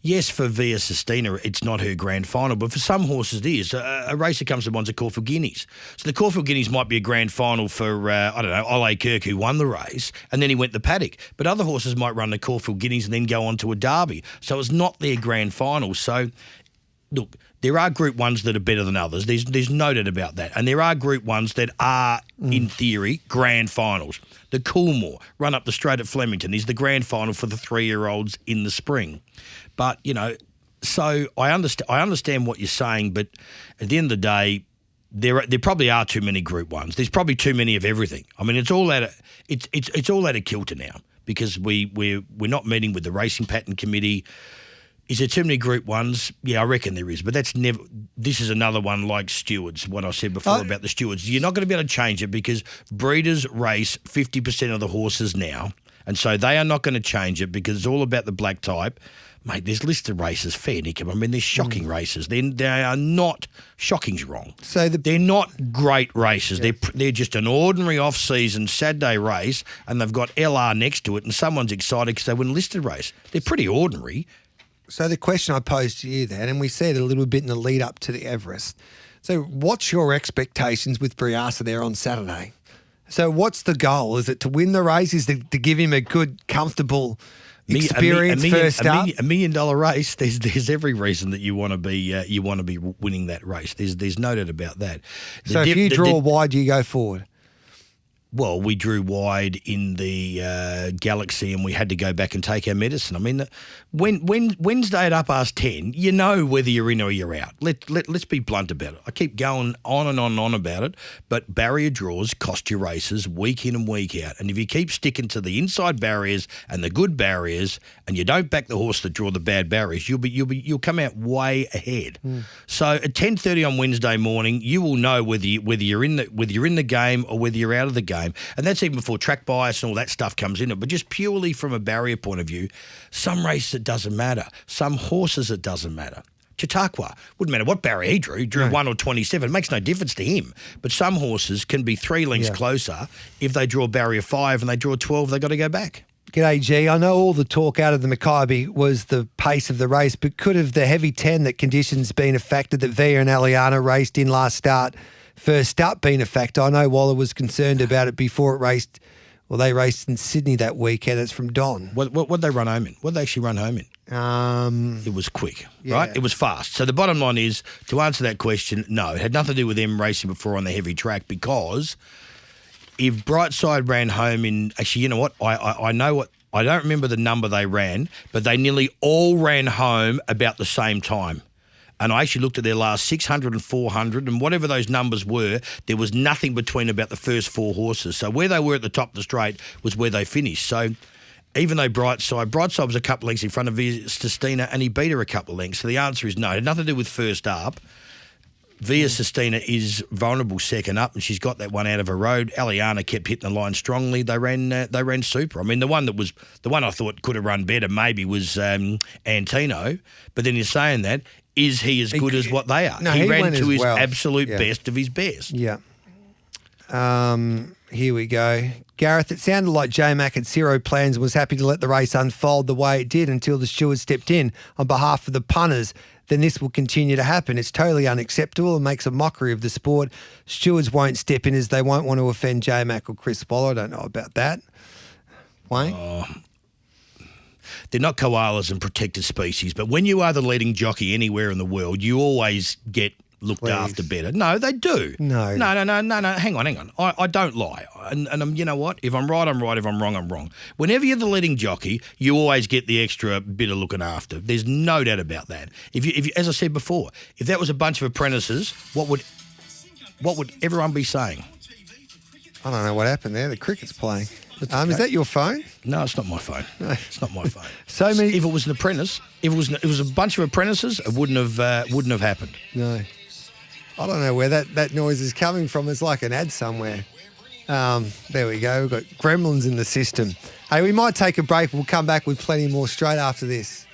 Yes, for Via Sistina, it's not her grand final, but for some horses it is. A race that comes to mind's the Caulfield Guineas. So the Caulfield Guineas might be a grand final for, Ole Kirk, who won the race, and then he went the paddock. But other horses might run the Caulfield Guineas and then go on to a derby. So it's not their grand final. So, look, there are Group 1s that are better than others. There's no doubt about that. And there are Group 1s that are, in theory, grand finals. The Coolmore, run up the straight at Flemington, is the grand final for the 3-year-olds in the spring. But, so I understand what you're saying, but at the end of the day, there probably are too many Group 1s. There's probably too many of everything. I mean, it's all out of kilter now because we're not meeting with the Racing Pattern Committee. Is there too many Group 1s? Yeah, I reckon there is, but this is another one like stewards, what I said before about the stewards. You're not going to be able to change it because breeders race 50% of the horses now, and so they are not going to change it because it's all about the black type. Mate, there's listed races, fair dinkum. I mean, they're shocking races. They are not, shocking's wrong. So they're not great races. Yes. They're just an ordinary off-season Saturday race, and they've got LR next to it, and someone's excited because they win a listed race. They're pretty ordinary. So the question I posed to you then, and we said a little bit in the lead up to the Everest. So what's your expectations with Briasa there on Saturday? So what's the goal? Is it to win the race? Is it to give him a good, comfortable experience first up? $1 million race. There's every reason that you want to be winning that race. There's no doubt about that. So if you draw wide, you go forward. Well, we drew wide in the Galaxy and we had to go back and take our medicine. I mean, when Wednesday at 10:30, you know whether you're in or you're out. Let's be blunt about it. I keep going on and on and on about it, but barrier draws cost you races week in and week out. And if you keep sticking to the inside barriers and the good barriers, and you don't back the horse that draw the bad barriers, you'll come out way ahead. So at 10:30 on Wednesday morning, you will know whether you're in the game or whether you're out of the game. And that's even before track bias and all that stuff comes in it. But just purely from a barrier point of view, some races it doesn't matter. Some horses it doesn't matter. Chautauqua, wouldn't matter what barrier he drew. He drew 1 or 27. It makes no difference to him. But some horses can be 3 lengths closer. If they draw barrier 5 and they draw 12, they've got to go back. G'day, G. I know all the talk out of the Maccabi was the pace of the race, but could have the heavy 10 that conditions been a factor that Via and Aliana raced in last start first up been a factor? I know Waller was concerned about it before it raced. Well, they raced in Sydney that weekend. It's from Don. What they run home in? What they actually run home in? It was quick, right? It was fast. So the bottom line is, to answer that question, no. It had nothing to do with them racing before on the heavy track because if Brightside ran home in... Actually, you know what? I know what... I don't remember the number they ran, but they nearly all ran home about the same time. And I actually looked at their last 600 and 400, and whatever those numbers were, there was nothing between about the first 4 horses. So where they were at the top of the straight was where they finished. So even though Brightside was a couple lengths in front of Via Sistina, and he beat her a couple of lengths. So the answer is no. It had nothing to do with first up. Via Sistina is vulnerable second up, and she's got that one out of her road. Aliana kept hitting the line strongly. They ran super. I mean, the one I thought could have run better maybe was Antino. But then you're saying that, is he as good as what they are? No, he ran to his well. absolute best of his best. Yeah. Here we go. Gareth, it sounded like J-Mac had zero plans and was happy to let the race unfold the way it did until the steward stepped in on behalf of the punters. Then this will continue to happen. It's totally unacceptable and makes a mockery of the sport. Stewards won't step in as they won't want to offend J-Mac or Chris Waller. I don't know about that. Wayne? they're not koalas and protected species, but when you are the leading jockey anywhere in the world, you always get looked after better. No, they do. No. Hang on. I don't lie. And you know what? If I'm right, I'm right. If I'm wrong, I'm wrong. Whenever you're the leading jockey, you always get the extra bit of looking after. There's no doubt about that. If you, as I said before, if that was a bunch of apprentices, what would everyone be saying? I don't know what happened there. The cricket's playing. Is that your phone? No, it's not my phone. No. It's not my phone. If it was an apprentice, if it was a bunch of apprentices, it wouldn't have happened. No. I don't know where that noise is coming from. It's like an ad somewhere. There we go. We've got gremlins in the system. Hey, we might take a break. We'll come back with plenty more straight after this.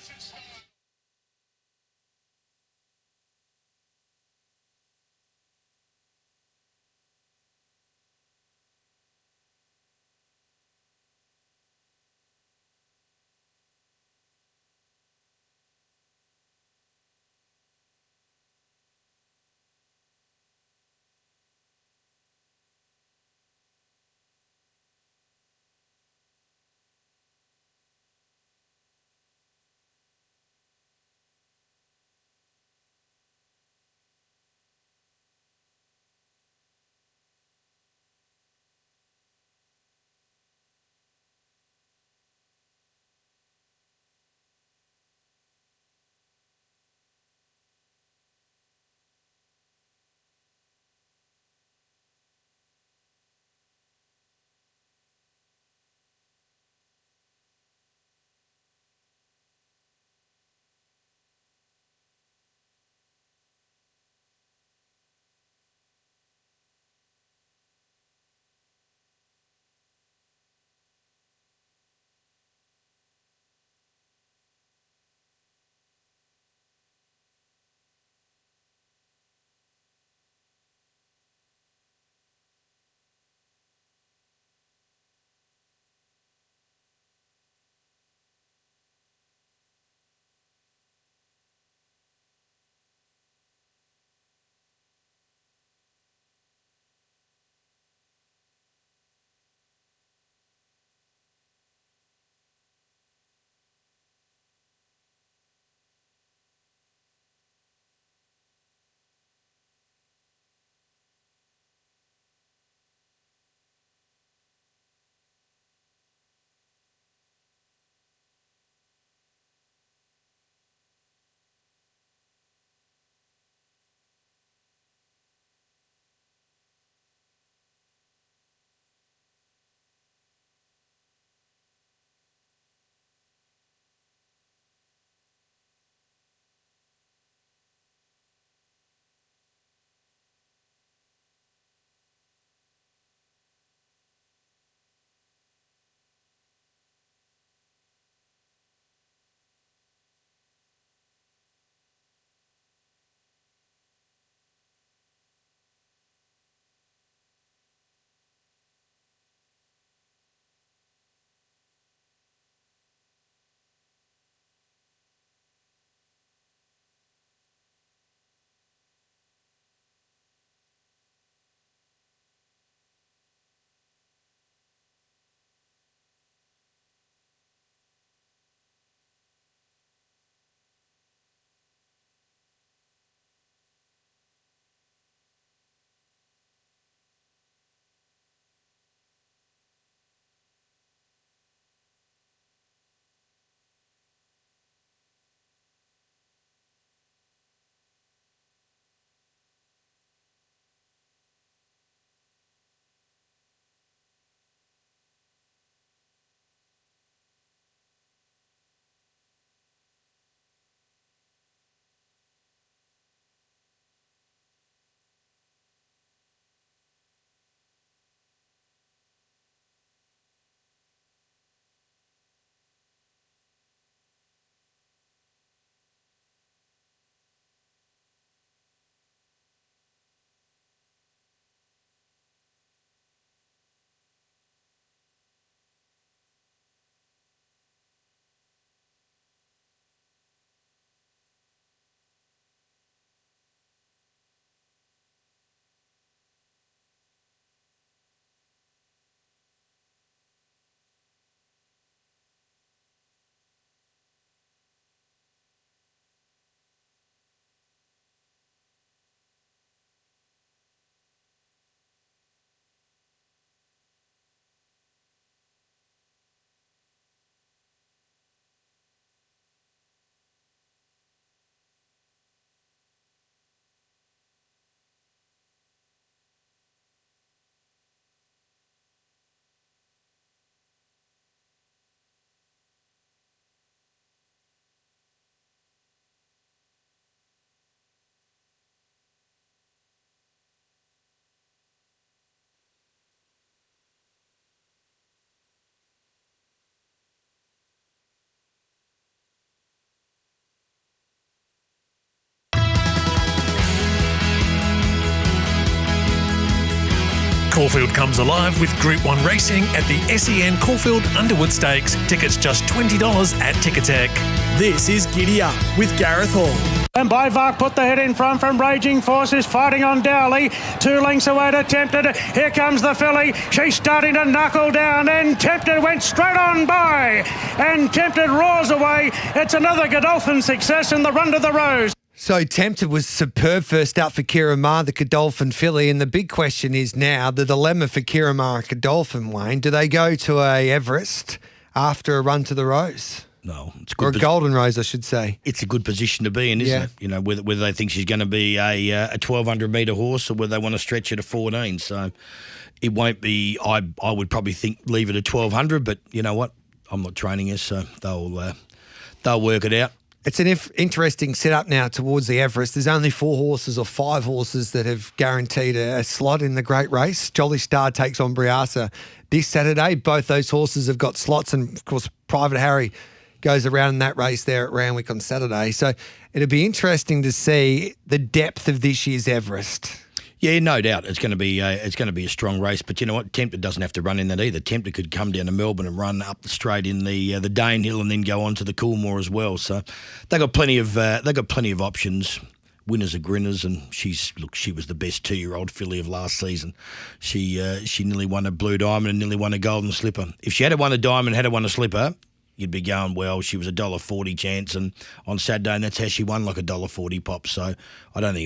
Caulfield comes alive with Group 1 racing at the SEN Caulfield Underwood Stakes. Tickets just $20 at Ticketek. This is Giddy Up with Gareth Hall. And Bivark put the head in front from Raging Forces, fighting on Dowley. 2 lengths away to Tempted. Here comes the filly. She's starting to knuckle down, and Tempted went straight on by. And Tempted roars away. It's another Godolphin success in the Run to the Rose. So Tempted was superb first up for Kira Ma, the Godolphin filly. And the big question is now the dilemma for Kira Ma and Godolphin, Wayne. Do they go to a Everest after a Run to the Rose? No, it's good. Or a Golden Rose, I should say. It's a good position to be in, isn't it? You know, whether they think she's going to be a 1,200-metre horse or whether they want to stretch it to 14. So it won't be. I would probably think leave it at 1,200, but you know what? I'm not training her, so they'll work it out. It's an interesting setup now towards the Everest. There's only 4 horses or 5 horses that have guaranteed a slot in the great race. Jolly Star takes on Briasa this Saturday. Both those horses have got slots, and of course, Private Harry goes around in that race there at Randwick on Saturday. So it'll be interesting to see the depth of this year's Everest. Yeah, no doubt. It's going to be a strong race. But you know what? Tempted doesn't have to run in that either. Tempted could come down to Melbourne and run up the straight in the Danehill and then go on to the Coolmore as well. So they got plenty of options. Winners are grinners, and she was the best 2-year-old filly of last season. She nearly won a Blue Diamond and nearly won a Golden Slipper. If she had won a Diamond, had won a Slipper, you'd be going, well, she was $1.40 chance, and on Saturday, and that's how she won, like $1.40 pop. So I don't think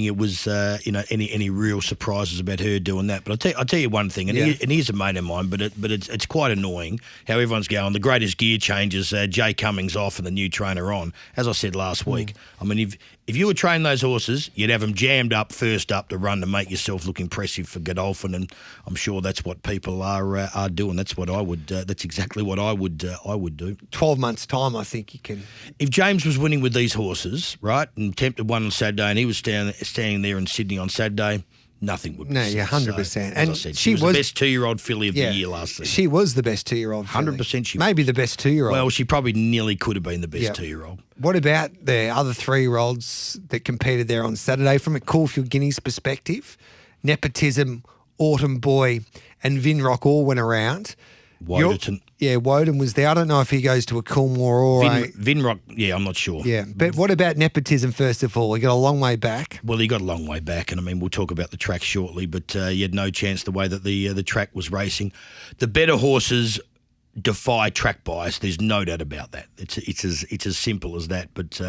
it was any real surprises about her doing that. But I'll tell you one thing, and here's a mate of mine, but it's quite annoying how everyone's going, the greatest gear changes, Jay Cummings off and the new trainer on. As I said last week, I mean, if you were training those horses, you'd have them jammed up first up to run to make yourself look impressive for Godolphin, and I'm sure that's what people are doing. That's what I would. That's exactly what I would do. 12 months' time, I think you can. If James was winning with these horses, right, and Tempted one on Saturday, and he was standing there in Sydney on Saturday, nothing would be. No, yeah, 100%. So, and I said, she was the best 2-year-old filly of the year last season. She was the best 2-year-old filly. 100% she Maybe the best 2-year-old. Well, she probably nearly could have been the best 2-year-old. What about the other 3-year-olds that competed there on Saturday from a Caulfield Guineas perspective? Nepotism, Autumn Boy and Vinrock all went around. Woden. Yeah, Woden was there. I don't know if he goes to a Coolmore or Vinrock, I'm not sure. Yeah, but what about Nepotism first of all? He got a long way back. Well, he got a long way back, and I mean, we'll talk about the track shortly, but he had no chance the way that the track was racing. The better horses defy track bias. There's no doubt about that. It's as simple as that. But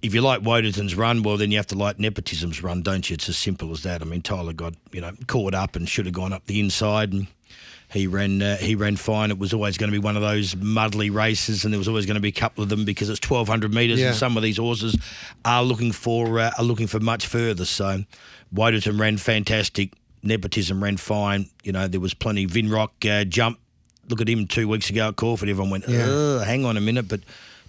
if you like Woden's run, well, then you have to like Nepotism's run, don't you? It's as simple as that. I mean, Tyler got caught up and should have gone up the inside, and he ran fine. It was always going to be one of those muddly races, and there was always going to be a couple of them because it's 1,200 metres, and some of these horses are looking for much further. So Woden ran fantastic. Nepotism ran fine. There was plenty. Vinrock jump. Look at him 2 weeks ago at Caulfield. Everyone went, hang on a minute, but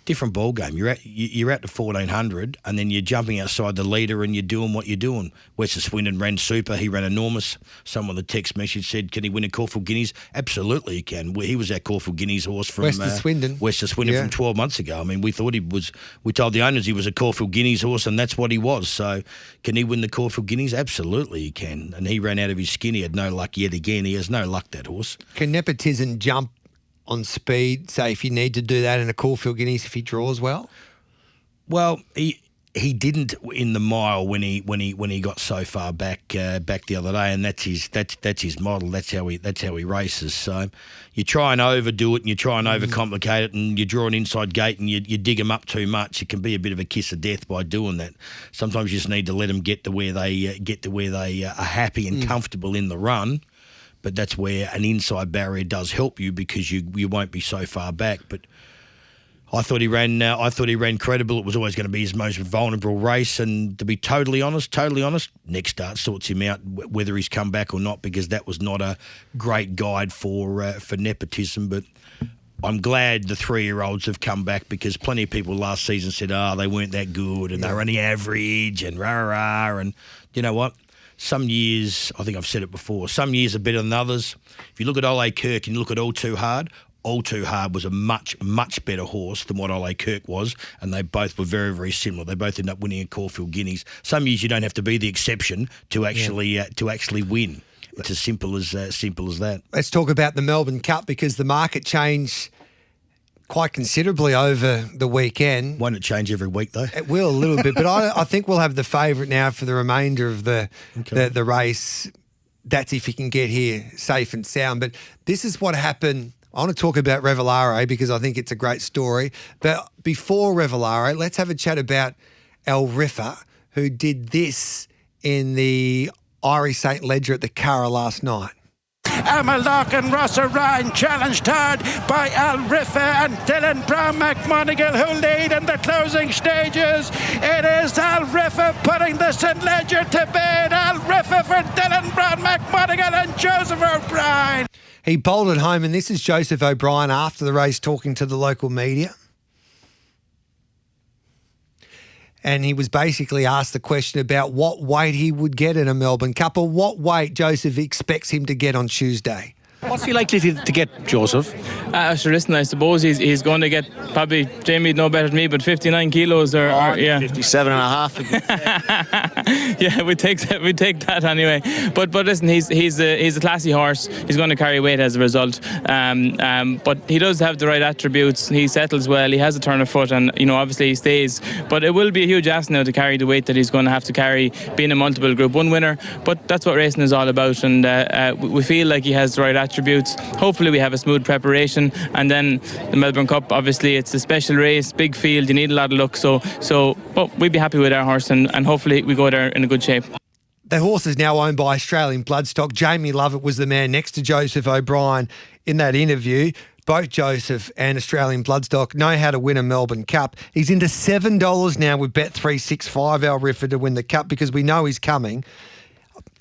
different ball game. You're at the 1,400, and then you're jumping outside the leader, and you're doing what you're doing. Wester Swindon ran super. He ran enormous. Someone the text message said, "Can he win a Caulfield Guineas?" Absolutely, he can. He was our Caulfield Guineas horse from Wester Swindon from 12 months ago. I mean, we thought he was. We told the owners he was a Caulfield Guineas horse, and that's what he was. So, can he win the Caulfield Guineas? Absolutely, he can. And he ran out of his skin. He had no luck yet again. He has no luck, that horse. Can Nepotism jump on speed, say if you need to do that in a Caulfield Guineas if he draws well? Well, he didn't in the mile when he got so far back the other day, and that's his model. That's how he races. So you try and overdo it, and you try and overcomplicate it, and you draw an inside gate, and you dig them up too much. It can be a bit of a kiss of death by doing that. Sometimes you just need to let them get to where they are happy and comfortable in the run. But that's where an inside barrier does help you because you won't be so far back. But I thought he ran credible. It was always going to be his most vulnerable race. And to be totally honest, next start sorts him out whether he's come back or not, because that was not a great guide for Nepotism. But I'm glad the 3-year-olds have come back, because plenty of people last season said, they weren't that good and they were only average and rah-rah. And you know what? Some years, I think I've said it before, some years are better than others. If you look at Ole Kirk and you look at All Too Hard, All Too Hard was a much, much better horse than what Ole Kirk was, and they both were very, very similar. They both ended up winning at Caulfield Guineas. Some years you don't have to be the exception to actually win. It's as simple as that. Let's talk about the Melbourne Cup, because the market changed quite considerably over the weekend. Won't it change every week, though? It will a little bit, but I think we'll have the favourite now for the remainder of the race. That's if he can get here safe and sound. But this is what happened. I want to talk about Revelare because I think it's a great story. But before Revelare, let's have a chat about El Riffa, who did this in the Irish St. Ledger at the Curragh last night. Amalok and Ross Ryan challenged hard by Al Riffa and Dylan Brown McMonigal, who lead in the closing stages. It is Al Riffa putting the St. Ledger to bed. Al Riffa for Dylan Brown McMonigal and Joseph O'Brien. He bowled it home, and this is Joseph O'Brien after the race talking to the local media. And he was basically asked the question about what weight he would get in a Melbourne Cup, or what weight Joseph expects him to get on Tuesday. What's he likely to get, Joseph? Sure, listen, I suppose he's going to get probably, Jamie'd know better than me, but 59 kilos or yeah. 57 and a half. Yeah, we take that anyway. But listen, he's a classy horse. He's going to carry weight as a result. But he does have the right attributes. He settles well. He has a turn of foot, and obviously he stays. But it will be a huge ask now to carry the weight that he's going to have to carry, being a multiple Group 1 winner. But that's what racing is all about, and we feel like he has the right attributes. Hopefully we have a smooth preparation, and then the Melbourne Cup, obviously it's a special race, big field, you need a lot of luck, but we'd be happy with our horse, and hopefully we go there in a good shape. The horse is now owned by Australian Bloodstock. Jamie Lovett was the man next to Joseph O'Brien in that interview. Both Joseph and Australian Bloodstock know how to win a Melbourne Cup. He's into $7 now with Bet365, El Riffa, to win the Cup, because we know he's coming.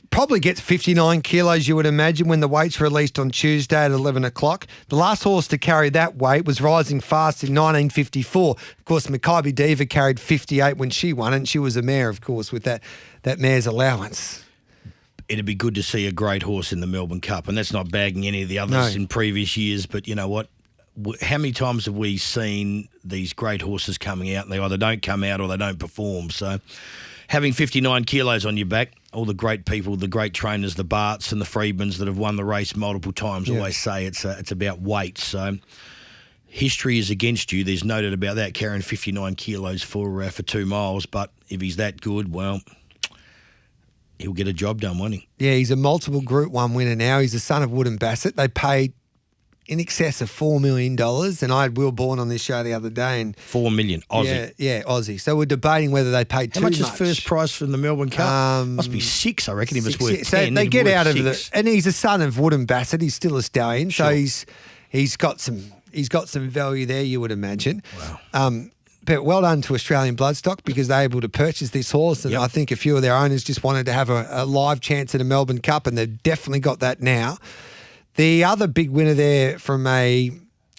Probably gets 59 kilos, you would imagine, when the weight's released on Tuesday at 11 o'clock. The last horse to carry that weight was Rising Fast in 1954. Of course, Maccabi Diva carried 58 when she won, and she was a mare, of course, with that mare's allowance. It'd be good to see a great horse in the Melbourne Cup, and that's not bagging any of the others in previous years, but you know what? How many times have we seen these great horses coming out and they either don't come out or they don't perform? So having 59 kilos on your back, all the great people, the great trainers, the Barts and the Freedmans that have won the race multiple times always say it's about weight. So history is against you. There's no doubt about that, carrying 59 kilos for 2 miles. But if he's that good, well, he'll get a job done, won't he? Yeah, he's a multiple Group 1 winner now. He's the son of Wood and Bassett. They paid in excess of $4 million. And I had Will Bourne on this show the other day. And $4 million, Aussie. Yeah, Aussie. So we're debating whether they paid too much. How much is first prize from the Melbourne Cup? Must be 6, I reckon, if it's worth 10. So they get out of the... And he's a son of Wood and Bassett. He's still a stallion. Sure. So he's got some value there, you would imagine. Wow. But well done to Australian Bloodstock, because they're able to purchase this horse, and I think a few of their owners just wanted to have a live chance at a Melbourne Cup, and they've definitely got that now. The other big winner there from a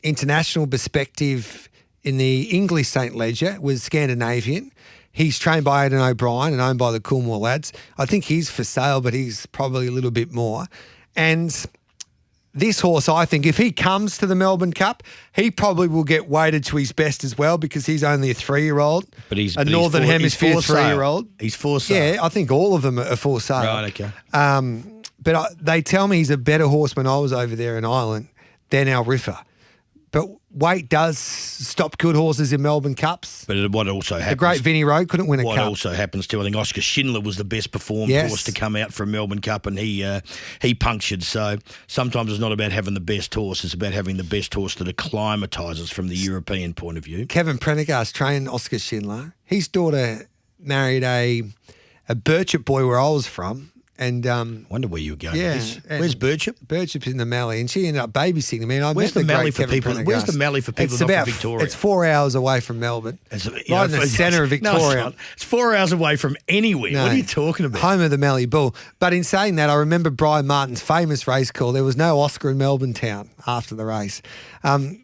international perspective in the English St. Ledger was Scandinavian. He's trained by Aidan O'Brien and owned by the Coolmore lads. I think he's for sale, but he's probably a little bit more. And this horse, I think, if he comes to the Melbourne Cup, he probably will get weighted to his best as well, because he's only a 3-year-old. But he's a Northern Hemisphere 3-year-old. He's for sale. Yeah, I think all of them are for sale. Right, okay. But they tell me he's a better horse when I was over there in Ireland than El Riffa. But weight does stop good horses in Melbourne Cups. But what also happens... The great Vinnie Rowe couldn't win a cup. Cup. What also happens too, I think Oscar Schindler was the best performed horse to come out for a Melbourne Cup, and he punctured. So sometimes it's not about having the best horse, it's about having the best horse that acclimatises from the European point of view. Kevin Prendergast trained Oscar Schindler. His daughter married a Birchip boy where I was from. And wonder where you were going. Yeah, where's Birchip? Birchip's in the Mallee, and she ended up babysitting me. Where's the Mallee for people? Where's the Mallee for people not from Victoria? It's 4 hours away from Melbourne, right in the centre of Victoria. No, it's not. It's 4 hours away from anywhere. No. What are you talking about? Home of the Mallee Bull. But in saying that, I remember Brian Martin's famous race call. There was no Oscar in Melbourne town after the race.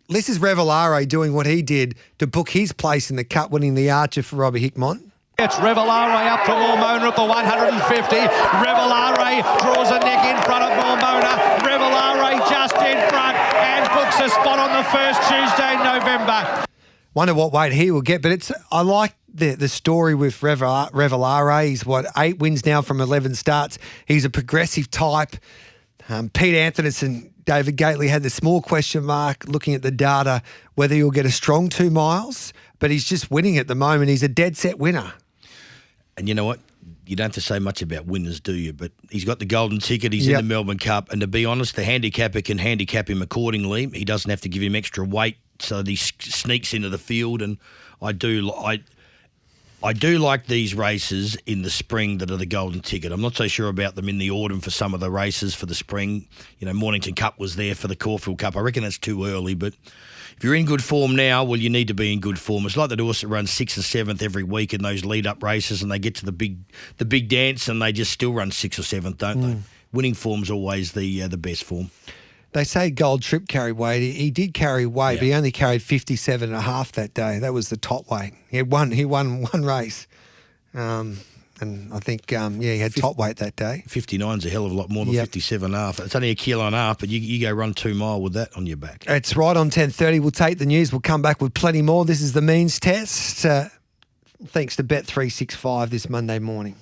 This is Revelare doing what he did to book his place in the Cup, winning the Archer for Robbie Hickmott. It's Revelare up to Mormona at the 150. Revelare draws a neck in front of Mormona. Revelare just in front and books a spot on the first Tuesday in November. Wonder what weight he will get, but I like the story with Revelare. He's 8 wins now from 11 starts. He's a progressive type. Pete Anthonyson, David Gately had the small question mark looking at the data whether he'll get a strong 2 miles, but he's just winning at the moment. He's a dead set winner. And you know what? You don't have to say much about winners, do you? But he's got the golden ticket. He's in the Melbourne Cup. And to be honest, the handicapper can handicap him accordingly. He doesn't have to give him extra weight so that he sneaks into the field. And I do like these races in the spring that are the golden ticket. I'm not so sure about them in the autumn for some of the races for the spring. You know, Mornington Cup was there for the Caulfield Cup. I reckon that's too early, but if you're in good form now, well, you need to be in good form. It's like the Dorset run 6th and 7th every week in those lead-up races, and they get to the big dance, and they just still run 6th or 7th, don't they? Winning form's always the best form. They say Gold Trip carried weight. He did carry weight, but he only carried 57.5 that day. That was the top weight. He won one race. And I think, he had top weight that day. 59's a hell of a lot more than 57.5. It's only a kilo and a half, but you go run 2 mile with that on your back. It's right on 10:30. We'll take the news. We'll come back with plenty more. This is the means test. Thanks to Bet365 this Monday morning.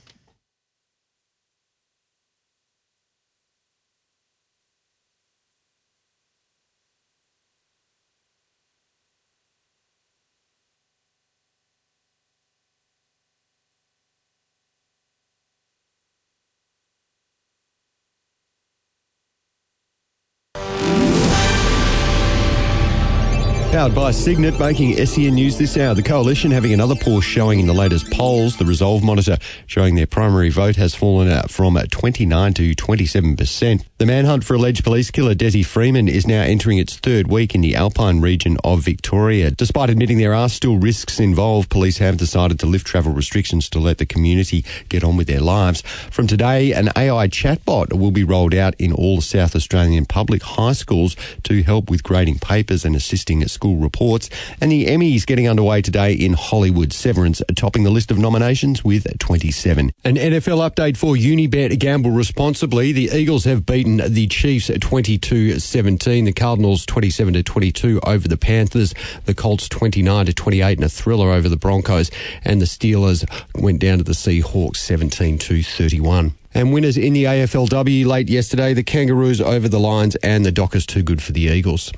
Powered by Signet, making SEN news this hour. The Coalition having another poor showing in the latest polls. The Resolve Monitor showing their primary vote has fallen from 29 to 27%. The manhunt for alleged police killer Desi Freeman is now entering its 3rd week in the Alpine region of Victoria. Despite admitting there are still risks involved, police have decided to lift travel restrictions to let the community get on with their lives. From today, an AI chatbot will be rolled out in all South Australian public high schools to help with grading papers and assisting at school reports. And the Emmys getting underway today in Hollywood. Severance topping the list of nominations with 27. An NFL update for Unibet. Gamble responsibly. The Eagles have beaten the Chiefs 22-17. The Cardinals 27-22 over the Panthers. The Colts 29-28 in a thriller over the Broncos. And the Steelers went down to the Seahawks 17-31. And winners in the AFLW late yesterday. The Kangaroos over the Lions and the Dockers too good for the Eagles.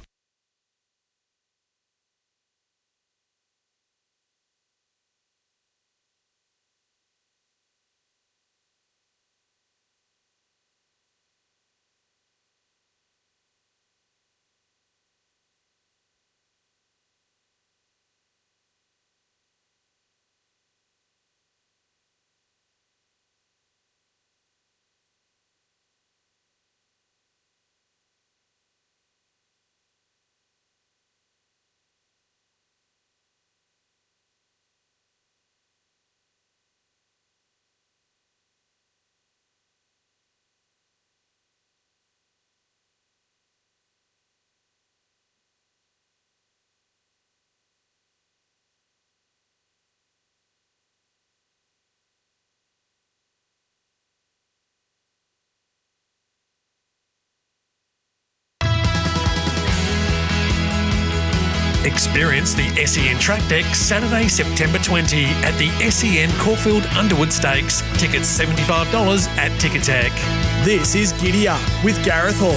Experience the SEN Track Deck Saturday, September 20 at the SEN Caulfield Underwood Stakes. Tickets $75 at Ticketek. This is Giddy Up with Gareth Hall.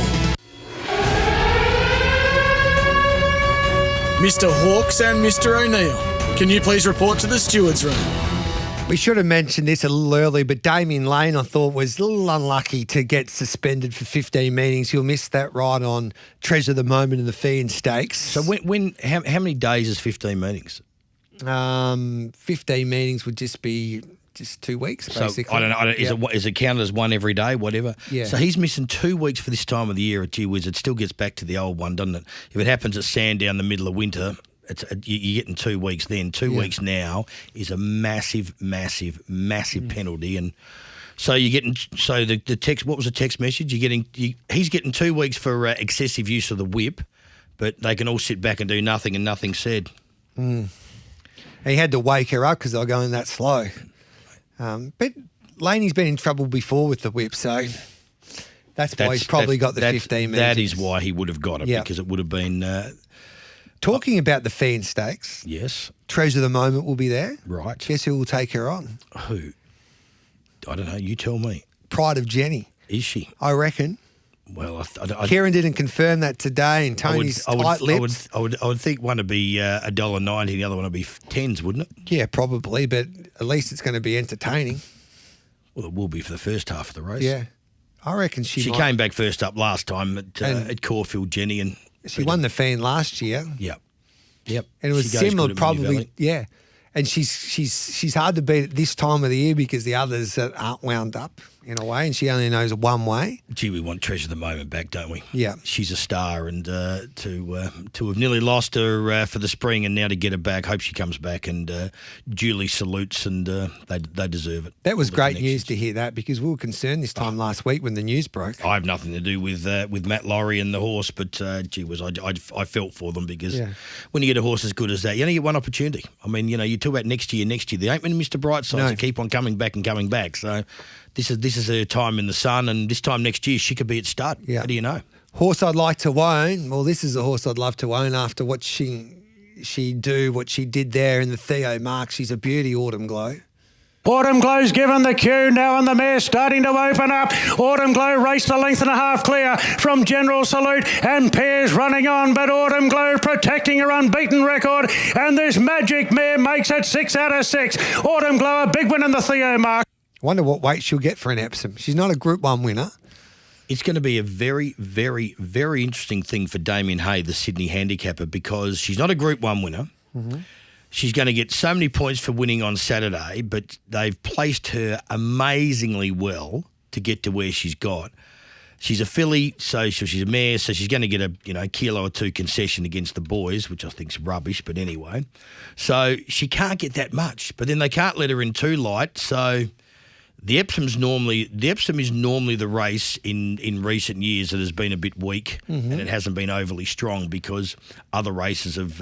Mr. Hawkes and Mr. O'Neill, can you please report to the stewards' room? We should have mentioned this a little early, but Damien Lane, I thought, was a little unlucky to get suspended for 15 meetings. He'll miss that ride on Treasure the Moment in the Fee and Stakes. So how many days is 15 meetings? 15 meetings would just be 2 weeks, basically. So, I don't know. Is it counted as one every day, whatever? Yeah. So he's missing 2 weeks for this time of the year at Gee Whiz. It still gets back to the old one, doesn't it? If it happens at Sandown the middle of winter, you're getting 2 weeks then. 2 weeks now is a massive penalty. And so you're getting, the text, what was the text message? He's getting 2 weeks for excessive use of the whip, but they can all sit back and do nothing and nothing said. He had to wake her up because they were going that slow. But Laney's been in trouble before with the whip, so That's why he's probably got the 15 metres. That is why he would have got it, because it would have been... Talking about the Fan Stakes. Yes. Treasure of the Moment will be there. Right. Guess who will take her on? Who? I don't know. You tell me. Pride of Jenny. Is she? I reckon. Well, Kieran didn't confirm that today, and Tony's tight lips. I would think one would be $1.90, the other one would be 10s, wouldn't it? Yeah, probably, but at least it's going to be entertaining. Well, it will be for the first half of the race. Yeah. I reckon she might. Came back first up last time at Caulfield, Jenny, and she won the Fan last year. Yep. And it was similar, probably. Yeah. And she's hard to beat at this time of the year because the others aren't wound up in a way, and she only knows one way. Gee, we want Treasure of the Moment back, don't we? Yeah. She's a star, and to have nearly lost her for the spring and now to get her back, hope she comes back and duly salutes, and they deserve it. That was great news to hear that, because we were concerned this time last week when the news broke. I have nothing to do with Matt Laurie and the horse, but gee whiz, I felt for them, because when you get a horse as good as that, you only get one opportunity. I mean, you talk about next year, there ain't many Mr. Brightsides that keep on coming back. So this is her time in the sun, and this time next year she could be at stud. Yeah. How do you know? Horse I'd like to own. Well, this is a horse I'd love to own after what she did there in the Theo Mark. She's a beauty, Autumn Glow. Autumn Glow's given the cue now, and the mare's starting to open up. Autumn Glow raced a length and a half clear from General Salute, and Pear's running on, but Autumn Glow protecting her unbeaten record, and this Magic Mare makes it 6 out of 6. Autumn Glow, a big win in the Theo Mark. Wonder what weight she'll get for an Epsom. She's not a Group 1 winner. It's going to be a very, very, very interesting thing for Damien Hay, the Sydney handicapper, because she's not a Group 1 winner. Mm-hmm. She's going to get so many points for winning on Saturday, but they've placed her amazingly well to get to where she's got. She's a filly, so she's a mare, so she's going to get a kilo or two concession against the boys, which I think's rubbish, but anyway. So she can't get that much, but then they can't let her in too light, so... The Epsom is normally the race in recent years that has been a bit weak, and it hasn't been overly strong because other races have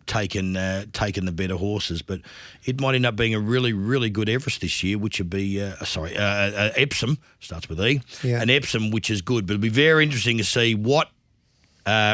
taken the better horses. But it might end up being a really, really good Everest this year, which would be Epsom, starts with E, an Epsom, which is good. But it'll be very interesting to see what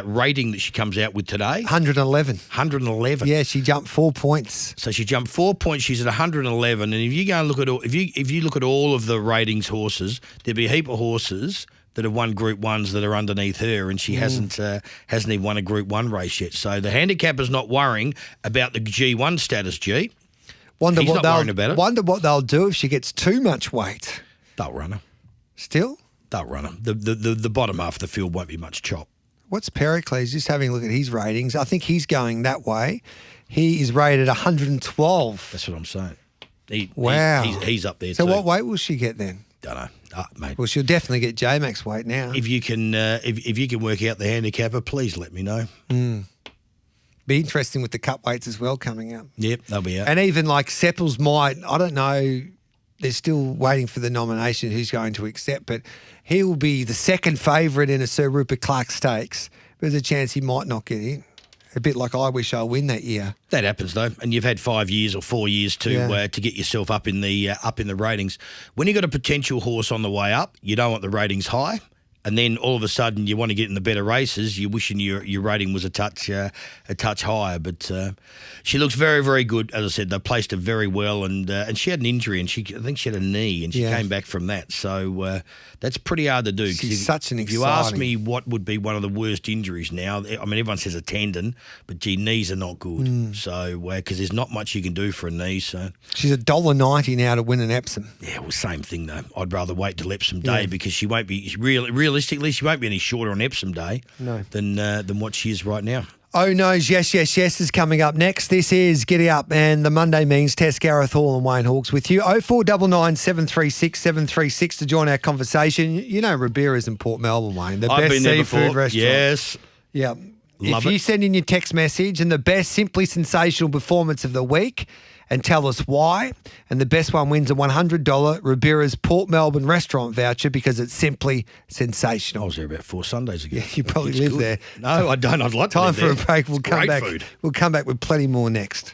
rating that she comes out with today. 111. 111. Yeah, she jumped 4 points. So she jumped 4 points. She's at 111. And if you go and look at if you look at all of the ratings horses, there'd be a heap of horses that have won Group 1s that are underneath her, and she hasn't even won a Group 1 race yet. So the handicapper's not worrying about the G1 status, G. Wonder what they'll do if she gets too much weight. They'll run her. Still? They'll run her. The bottom half of the field won't be much chop. What's Pericles? Just having a look at his ratings. I think he's going that way. He is rated 112. That's what I'm saying. Wow. He's up there so too. So what weight will she get then? Don't know, mate. Well, she'll definitely get J-Max weight now. If you can, if you can work out the handicapper, please let me know. Be interesting with the cut weights as well coming up. Yep, they'll be out. And even like Seppels might, I don't know, they're still waiting for the nomination who's going to accept, but he will be the second favourite in a Sir Rupert Clarke Stakes. There's a chance he might not get in. A bit like I wish I'll win that year. That happens though, and you've had 5 years or 4 years to get yourself up in the ratings. When you got a potential horse on the way up, you don't want the ratings high. And then all of a sudden you want to get in the better races, you're wishing your rating was a touch higher. But she looks very, very good. As I said, they placed her very well, and she had an injury, and I think she had a knee, and she came back from that. So that's pretty hard to do. She's such an If you ask me what would be one of the worst injuries now, I mean, everyone says a tendon, but gee, knees are not good. So because there's not much you can do for a knee. So she's $1.90 now to win an Epsom. Yeah, well, same thing though. I'd rather wait till Epsom Day because she won't be realistically, she won't be any shorter on Epsom Day than what she is right now. Oh No's Yes, Yes, Yes is coming up next. This is Giddy Up and the Monday Means Test. Gareth Hall and Wayne Hawkes with you. 0499 736 736 to join our conversation. You know Ribera's in Port Melbourne, Wayne. The I've best been there seafood before. restaurant. Yes. Yeah. Love if you it. send in your text message and the best Simply Sensational performance of the week and tell us why, and the best one wins a $100 Ribera's Port Melbourne restaurant voucher because it's simply sensational. I was there about 4 Sundays ago. Yeah, you probably It's live good. there. No, I don't. I'd like to Time live for there. a break. We'll come Great back. food. We'll come back with plenty more next.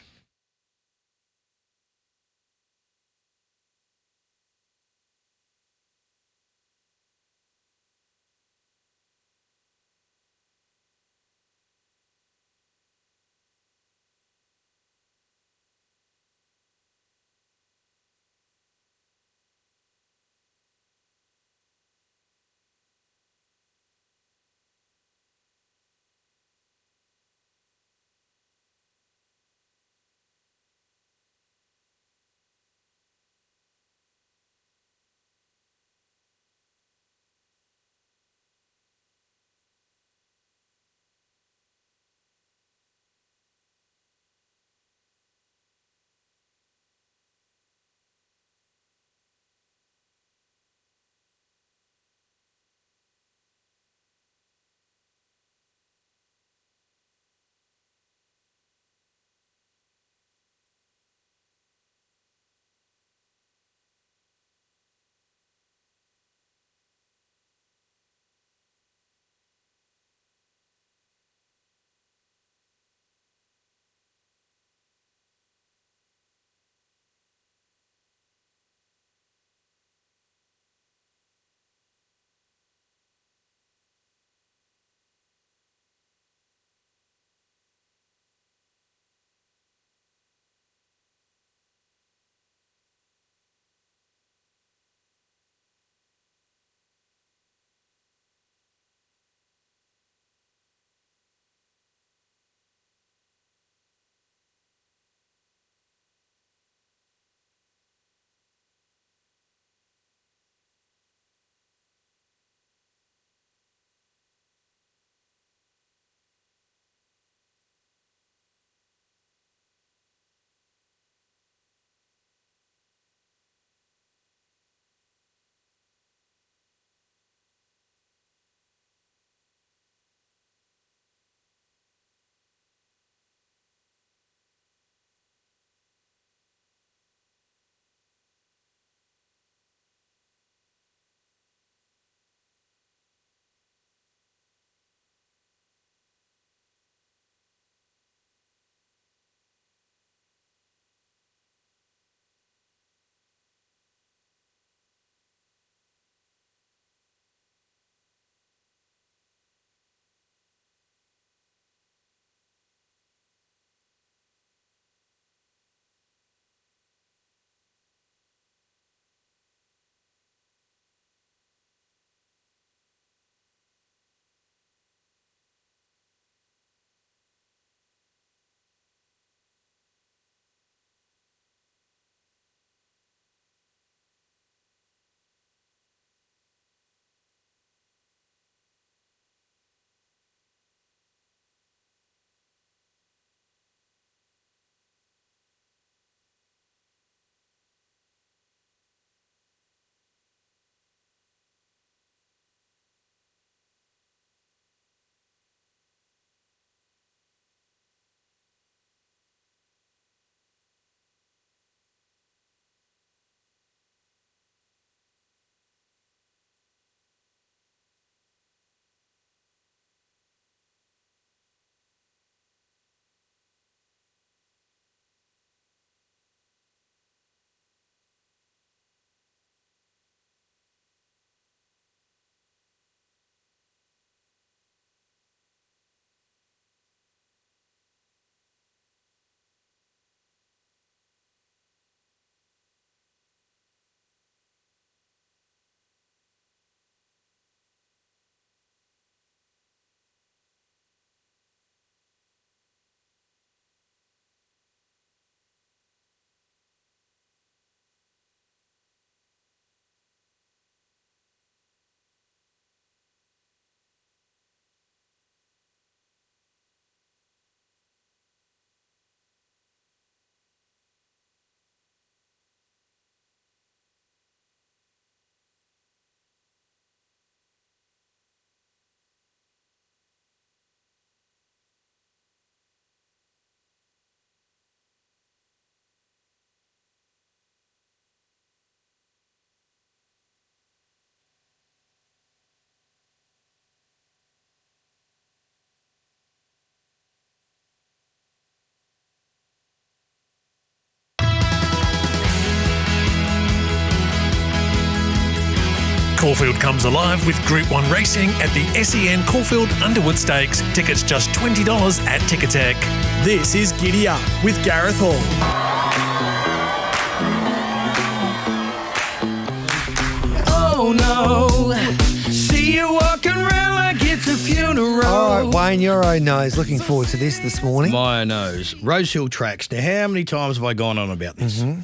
Caulfield comes alive with Group 1 racing at the SEN Caulfield Underwood Stakes. Tickets just $20 at Ticketek. This is Giddy Up with Gareth Hall. Oh no, see you walking around like it's a funeral. All right, Wayne, your own nose. Looking forward to this morning. My nose. Rosehill Tracks. Now, how many times have I gone on about this? Mm-hmm.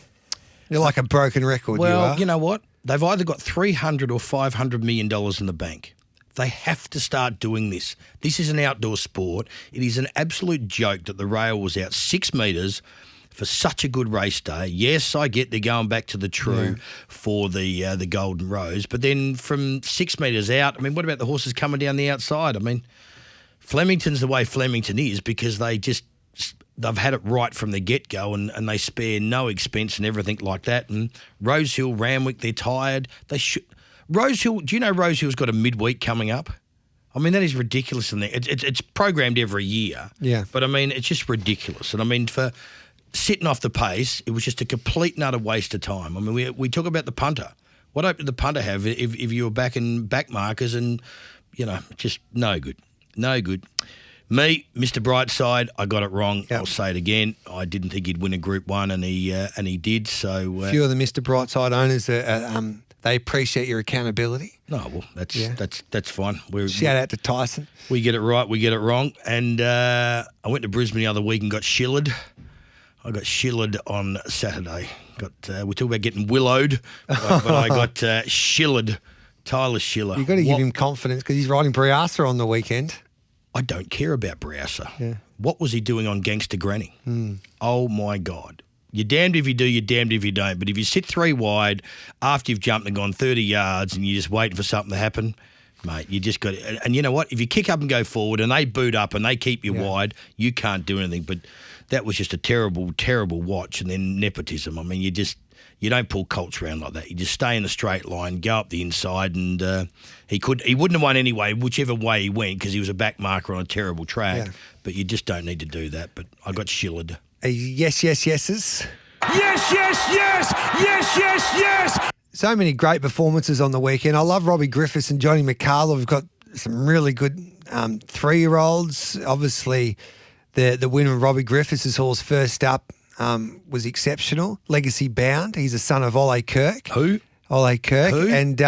You're like a broken record, Well, you you know what? They've either got $300 or $500 million in the bank. They have to start doing this. This is an outdoor sport. It is an absolute joke that the rail was out 6 metres for such a good race day. Yes, I get they're going back to the true for the Golden Rose, but then from 6 metres out, I mean, what about the horses coming down the outside? I mean, Flemington's the way Flemington is because they've had it right from the get-go and they spare no expense and everything like that. And Rosehill, Randwick, they're tired. Rosehill, do you know Rosehill's got a midweek coming up? I mean, that is ridiculous. In there. It's programmed every year. Yeah. But, I mean, it's just ridiculous. And, I mean, for sitting off the pace, it was just a complete and utter waste of time. I mean, we talk about the punter. What hope did the punter have if you were back in back markers and, you know, just no good. No good. Me, Mr. Brightside, I got it wrong. Yep. I'll say it again. I didn't think he'd win a Group 1 and he did. So a few of the Mr. Brightside owners they appreciate your accountability. No, well, that's fine. Shout out to Tyson. We get it right, we get it wrong. And I went to Brisbane the other week and got shillered. I got shillered on Saturday. We talk about getting willowed, but I got shillered. Tyler Schiller. You've got to give him confidence because he's riding Briasa on the weekend. I don't care about Briasa. Yeah. What was he doing on Gangster Granny? Oh, my God. You're damned if you do, you're damned if you don't. But if you sit 3 wide after you've jumped and gone 30 yards and you're just waiting for something to happen, mate, you just got to. And you know what? If you kick up and go forward and they boot up and they keep you wide, you can't do anything. But that was just a terrible, terrible watch. And then nepotism. I mean, you don't pull Colts around like that. You just stay in the straight line, go up the inside, and he wouldn't have won anyway, whichever way he went, because he was a back marker on a terrible track. Yeah. But you just don't need to do that. But I got shillered. Yes, yes, yeses. Yes, yes, yes, yes, yes, yes. So many great performances on the weekend. I love Robbie Griffiths and Johnny McCarlow. We've got some really good 3-year-olds. Obviously, the winner of Robbie Griffiths' horse first up was exceptional. Legacy Bound. He's a son of Ole Kirk. Who? Ole Kirk. Who? And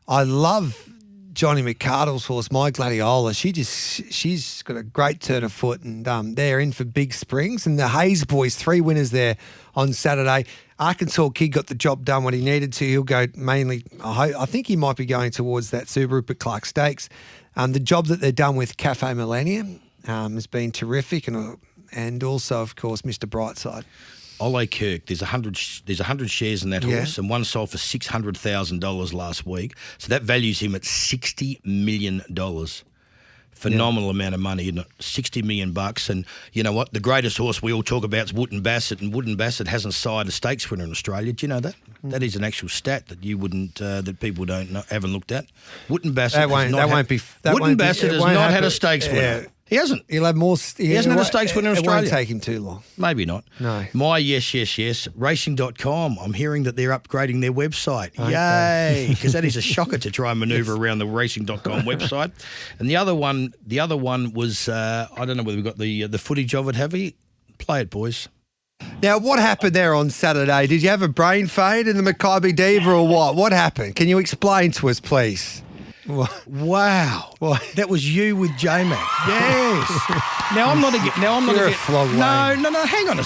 I love Johnny McCardle's horse, My Gladiola. She's got a great turn of foot, and they're in for big springs. And the Hayes boys, 3 winners there on Saturday. Arkansas Kid got the job done when he needed to. He'll go mainly, I think he might be going towards that Super Rupert Clark Stakes. The job that they've done with Cafe Millennium has been terrific, and also, of course, Mr. Brightside. Ole Kirk, there's 100 shares in that horse, and one sold for $600,000 last week. So that values him at $60 million. Phenomenal amount of money, isn't it? $60 million. And you know what? The greatest horse we all talk about is Wooden Bassett, and Wooden Bassett hasn't sired a stakes winner in Australia. Do you know that? That is an actual stat that you wouldn't, that people haven't looked at. Wooden Bassett has not had a stakes winner. He hasn't. He'll have more. He hasn't had a stakes winner in Australia. It won't take him too long. Maybe not. No. My yes, racing.com. I'm hearing that they're upgrading their website. Okay. Yay! Because that is a shocker to try and manoeuvre around the racing.com website. And the other one was, I don't know whether we've got the footage of it, have we? Play it, boys. Now, what happened there on Saturday? Did you have a brain fade in the Maccabi Diva or what? What happened? Can you explain to us, please? Wow. That was you with J-Mac. Yes. Now I'm not You're a flog. No, hang on a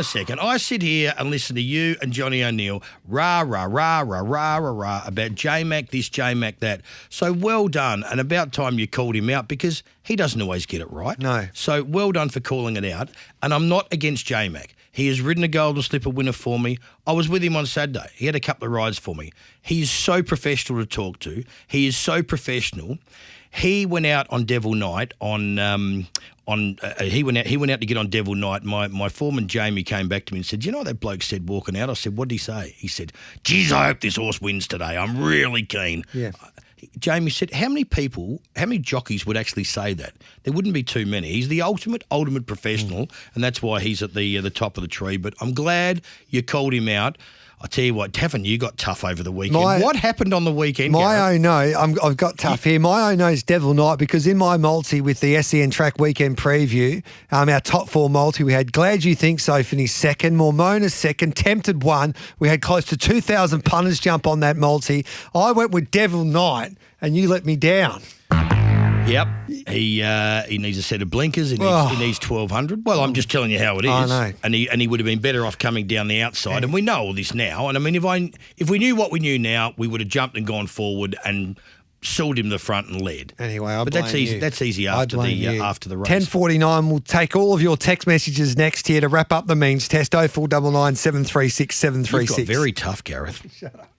second. I sit here and listen to you and Johnny O'Neill rah about J-Mac this, J-Mac that. So well done, and about time you called him out because he doesn't always get it right. No. So well done for calling it out, and I'm not against J-Mac. He has ridden a Golden Slipper winner for me. I was with him on Saturday. He had a couple of rides for me. He is so professional to talk to. He is so professional. He went out on Devil Night he went out to get on Devil Night. My foreman Jamie came back to me and said, "Do you know what that bloke said walking out?" I said, "What did he say?" He said, "Geez, I hope this horse wins today. I'm really keen." Yeah. Jamie said, how many jockeys would actually say that? There wouldn't be too many. He's the ultimate professional, and that's why he's at the top of the tree. But I'm glad you called him out. I tell you what, Taffin, you got tough over the weekend. What happened on the weekend, My Gareth? I've got tough here. My no is Devil Knight because in my multi with the SEN Track Weekend Preview, our top 4 multi, we had Glad You Think So finish second, Mormona second, Tempted one. We had close to 2,000 punters jump on that multi. I went with Devil Knight and you let me down. Yep. He needs a set of blinkers. He needs 1,200. Well, I'm just telling you how it is. I know. And he would have been better off coming down the outside. And we know all this now. And I mean, if we knew what we knew now, we would have jumped and gone forward and sold him the front and led. Anyway, that's easy. That's easy after the race. 10:49. We'll take all of your text messages next here to wrap up the means test. 0499 736 736. You've got very tough, Gareth. Shut up.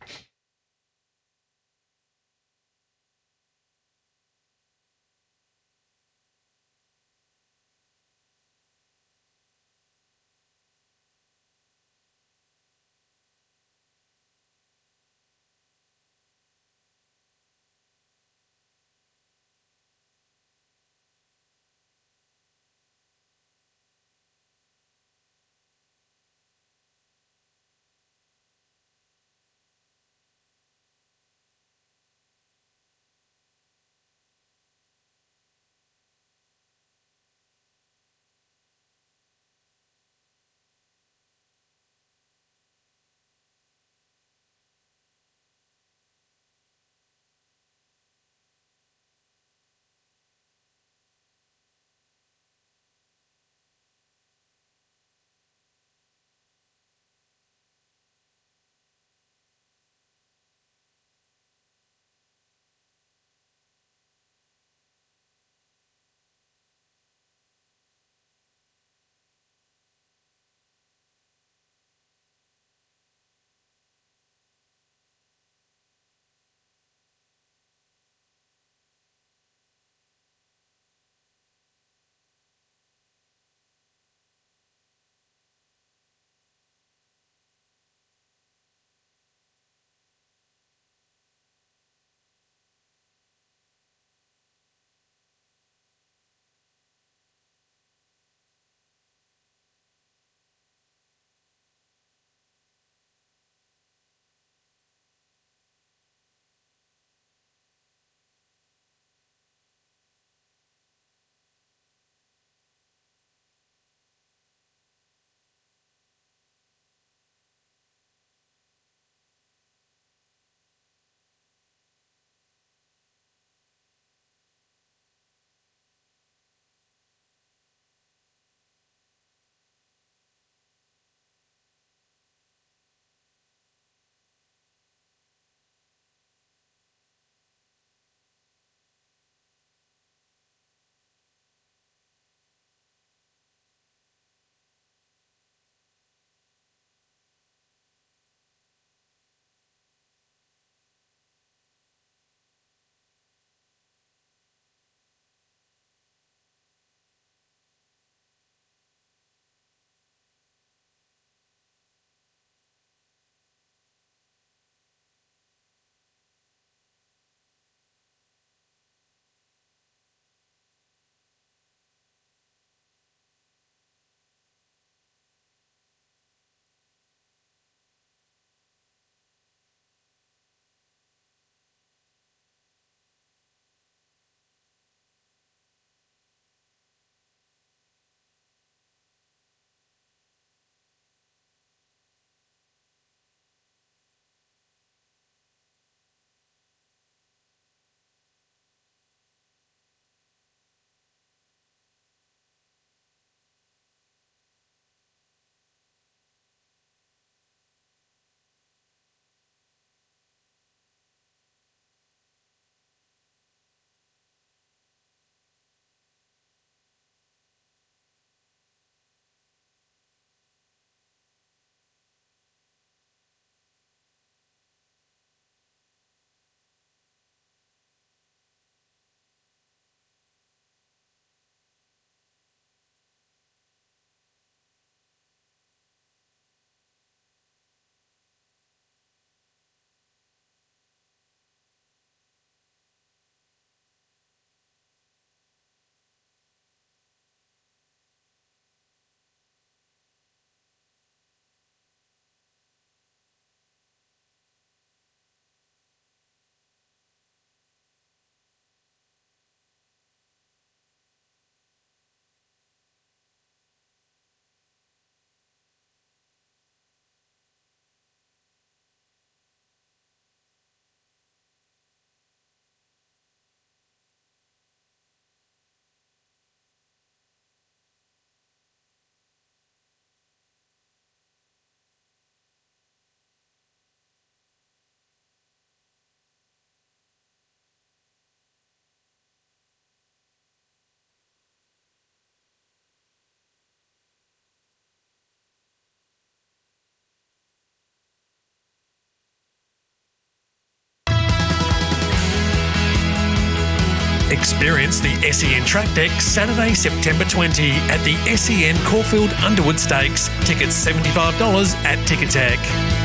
Experience the SEN Track Deck Saturday, September 20 at the SEN Caulfield Underwood Stakes. Tickets $75 at Ticketek.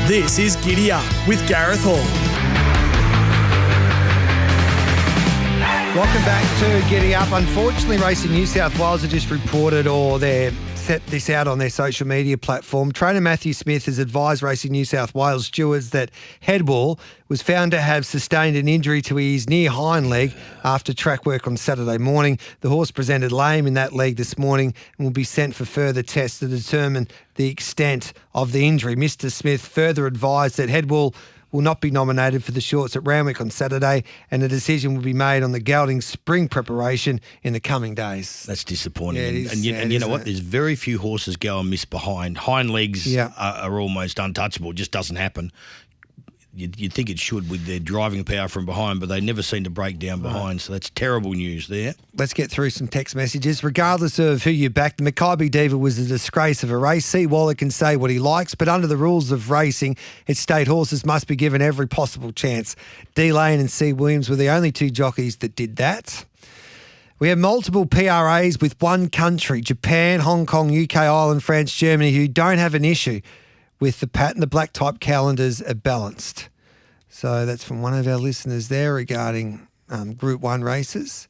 This is Giddy Up with Gareth Hall. Welcome back to Giddy Up. Unfortunately, Racing New South Wales have just reported, or they're set this out on their social media platform. Trainer Matthew Smith has advised Racing New South Wales stewards that Headwall was found to have sustained an injury to his near hind leg after track work on Saturday morning. The horse presented lame in that leg this morning and will be sent for further tests to determine the extent of the injury. Mr. Smith further advised that Headwall will not be nominated for the shorts at Randwick on Saturday, and a decision will be made on the gelding spring preparation in the coming days. That's disappointing. Yeah, it is. And you know what? It? There's very few horses go and miss behind. Hind legs are almost untouchable. It just doesn't happen. You'd think it should with their driving power from behind, but they never seem to break down behind. So that's terrible news there. Let's get through some text messages. Regardless of who you back, the Mackay Diva was a disgrace of a race. C. Waller can say what he likes, but under the rules of racing, its state horses must be given every possible chance. D. Lane and C. Williams were the only two jockeys that did that. We have multiple PRAs with one country, Japan, Hong Kong, UK, Ireland, France, Germany, who don't have an issue with the pattern. The black type calendars are balanced. So that's from one of our listeners there regarding Group 1 races.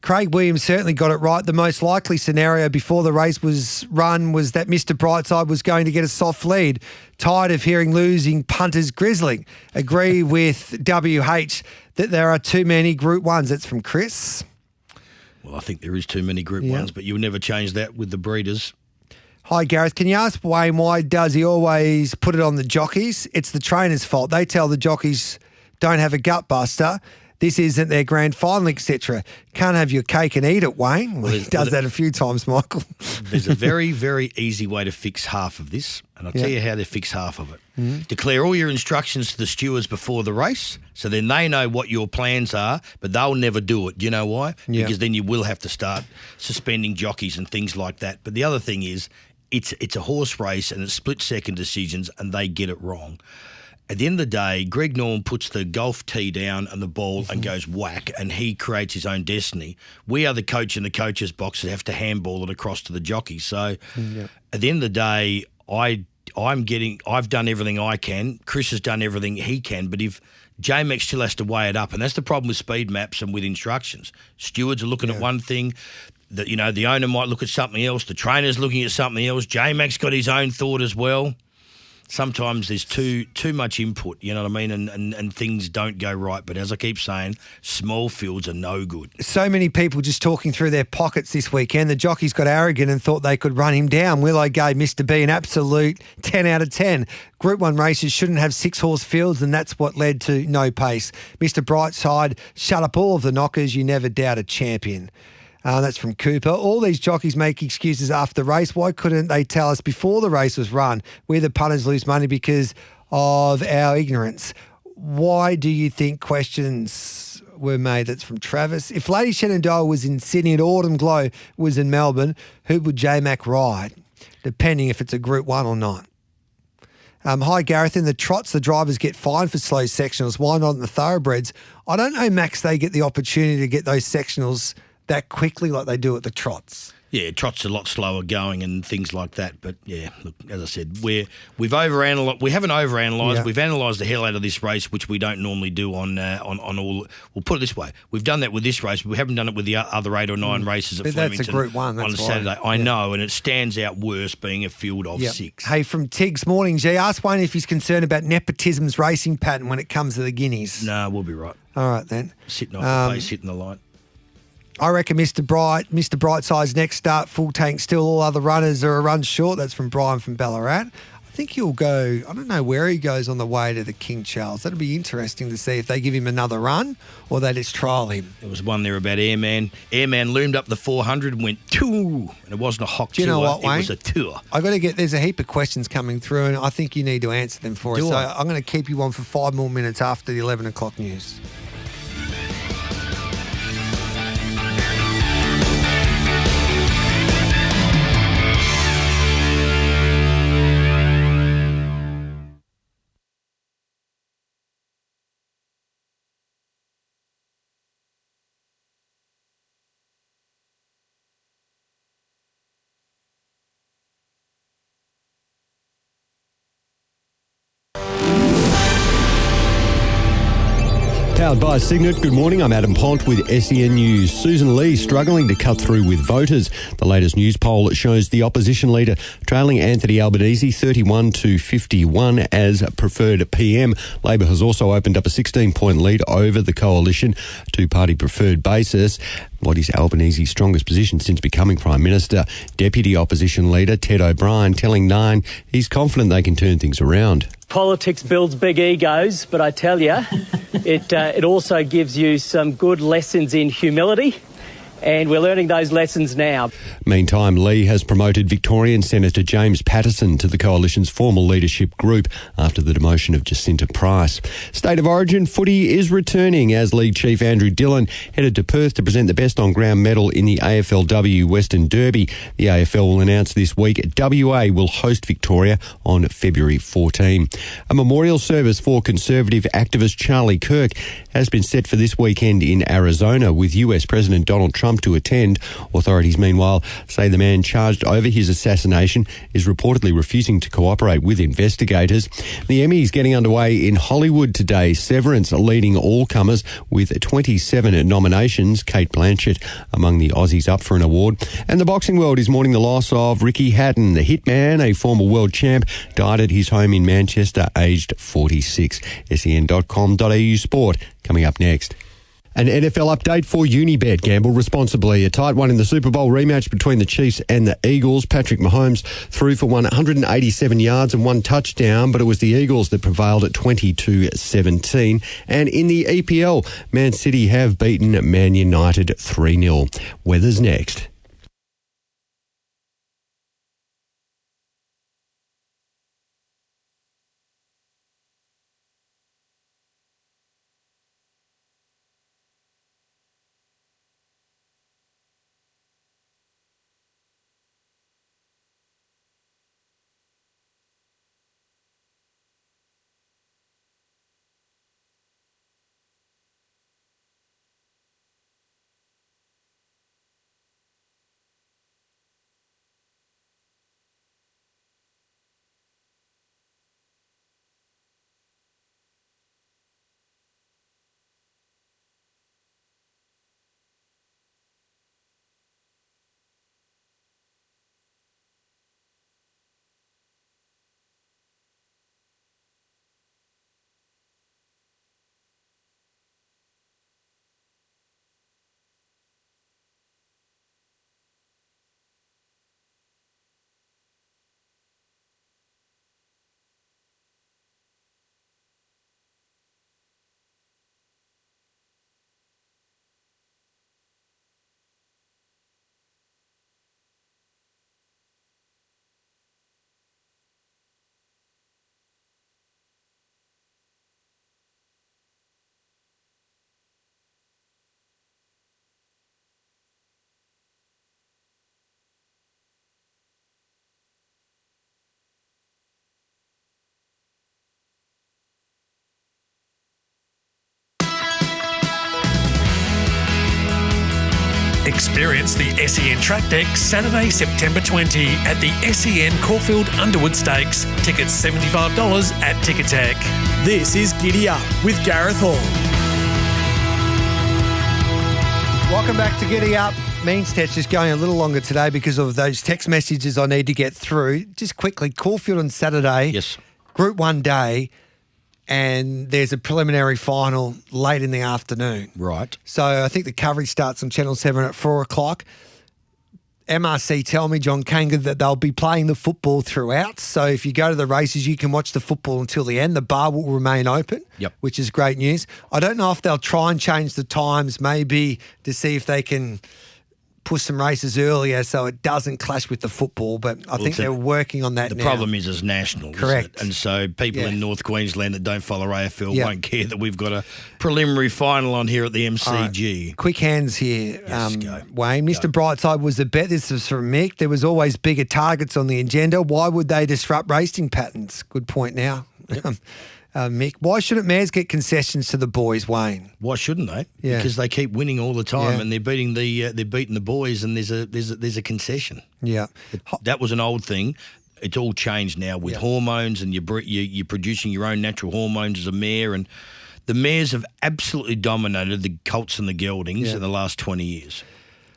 Craig Williams certainly got it right. The most likely scenario before the race was run was that Mr. Brightside was going to get a soft lead. Tired of hearing losing punters grizzling. Agree with WH that there are too many Group 1s. That's from Chris. Well, I think there is too many Group 1s, but you'll never change that with the breeders. Hi, Gareth. Can you ask Wayne why does he always put it on the jockeys? It's the trainer's fault. They tell the jockeys don't have a gut buster. This isn't their grand final, etc. Can't have your cake and eat it, Wayne. Well, he does that a few times, Michael. There's a very, very easy way to fix half of this, and I'll tell you how to fix half of it. Mm-hmm. Declare all your instructions to the stewards before the race, so then they know what your plans are, but they'll never do it. Do you know why? Yeah. Because then you will have to start suspending jockeys and things like that. But the other thing is, it's a horse race and it's split-second decisions, and they get it wrong. At the end of the day, Greg Norman puts the golf tee down and the ball and goes whack, and he creates his own destiny. We are the coach in the coach's box that have to handball it across to the jockey. So at the end of the day, I've done everything I can. Chris has done everything he can, but if J-Max still has to weigh it up, and that's the problem with speed maps and with instructions. Stewards are looking at one thing. The owner might look at something else. The trainer's looking at something else. J-Max got his own thought as well. Sometimes there's too much input, you know what I mean, and things don't go right. But as I keep saying, small fields are no good. So many people just talking through their pockets this weekend. The jockeys got arrogant and thought they could run him down. Willow gave Mr. B an absolute 10 out of 10. Group 1 races shouldn't have 6-horse fields, and that's what led to no pace. Mr. Brightside, shut up all of the knockers. You never doubt a champion. That's from Cooper. All these jockeys make excuses after the race. Why couldn't they tell us before the race was run? We the punters lose money because of our ignorance. Why do you think questions were made? That's from Travis. If Lady Shenandoah was in Sydney and Autumn Glow was in Melbourne, who would J-Mac ride? Depending if it's a Group 1 or not. Hi, Gareth. In the trots, the drivers get fined for slow sectionals. Why not in the thoroughbreds? I don't know, Max, they get the opportunity to get those sectionals that quickly like they do at the trots. Yeah, trots are a lot slower going and things like that. But yeah, look, as I said, we've overanalyzed. We haven't overanalyzed. Yeah. We've analysed the hell out of this race, which we don't normally do on all. We'll put it this way: we've done that with this race, but we haven't done it with the other 8 or 9 races at But Flemington. that's a Group 1. That's on Saturday. I know, and it stands out worse being a field of 6. Hey, from Tiggs, morning, G. Ask Wayne if he's concerned about nepotism's racing pattern when it comes to the guineas. No, we'll be right. All right then. Sitting off the pace, hitting the line. I reckon Mr. Brightside's next start, full tank still. All other runners are a run short. That's from Brian from Ballarat. I think he'll go, I don't know where he goes on the way to the King Charles. That'll be interesting to see if they give him another run or they just trial him. There was one there about Airman. Airman loomed up the 400 and went, "Too," and it wasn't a hock tour. Do you know what, Wayne? It was a tour. There's a heap of questions coming through and I think you need to answer them for us. So I'm going to keep you on for 5 more minutes after the 11 o'clock news. Powered by Signet. Good morning, I'm Adam Pont with SEN News. Susan Lee struggling to cut through with voters. The latest news poll shows the opposition leader trailing Anthony Albanese 31-51 as preferred PM. Labor has also opened up a 16-point lead over the coalition, two-party preferred basis. What is Albanese's strongest position since becoming Prime Minister? Deputy Opposition Leader Ted O'Brien telling Nine he's confident they can turn things around. Politics builds big egos, but I tell you, it also gives you some good lessons in humility, and we're learning those lessons now. Meantime, Lee has promoted Victorian Senator James Patterson to the Coalition's formal leadership group after the demotion of Jacinta Price. State of Origin footy is returning as League Chief Andrew Dillon headed to Perth to present the best on-ground medal in the AFLW Western Derby. The AFL will announce this week WA will host Victoria on February 14. A memorial service for Conservative activist Charlie Kirk has been set for this weekend in Arizona with US President Donald Trump to attend. Authorities, meanwhile, say the man charged over his assassination is reportedly refusing to cooperate with investigators. The Emmys getting underway in Hollywood today. Severance leading all comers with 27 nominations. Kate Blanchett among the Aussies up for an award. And the boxing world is mourning the loss of Ricky Hatton. The hitman, a former world champ, died at his home in Manchester, aged 46. sen.com.au sport coming up next. An NFL update for Unibet. Gamble responsibly. A tight one in the Super Bowl rematch between the Chiefs and the Eagles. Patrick Mahomes threw for 187 yards and one touchdown, but it was the Eagles that prevailed at 22-17. And in the EPL, Man City have beaten Man United 3-0. Weather's next. Experience the SEN Track Deck Saturday, September 20 at the SEN Caulfield Underwood Stakes. Tickets $75 at Ticketek. This is Giddy Up with Gareth Hall. Welcome back to Giddy Up. Means test is going a little longer today because of those text messages I need to get through. Just quickly, Caulfield on Saturday. Yes. Group 1 day. And there's a preliminary final late in the afternoon. Right. So I think the coverage starts on Channel 7 at 4 o'clock. MRC tell me, John Kanga, that they'll be playing the football throughout. So if you go to the races, you can watch the football until the end. The bar will remain open, which is great news. I don't know if they'll try and change the times maybe to see if they can push some races earlier so it doesn't clash with the football, but I think they're working on that now. The problem is it's national, correct? And so people in North Queensland that don't follow AFL won't care that we've got a preliminary final on here at the MCG. Right. Quick hands here, Wayne. Mr. Brightside was a bet. This was from Mick. There was always bigger targets on the agenda. Why would they disrupt racing patterns? Good point now. Yep. Mick, why shouldn't mares get concessions to the boys, Wayne? Why shouldn't they? Yeah. Because they keep winning all the time, and they're beating the boys, and there's a concession. Yeah, that was an old thing. It's all changed now with hormones, and you're producing your own natural hormones as a mare, and the mares have absolutely dominated the colts and the geldings in the last 20 years.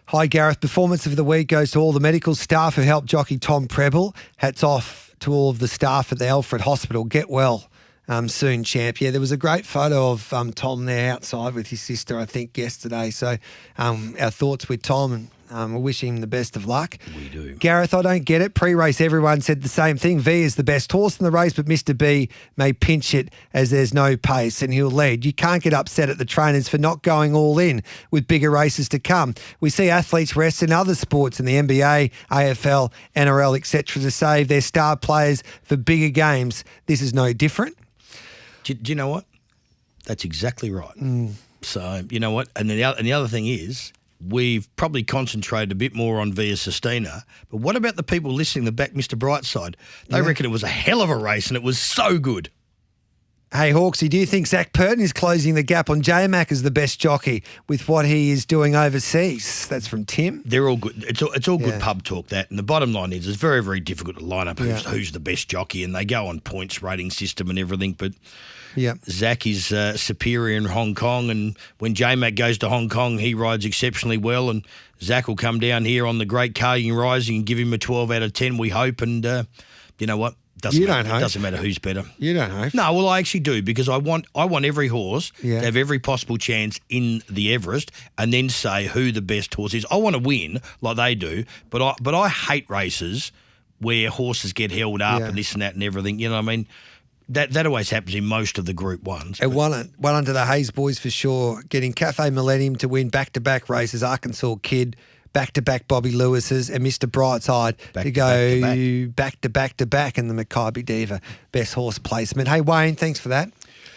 Hi, Gareth. Performance of the week goes to all the medical staff who helped jockey Tom Preble. Hats off to all of the staff at the Alfred Hospital. Get well soon, champ. Yeah, there was a great photo of Tom there outside with his sister, I think, yesterday. So our thoughts with Tom, and we wish him the best of luck. We do. Gareth, I don't get it. Pre-race, everyone said the same thing. V is the best horse in the race, but Mr. B may pinch it as there's no pace and he'll lead. You can't get upset at the trainers for not going all in with bigger races to come. We see athletes rest in other sports in the NBA, AFL, NRL, etc. to save their star players for bigger games. This is no different. Do you know what? That's exactly right. So, you know what? And the other thing is, we've probably concentrated a bit more on Via Sistina, but what about the people listening that back Mr. Brightside? They reckon it was a hell of a race and it was so good. Hey, Hawksy, do you think Zach Purton is closing the gap on J-Mac as the best jockey with what he is doing overseas? That's from Tim. They're all good. It's all good pub talk, that. And the bottom line is it's very, very difficult to line up who's the best jockey, and they go on points rating system and everything, but Zach is superior in Hong Kong, and when J-Mac goes to Hong Kong, he rides exceptionally well, and Zach will come down here on the Great Carling Rising and give him a 12 out of 10, we hope, and you know what? Doesn't matter who's better. You don't hope. No, well, I actually do, because I want every horse to have every possible chance in the Everest, and then say who the best horse is. I want to win like they do, but I hate races where horses get held up and this and that and everything. You know what I mean? That always happens in most of the Group 1s. It won under the Hayes boys for sure, getting Cafe Millennium to win back-to-back races, Arkansas Kid, back-to-back Bobby Lewis's, and Mr. Brightside to go back-to-back and the Maccabi Diva best horse placement. Hey, Wayne, thanks for that.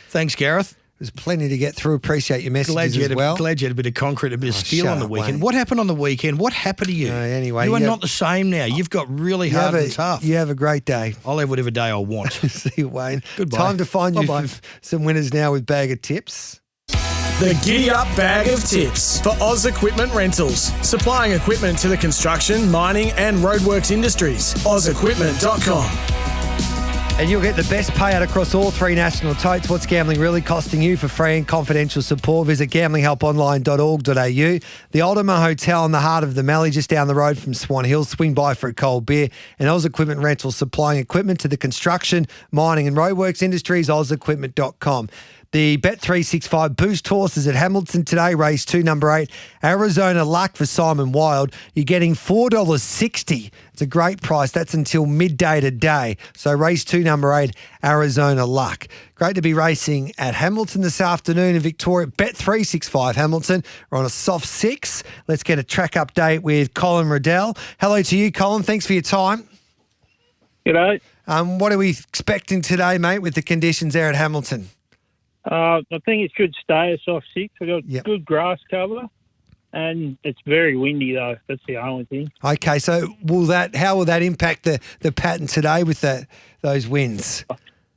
Thanks, Gareth. There's plenty to get through. Appreciate your messages as well. Glad you had a bit of concrete, a bit of steel on the weekend. Wayne. What happened on the weekend? What happened to you? Anyway, you are not the same now. You've got really hard and tough. You have a great day. I'll have whatever day I want. See you, Wayne. Goodbye. Time to find you some winners now with Bag of Tips. The Giddy Up Bag of Tips for Oz Equipment Rentals. Supplying equipment to the construction, mining and roadworks industries. OzEquipment.com. And you'll get the best payout across all three national totes. What's gambling really costing you? For free and confidential support, visit gamblinghelponline.org.au. The Ultima Hotel in the heart of the Mallee, just down the road from Swan Hill. Swing by for a cold beer. And Oz Equipment Rentals, supplying equipment to the construction, mining and roadworks industries. OzEquipment.com. The Bet365 Boost horses at Hamilton today, race 2, number 8, Arizona Luck for Simon Wilde. You're getting $4.60. It's a great price. That's until midday today. So race 2, number 8, Arizona Luck. Great to be racing at Hamilton this afternoon in Victoria. Bet365 Hamilton. We're on a soft 6. Let's get a track update with Colin Riddell. Hello to you, Colin. Thanks for your time. G'day. What are we expecting today, mate, with the conditions there at Hamilton? I think it should stay a soft 6. We've got good grass cover, and it's very windy, though. That's the only thing. Okay, so how will that impact the pattern today with those winds?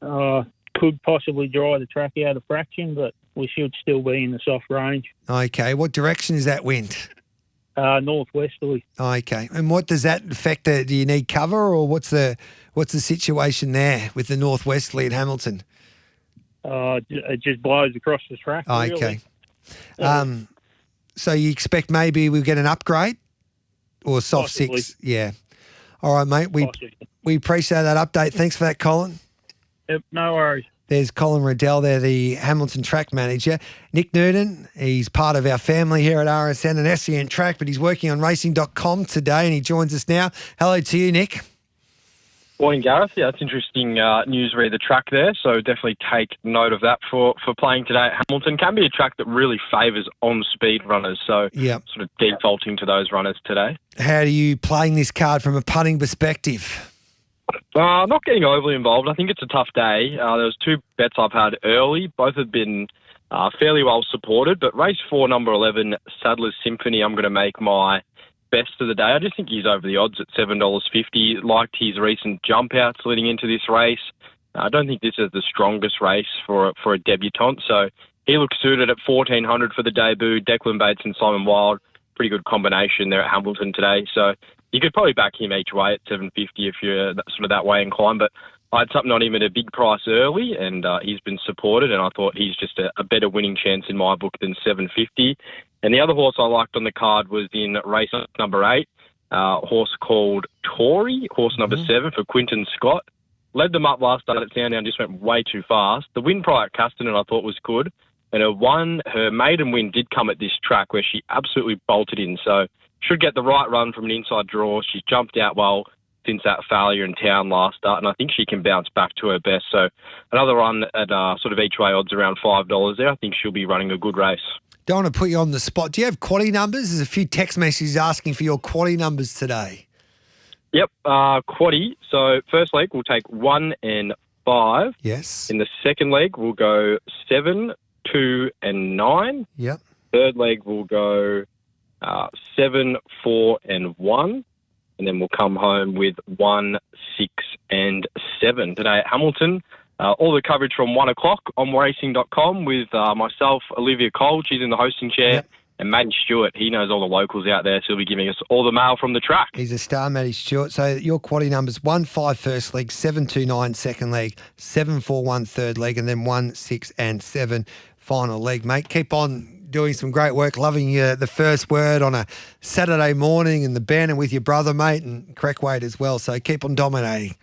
Could possibly dry the track out a fraction, but we should still be in the soft range. Okay, what direction is that wind? Northwesterly. Okay, and what does that affect? Do you need cover, or what's the situation there with the northwesterly at Hamilton? It just blows across the track. Okay. Really. So you expect maybe we'll get an upgrade or soft Possibly. 6? Yeah. All right, mate. We appreciate that update. Thanks for that, Colin. Yep, no worries. There's Colin Riddell there, the Hamilton track manager. Nick Newton, he's part of our family here at RSN and SEN Track, but he's working on racing.com today and he joins us now. Hello to you, Nick. Morning, Gareth. Yeah, it's interesting news re the track there, so definitely take note of that for playing today at Hamilton. Can be a track that really favours on-speed runners, so sort of defaulting to those runners today. How are you playing this card from a putting perspective? Not getting overly involved. I think it's a tough day. There was 2 bets I've had early. Both have been fairly well supported, but race 4, number 11, Sadler's Symphony, I'm going to make my best of the day. I just think he's over the odds at $7.50. Liked his recent jump outs leading into this race. I don't think this is the strongest race for a debutant, so he looks suited at $1,400 for the debut. Declan Bates and Simon Wilde, pretty good combination there at Hamilton today. So you could probably back him each way at $7.50 if you're sort of that way inclined. But I had something on him at a big price early, and he's been supported, and I thought he's just a better winning chance in my book than 750. And the other horse I liked on the card was in race number 8, horse called Tory, horse number 7 for Quinton Scott. Led them up last start at Sandown, just went way too fast. The win prior at Castanen I thought was good, and her maiden win did come at this track where she absolutely bolted in, so should get the right run from an inside draw. She's jumped out well since that failure in town last start, and I think she can bounce back to her best. So another run at sort of each way odds around $5 there. I think she'll be running a good race. Don't want to put you on the spot. Do you have quality numbers? There's a few text messages asking for your quality numbers today. Yep, quaddy. So first leg we'll take 1 and 5. Yes. In the second leg we'll go 7, 2 and 9. Yep. Third leg we'll go 7, 4 and 1. And then we'll come home with 1, 6 and 7 today at Hamilton. All the coverage from 1 o'clock on racing.com with myself, Olivia Cole. She's in the hosting chair. And Matty Stewart, he knows all the locals out there, so he'll be giving us all the mail from the track. He's a star, Matty Stewart. So your quality numbers, 1, 5 first leg, 7, 2, 9 second leg, 7, 4, 1 third leg, and then 1, 6 and 7 final leg, mate. Keep on doing some great work, loving the first word on a Saturday morning and the banner with your brother, mate, and correct weight as well. So keep on dominating.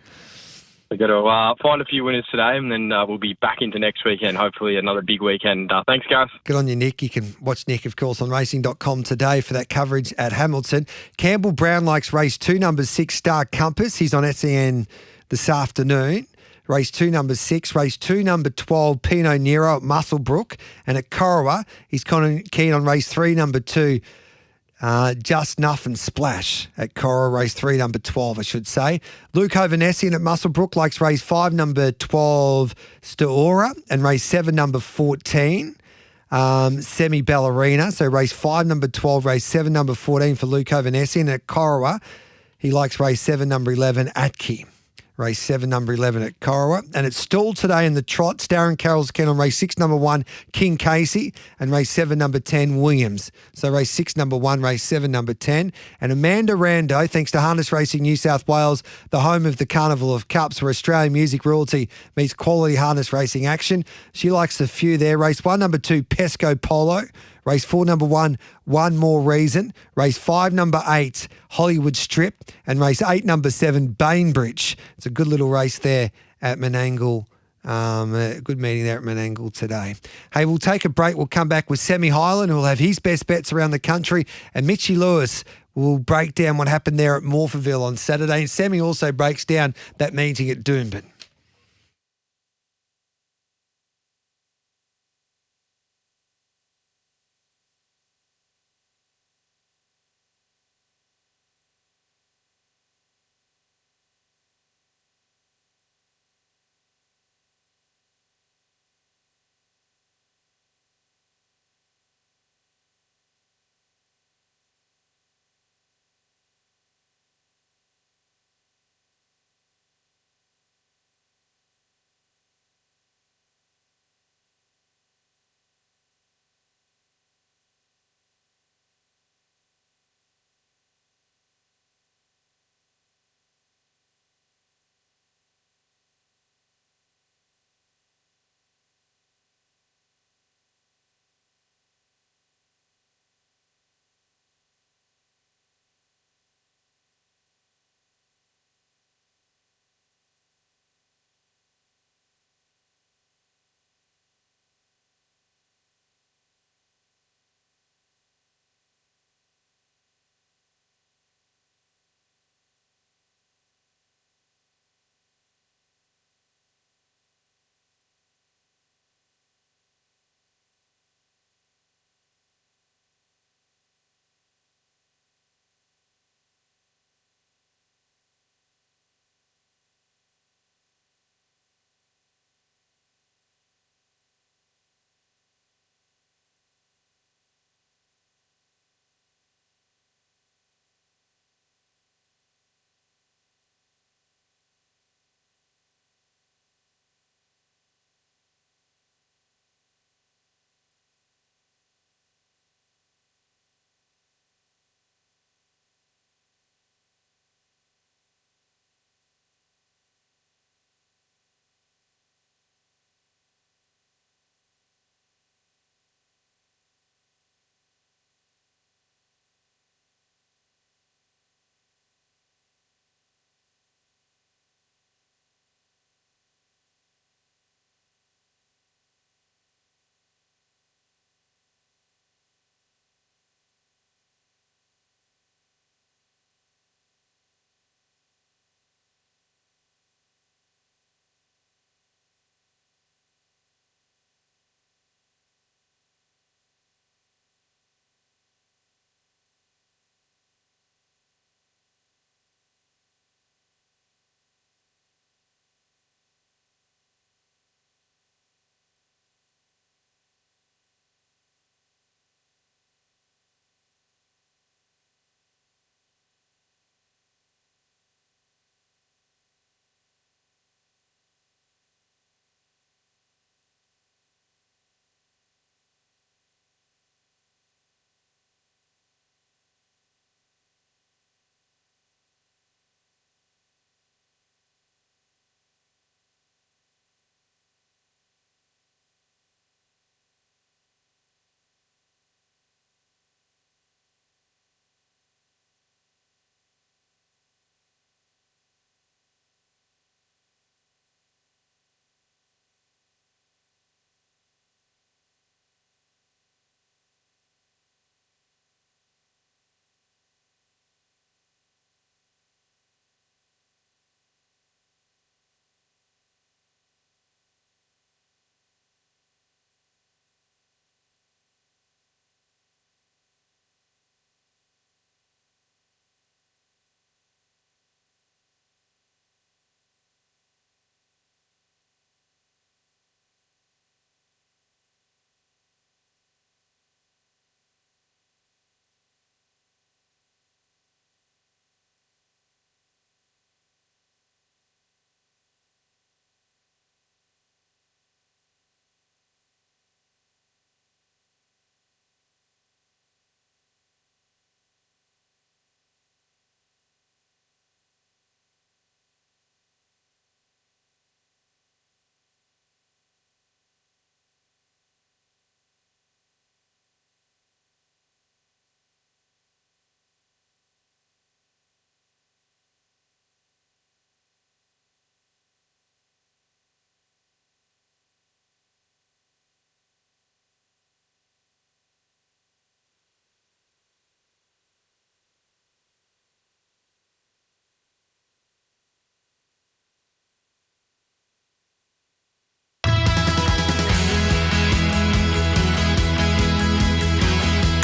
We've got to find a few winners today, and then we'll be back into next weekend, hopefully another big weekend. Thanks, Gareth. Good on you, Nick. You can watch Nick, of course, on racing.com today for that coverage at Hamilton. Campbell Brown likes race 2, number 6, Star Compass. He's on SEN this afternoon. Race 2, number 6. Race 2, number 12, Pinot Nero at Musselbrook. And at Corowa, he's keen on race 3, number 2, Just Nuff and Splash at Corowa. Race 3, number 12, I should say. Luke Ovanessian at Musselbrook likes race 5, number 12, Staora. And race 7, number 14, Semi Ballerina. So race 5, number 12, race 7, number 14 for Luke Ovanessian. And at Corowa, he likes race 7, number 11, Atki. Race 7, number 11 at Corowa. And it's stalled today in the trot. Darren Carroll's keen on race 6, number 1, King Casey, and race 7, number 10, Williams. So race 6, number 1, race 7, number 10. And Amanda Rando, thanks to Harness Racing New South Wales, the home of the Carnival of Cups, where Australian music royalty meets quality harness racing action. She likes a few there. Race 1, number 2, Pesco Polo. Race 4, number 1, One More Reason. Race 5, number 8, Hollywood Strip. And race 8, number 7, Bainbridge. It's a good little race there at Menangle. A good meeting there at Menangle today. Hey, we'll take a break. We'll come back with Sammy Hyland, who will have his best bets around the country. And Mitchie Lewis will break down what happened there at Morphettville on Saturday. And Sammy also breaks down that meeting at Doomben.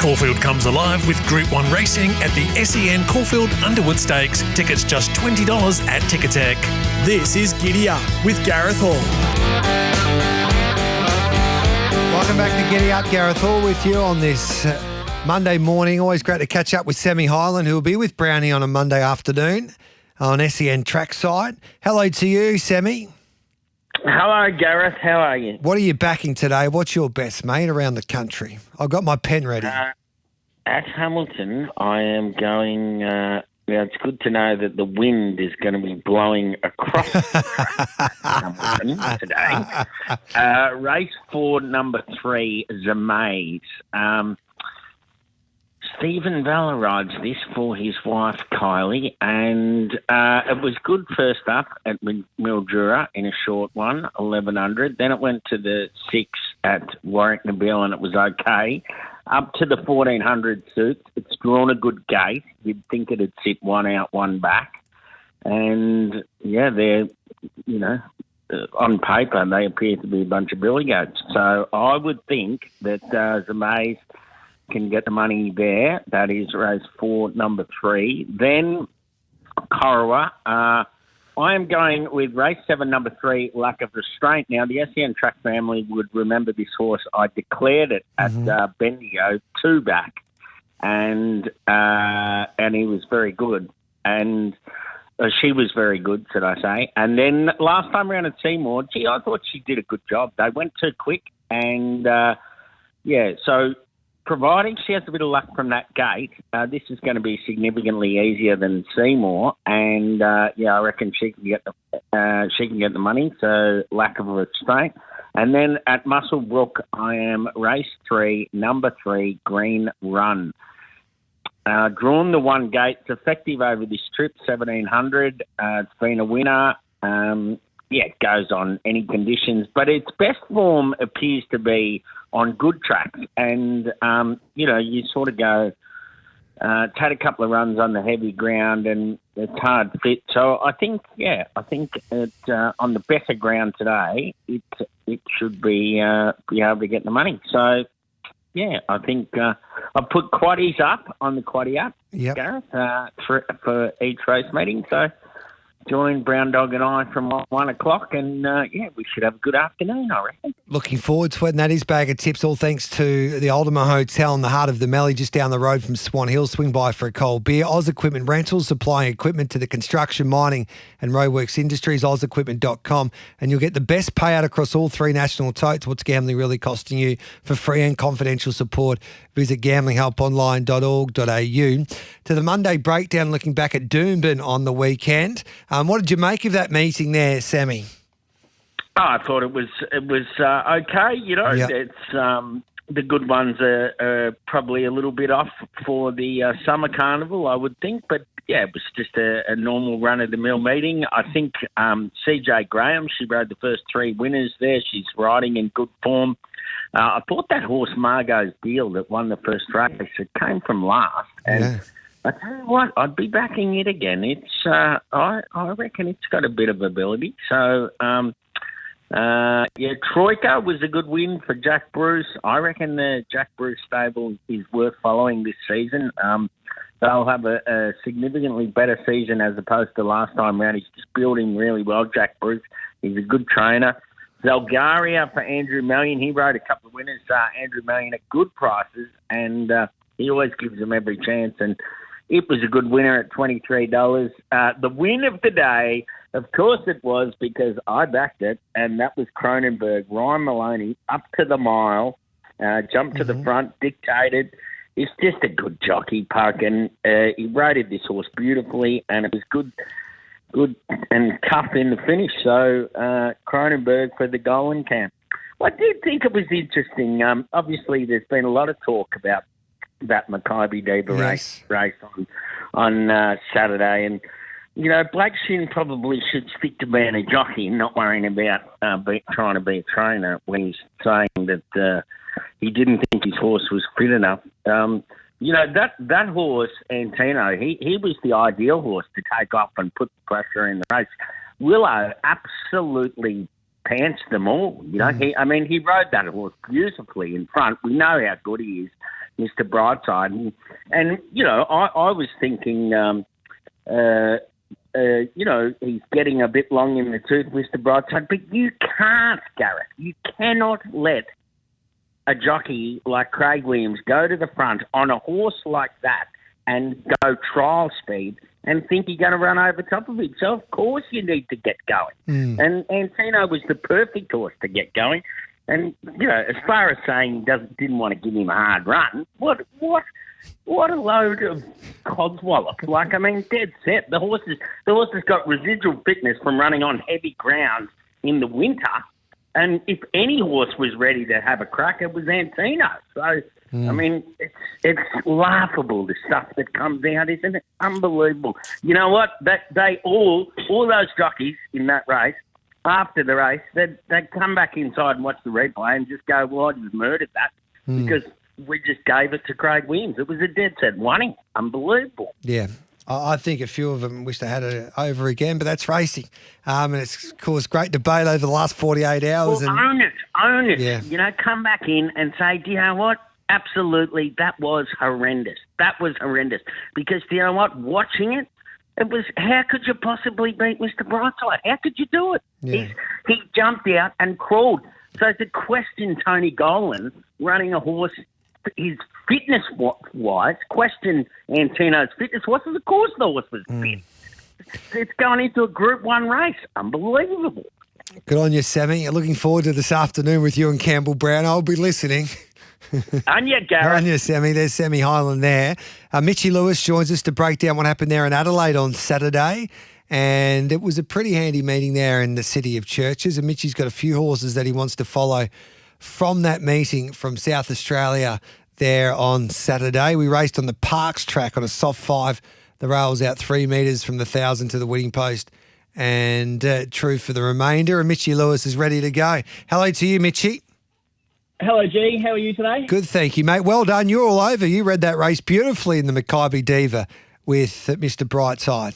Caulfield comes alive with Group 1 racing at the SEN Caulfield Underwood Stakes. Tickets just $20 at Ticketek. This is Giddy Up with Gareth Hall. Welcome back to Giddy Up. Gareth Hall with you on this Monday morning. Always great to catch up with Sammy Hyland, who will be with Brownie on a Monday afternoon on SEN Trackside. Hello to you, Sammy. Hello, Gareth. How are you? What are you backing today? What's your best, mate, around the country? I've got my pen ready. At Hamilton, I am going... it's good to know that the wind is going to be blowing across Hamilton today. Race 4, number 3, Zamaze. Stephen Valla rides this for his wife, Kylie, and it was good first up at Mildura in a short one, 1100. Then it went to the 6 at Warwick Nabil, and it was okay. Up to the 1400 suits. It's drawn a good gate. You'd think it'd sit one out, one back. And, yeah, they're, on paper, they appear to be a bunch of billy goats. So I would think that Zamaze can get the money there. That is race 4, number 3. Then Corowa. I am going with race 7, number 3, Lack of Restraint. Now, the SEN Track family would remember this horse. I declared it at Bendigo 2 back, and he was very good. And she was very good, should I say. And then last time around at Seymour, I thought she did a good job. They went too quick, and, so providing she has a bit of luck from that gate, this is going to be significantly easier than Seymour, and I reckon she can get the money. So Lack of Restraint, and then at Musselbrook, I am race 3, number 3, Green Run. Drawn the 1 gate. It's effective over this trip, 1700. It's been a winner. It goes on any conditions, but its best form appears to be on good tracks. And, you sort of go, it's had a couple of runs on the heavy ground and it's hard fit. So I think it, on the better ground today, it should be able to get the money. So, I think I put quaddies up on the quaddie up, Gareth, for each race meeting. So join Brown Dog and I from 1 o'clock, and we should have a good afternoon, I reckon. Looking forward to it, and that is Bag of Tips, all thanks to the Ultima Hotel in the heart of the Mallee, just down the road from Swan Hill. Swing by for a cold beer. Oz Equipment Rentals, supplying equipment to the construction, mining and roadworks industries, ozequipment.com, and you'll get the best payout across all 3 national totes. What's gambling really costing you? For free and confidential support, visit gamblinghelponline.org.au. To the Monday breakdown, looking back at Doomben on the weekend. What did you make of that meeting there, Sammy? I thought it was okay. It's the good ones are probably a little bit off for the summer carnival, I would think. But it was just a normal run-of-the-mill meeting. I think CJ Graham, she rode the first 3 winners there. She's riding in good form. I thought that horse Margot's Deal that won the first race, it came from last. And I tell you what, I'd be backing it again. It's I reckon it's got a bit of ability. So, Troika was a good win for Jack Bruce. I reckon the Jack Bruce stable is worth following this season. They'll have a significantly better season as opposed to last time round. He's just building really well, Jack Bruce. He's a good trainer. Zelgaria for Andrew Mallion. He rode a couple of winners, Andrew Mallion, at good prices, and he always gives them every chance. And it was a good winner at $23. The win of the day, of course it was, because I backed it, and that was Cronenberg. Ryan Maloney, up to the mile, jumped to the front, dictated. He's just a good jockey, Puck, and he rated this horse beautifully, and it was good and cuff in the finish. So Cronenberg for the Golden Camp. I did think it was interesting. Obviously, there's been a lot of talk about that Maccabi Diva race on Saturday, and Blake Shin probably should stick to being a jockey and not worrying about trying to be a trainer when he's saying that he didn't think his horse was fit enough. That horse, Antino, he was the ideal horse to take off and put the pressure in the race. Willow absolutely pantsed them all. He rode that horse beautifully in front. We know how good he is. Mr. Brightside. And you know, I was thinking, you know, he's getting a bit long in the tooth, Mr. Brightside, but you can't, Gareth. You cannot let a jockey like Craig Williams go to the front on a horse like that and go trial speed and think you're going to run over top of him. So, of course, you need to get going. And Antino was the perfect horse to get going. And, you know, as far as saying he didn't want to give him a hard run, what a load of codswallop. Like, I mean, dead set. The horse has got residual fitness from running on heavy ground in the winter. And if any horse was ready to have a crack, it was Antino. So, I mean, it's laughable, the stuff that comes out, isn't it? Unbelievable. You know what? All those jockeys in that race, after the race, they'd come back inside and watch the replay and just go, well, I just murdered that because we just gave it to Craig Williams. It was a dead set winning. Unbelievable. Yeah. I think a few of them wish they had it over again, but that's racing. And it's caused great debate over the last 48 hours. Well, own it. Yeah. You know, come back in and say, do you know what? Absolutely, that was horrendous. Because, do you know what? Watching it, it was, how could you possibly beat Mr. Brightside? How could you do it? Yeah. He jumped out and crawled. So to question Tony Golan running a horse, his fitness-wise, question Antino's fitness-wise, of course the horse was fit. It's going into a Group 1 race. Unbelievable. Good on you, Sammy. Looking forward to this afternoon with you and Campbell Brown. I'll be listening. On you, Gareth. On you, Sammy. There's Sammy Highland there. Mitchie Lewis joins us to break down what happened there in Adelaide on Saturday. And it was a pretty handy meeting there in the City of Churches. And Mitchie's got a few horses that he wants to follow from that meeting from South Australia there on Saturday. We raced on the Parks track on a soft 5. The rail was out 3 metres from the 1,000 to the winning post. And true for the remainder. And Mitchie Lewis is ready to go. Hello to you, Mitchie. Hello, G. How are you today? Good, thank you, mate. Well done. You're all over. You read that race beautifully in the Mackay Diva with Mr. Brightside.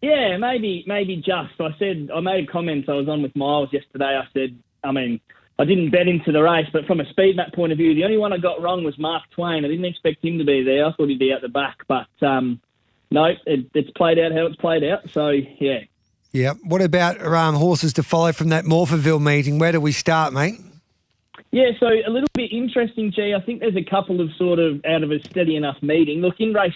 Yeah, maybe just. I made comments. I was on with Miles yesterday. I said, I didn't bet into the race, but from a speed map point of view, the only one I got wrong was Mark Twain. I didn't expect him to be there. I thought he'd be out the back, but no, it's played out how it's played out. So, yeah. Yeah. What about horses to follow from that Morphettville meeting? Where do we start, mate? Yeah, so a little bit interesting, G. I think there's a couple of sort of out of a steady enough meeting. Look, in race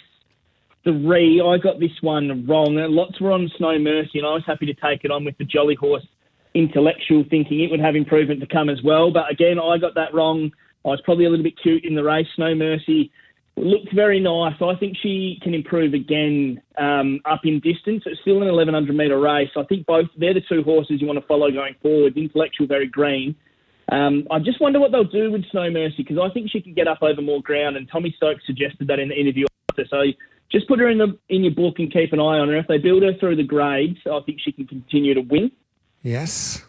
3, I got this one wrong. Lots were on Snow Mercy, and I was happy to take it on with the Jolly Horse Intellectual, thinking it would have improvement to come as well. But again, I got that wrong. I was probably a little bit cute in the race. Snow Mercy looked very nice. I think she can improve again up in distance. It's still an 1,100-metre race. I think they're the two horses you want to follow going forward. Intellectual, very green. I just wonder what they'll do with Snow Mercy, because I think she can get up over more ground, and Tommy Stokes suggested that in the interview after. So just put her in your book and keep an eye on her. If they build her through the grades, I think she can continue to win. Yes.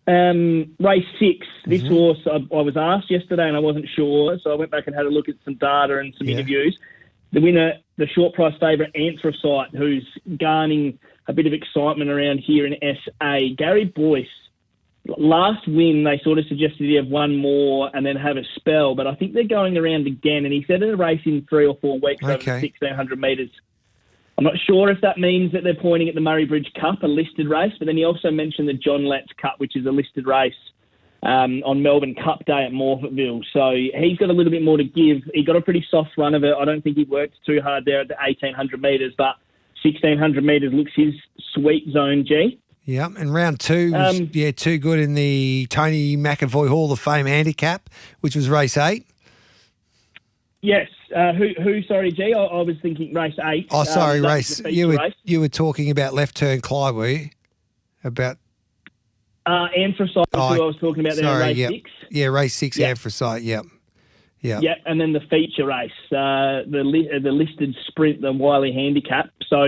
Race 6, this horse, I was asked yesterday and I wasn't sure, so I went back and had a look at some data and some interviews. The winner, the short price favourite, Anthracite, who's garnering a bit of excitement around here in SA. Gary Boyce, last win, they sort of suggested he'd have one more and then have a spell, but I think they're going around again, and he said in a race in 3 or 4 weeks over 1,600 metres. I'm not sure if that means that they're pointing at the Murray Bridge Cup, a listed race, but then he also mentioned the John Letts Cup, which is a listed race on Melbourne Cup Day at Morphettville. So he's got a little bit more to give. He got a pretty soft run of it. I don't think he worked too hard there at the 1,800 metres, but 1,600 metres looks his sweet zone, G. Yeah, and round 2 was, too good in the Tony McAvoy Hall of Fame handicap, which was race 8. Yes. Sorry, G? I was thinking race 8. Oh, sorry, race. You were talking about Left Turn Clyde, were you? About... Anthracite, who I was talking about there in race 6. Yeah, race 6, Anthracite, yep. Yeah, and then the feature race, the listed sprint, the Wiley handicap. So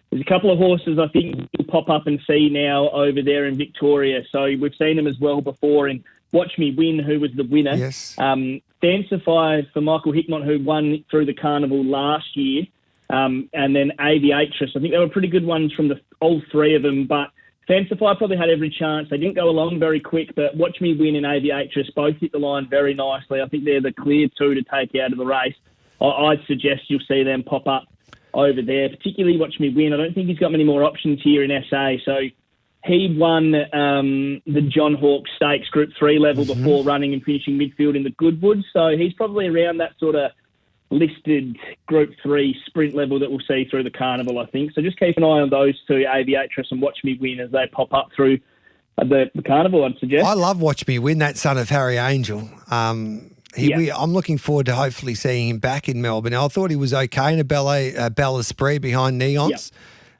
there's a couple of horses I think you'll pop up and see now over there in Victoria. So we've seen them as well before in Watch Me Win, who was the winner. Yes. Fancify for Michael Hickmott, who won through the carnival last year. And then Aviatress. I think they were pretty good ones from all 3 of them, but Fancify probably had every chance. They didn't go along very quick, but Watch Me Win and Aviatress both hit the line very nicely. I think they're the clear two to take out of the race. I'd suggest you'll see them pop up over there, particularly Watch Me Win. I don't think he's got many more options here in SA. So he won the John Hawke Stakes Group 3 level before running and finishing midfield in the Goodwood. So he's probably around that sort of listed Group 3 sprint level that we'll see through the carnival, I think. So just keep an eye on those two, Aviatress and Watch Me Win, as they pop up through the carnival, I'd suggest. I love Watch Me Win, that son of Harry Angel. I'm looking forward to hopefully seeing him back in Melbourne. I thought he was okay in a Bel Esprit behind Neons.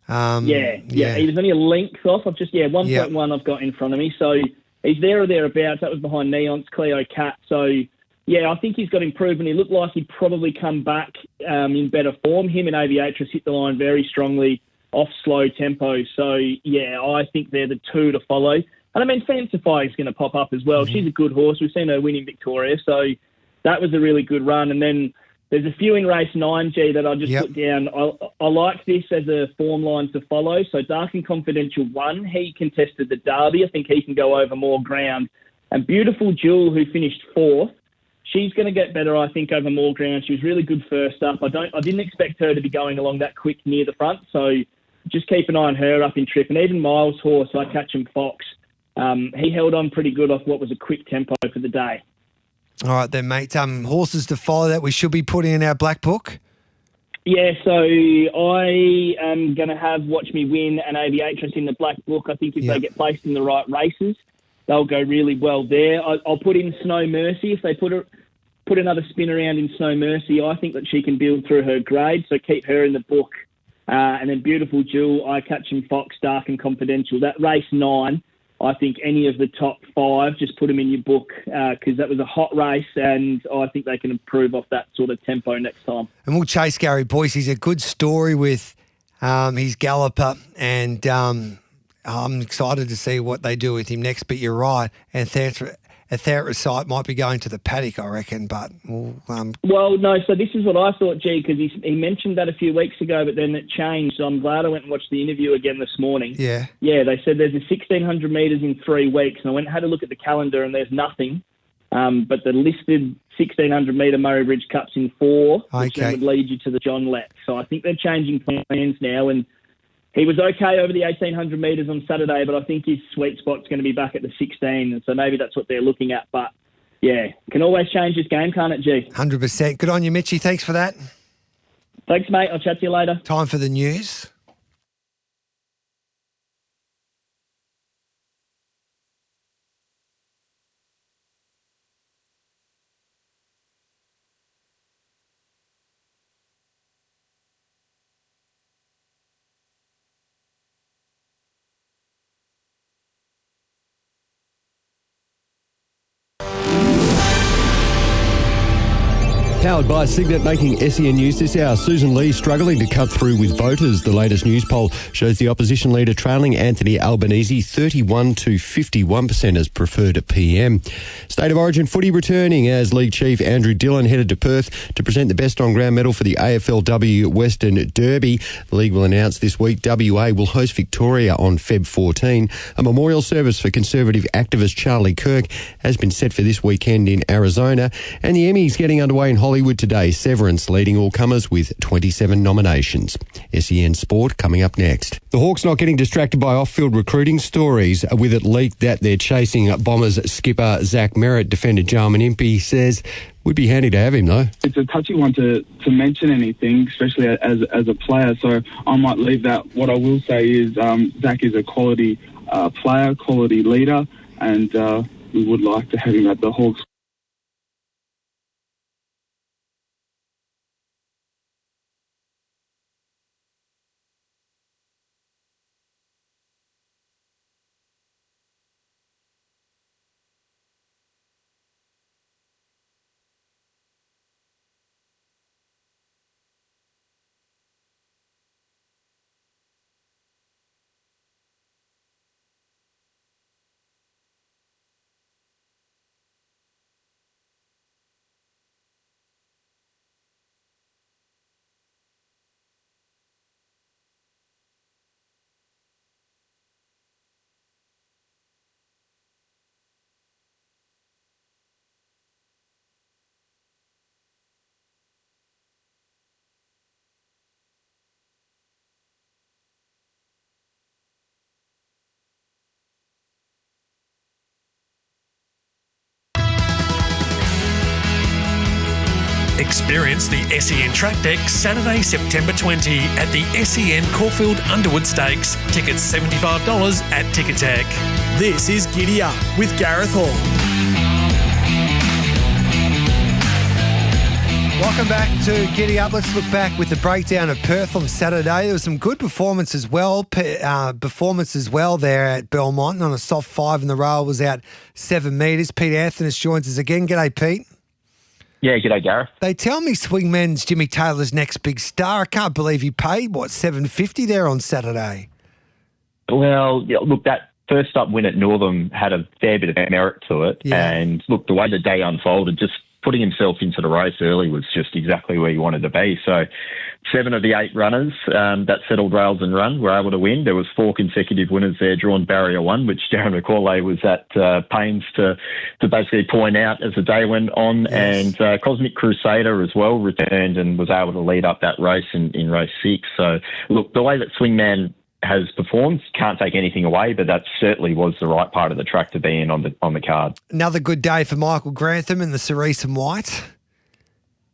Yeah. He was only a length off. 1.1 I've got in front of me. So he's there or thereabouts. That was behind Neon's Cleo Cat. So yeah, I think he's got improvement. He looked like he'd probably come back in better form. Him and Aviatress hit the line very strongly off slow tempo. So, yeah, I think they're the two to follow. And, I mean, Fancify is going to pop up as well. She's a good horse. We've seen her win in Victoria. So that was a really good run. And then there's a few in race 9G that I just put down. I like this as a form line to follow. So Dark and Confidential 1, he contested the Derby. I think he can go over more ground. And Beautiful Jewel, who finished 4th, she's going to get better, I think, over more ground. She was really good first up. I didn't expect her to be going along that quick near the front, so just keep an eye on her up in trip. And even Miles' horse, I Catch him Fox, he held on pretty good off what was a quick tempo for the day. All right then, mate. Horses to follow that we should be putting in our black book? Yeah, so I am going to have Watch Me Win and Aviatress in the black book. I think if they get placed in the right races, they'll go really well there. I'll put in Snow Mercy. If they put another spin around in Snow Mercy, I think that she can build through her grade, so keep her in the book. And then Beautiful Jewel, Eye Catching Fox, Dark and Confidential. That race 9, I think any of the top 5, just put them in your book because that was a hot race and I think they can improve off that sort of tempo next time. And we'll chase Gary Boyce. He's a good story with his galloper and I'm excited to see what they do with him next, but you're right. And Anthracite might be going to the paddock, I reckon, but Well, no, so this is what I thought, because he mentioned that a few weeks ago, but then it changed, so I'm glad I went and watched the interview again this morning. Yeah. Yeah, they said there's a 1,600 metres in 3 weeks, and I went and had a look at the calendar, and there's nothing. But the listed 1,600 metre Murray Bridge Cup's in 4, which then would lead you to the John Lett. So I think they're changing plans now, and he was okay over the 1,800 metres on Saturday, but I think his sweet spot's going to be back at the 16, and so maybe that's what they're looking at. But, yeah, can always change this game, can't it, G? 100%. Good on you, Mitchie. Thanks for that. Thanks, mate. I'll chat to you later. Time for the news. Powered by Signet, making SEN News this hour. Susan Lee struggling to cut through with voters. The latest news poll shows the opposition leader trailing Anthony Albanese 31 to 51% as preferred PM. State of Origin footy returning as League Chief Andrew Dillon headed to Perth to present the best on-ground medal for the AFLW Western Derby. The league will announce this week WA will host Victoria on Feb 14. A memorial service for Conservative activist Charlie Kirk has been set for this weekend in Arizona. And the Emmys getting underway in Hollywood today. Severance leading all comers with 27 nominations. SEN Sport coming up next. The Hawks not getting distracted by off-field recruiting stories, with it leaked that they're chasing Bombers skipper Zach Merritt. Defender Jarman Impey says would be handy to have him though. It's a touchy one to mention anything, especially as a player, so I might leave that. What I will say is Zach is a quality player, quality leader, and we would like to have him at the Hawks. Experience the SEN Track Deck Saturday, September 20 at the SEN Caulfield Underwood Stakes. Tickets $75 at Ticketek. This is Giddy Up with Gareth Hall. Welcome back to Giddy Up. Let's look back with the breakdown of Perth on Saturday. There was some good performance as well there at Belmont. On a soft 5 and the rail was out 7 metres. Pete Anthony joins us again. G'day, Pete. Yeah, g'day, Gareth. They tell me Swingman's Jimmy Taylor's next big star. I can't believe he paid, $7.50 there on Saturday. Well, yeah, look, that first up win at Northam had a fair bit of merit to it. Yeah. And look, the way the day unfolded, just putting himself into the race early was just exactly where he wanted to be. So 7 of the 8 runners that settled rails and run were able to win. There was 4 consecutive winners there, drawn barrier 1, which Darren McCauley was at pains to basically point out as the day went on. Yes. And Cosmic Crusader as well returned and was able to lead up that race in race 6. So, look, the way that Swingman has performed, can't take anything away, but that certainly was the right part of the track to be in on the card. Another good day for Michael Grantham and the Cerise and White.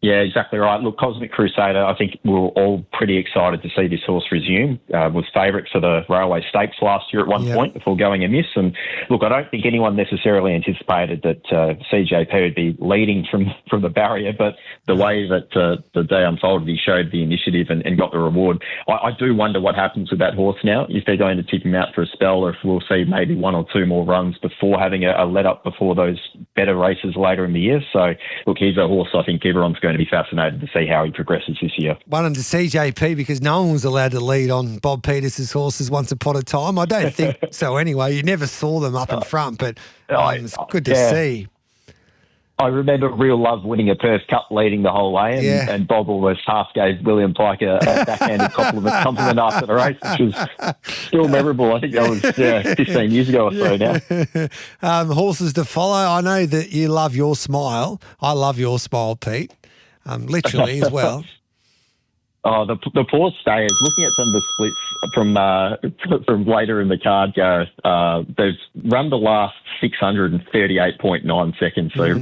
Yeah, exactly right. Look, Cosmic Crusader, I think we were all pretty excited to see this horse resume. Was favourite for the Railway Stakes last year at one point before going amiss. And look, I don't think anyone necessarily anticipated that CJP would be leading from the barrier, but the way that the day unfolded, he showed the initiative and got the reward. I do wonder what happens with that horse now, if they're going to tip him out for a spell or if we'll see maybe 1 or 2 more runs before having a let-up before those better races later in the year. So, look, he's a horse I think everyone's going to be fascinated to see how he progresses this year. One into CJP because no one was allowed to lead on Bob Peters's horses once upon a time. I don't think so anyway. You never saw them up in front, but it's good to see. I remember Real Love winning a Perth Cup leading the whole way, and Bob almost half gave William Pike a backhanded compliment after the race, which was still memorable. I think that was 15 years ago or so now. Horses to follow. I know that you love your smile. I love your smile, Pete. Literally as well. Oh, the poor stayers. Looking at some of the splits from later in the card, Gareth, they've run the last 638.9 seconds. So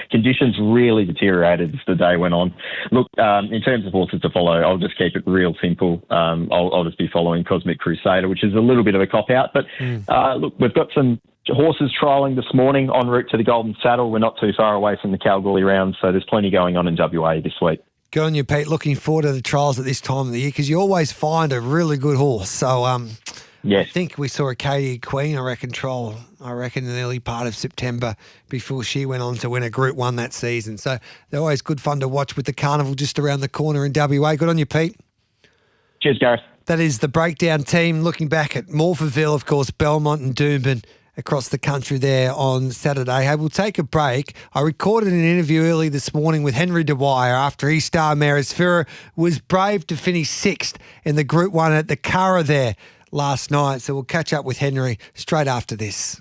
conditions really deteriorated as the day went on. Look, in terms of horses to follow, I'll just keep it real simple. I'll just be following Cosmic Crusader, which is a little bit of a cop-out. But look, we've got some horses trialling this morning en route to the Golden Saddle. We're not too far away from the Kalgoorlie round, so there's plenty going on in WA this week. Good on you, Pete. Looking forward to the trials at this time of the year because you always find a really good horse. So I think we saw a Katie Queen, I reckon in the early part of September before she went on to win a Group 1 that season. So they're always good fun to watch with the carnival just around the corner in WA. Good on you, Pete. Cheers, Gareth. That is the breakdown team looking back at Morphettville, of course, Belmont and Doomben across the country there on Saturday. Hey, we'll take a break. I recorded an interview early this morning with Henry Dwyer after his star mare Asphira was brave to finish 6th in the Group 1 at the Curragh there last night. So we'll catch up with Henry straight after this.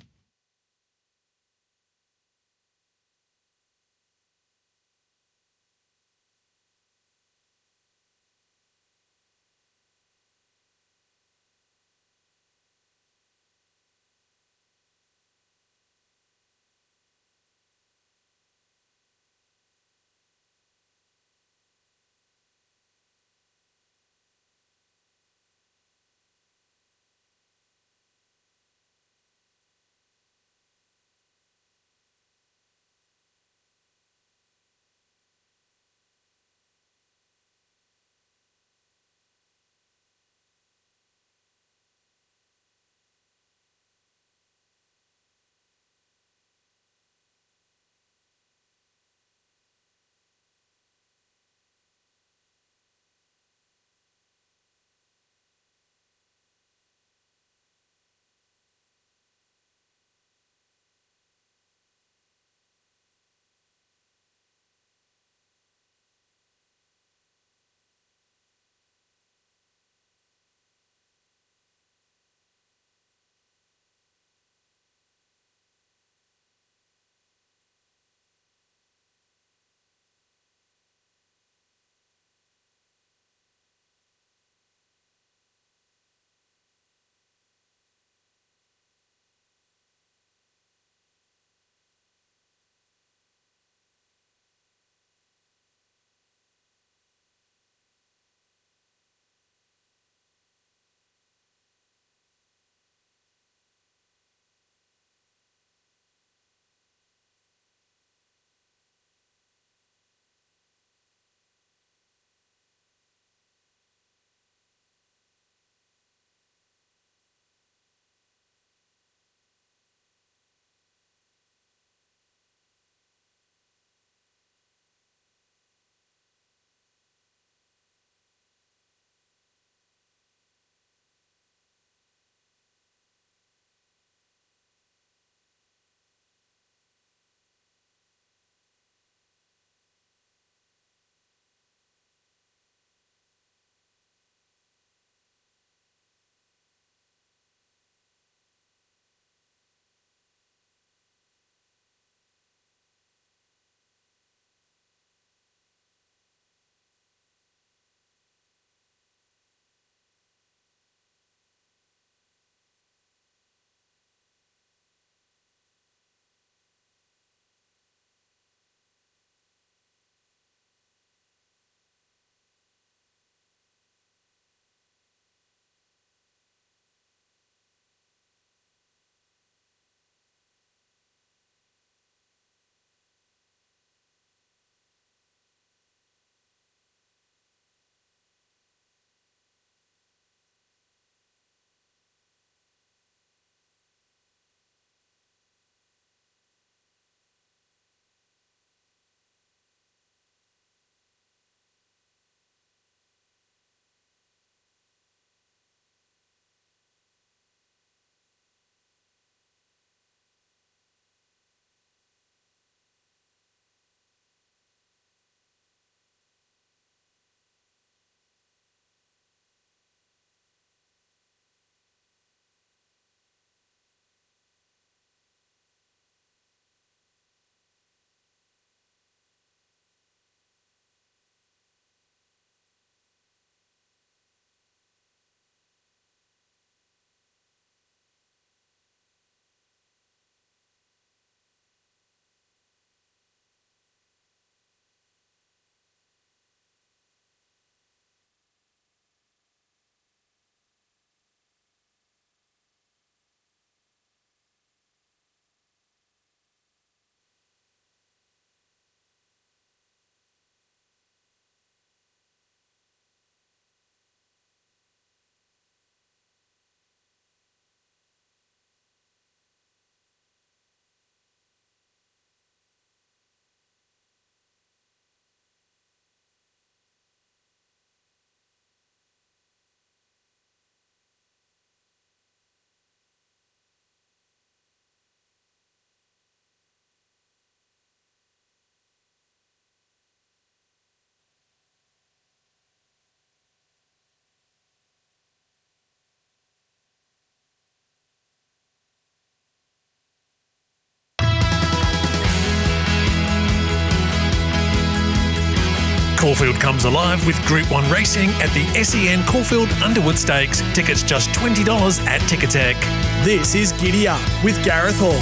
Caulfield comes alive with Group 1 racing at the SEN Caulfield Underwood Stakes. Tickets just $20 at Ticketek. This is Giddy Up with Gareth Hall.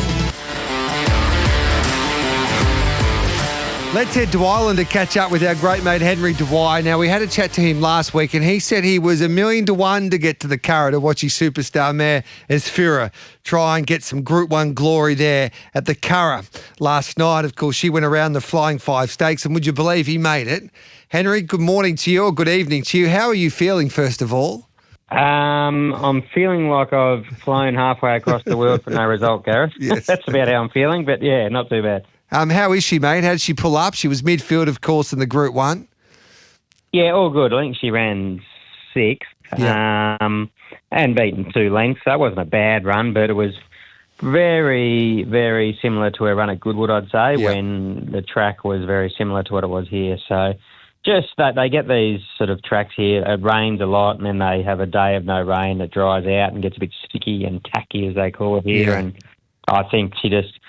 Let's head to Ireland to catch up with our great mate Henry Dwyer. Now, we had a chat to him last week and he said he was $1,000,000 to 1 to get to the Curragh to watch his superstar mare Esfira try and get some Group 1 glory there at the Curragh. Last night, of course, she went around the Flying Five Stakes and would you believe he made it? Henry, good morning to you or good evening to you. How are you feeling, first of all? I'm feeling like I've flown halfway across the world for no result, Gareth. Yes. That's about how I'm feeling, but yeah, not too bad. How is she, mate? How did she pull up? She was midfield, of course, in the Group 1. Yeah, all good. I think she ran 6th and beaten 2 lengths. That wasn't a bad run, but it was very, very similar to her run at Goodwood, I'd say, when the track was very similar to what it was here. So just that they get these sort of tracks here. It rains a lot, and then they have a day of no rain that dries out and gets a bit sticky and tacky, as they call it here. And I think she just...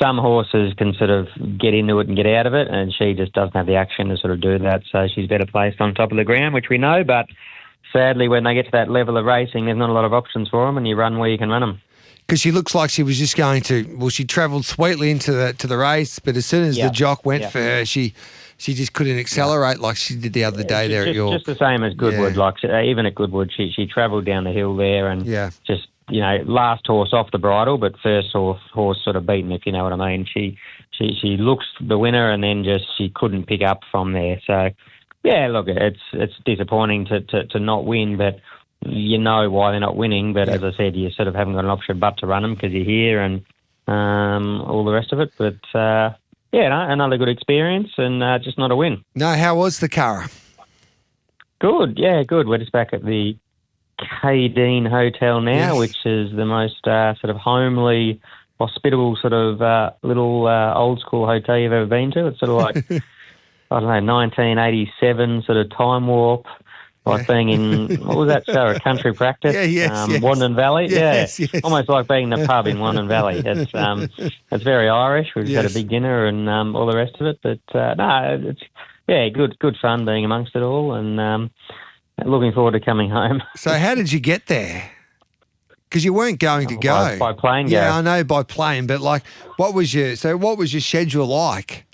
some horses can sort of get into it and get out of it, and she just doesn't have the action to sort of do that. So she's better placed on top of the ground, which we know. But sadly, when they get to that level of racing, there's not a lot of options for them, and you run where you can run them. Because she looks like she was just going to. Well, she travelled sweetly into the race, but as soon as the jock went for her, she just couldn't accelerate like she did the other day there at York. Just the same as Goodwood. Like even at Goodwood, she travelled down the hill there and just. Last horse off the bridle, but first horse sort of beaten, if you know what I mean. She looks the winner, and then she couldn't pick up from there. So, yeah, look, it's disappointing to not win, but you know why they're not winning. But as I said, you sort of haven't got an option but to run them because you're here and all the rest of it. But another good experience and just not a win. No, how was the Curragh? Good, yeah, good. We're just back at the Dean Hotel now, which is the most sort of homely, hospitable sort of little old school hotel you've ever been to. It's sort of like, I don't know, 1987 sort of time warp, like being in, what was that show, A Country Practice? Wandon Valley? Yes. Almost like being in the pub in Wandon Valley. It's very Irish. We've had a big dinner and all the rest of it. But it's good fun being amongst it all and looking forward to coming home. So how did you get there? Because you weren't going to go. By plane, I know, by plane. But like, what was your schedule like?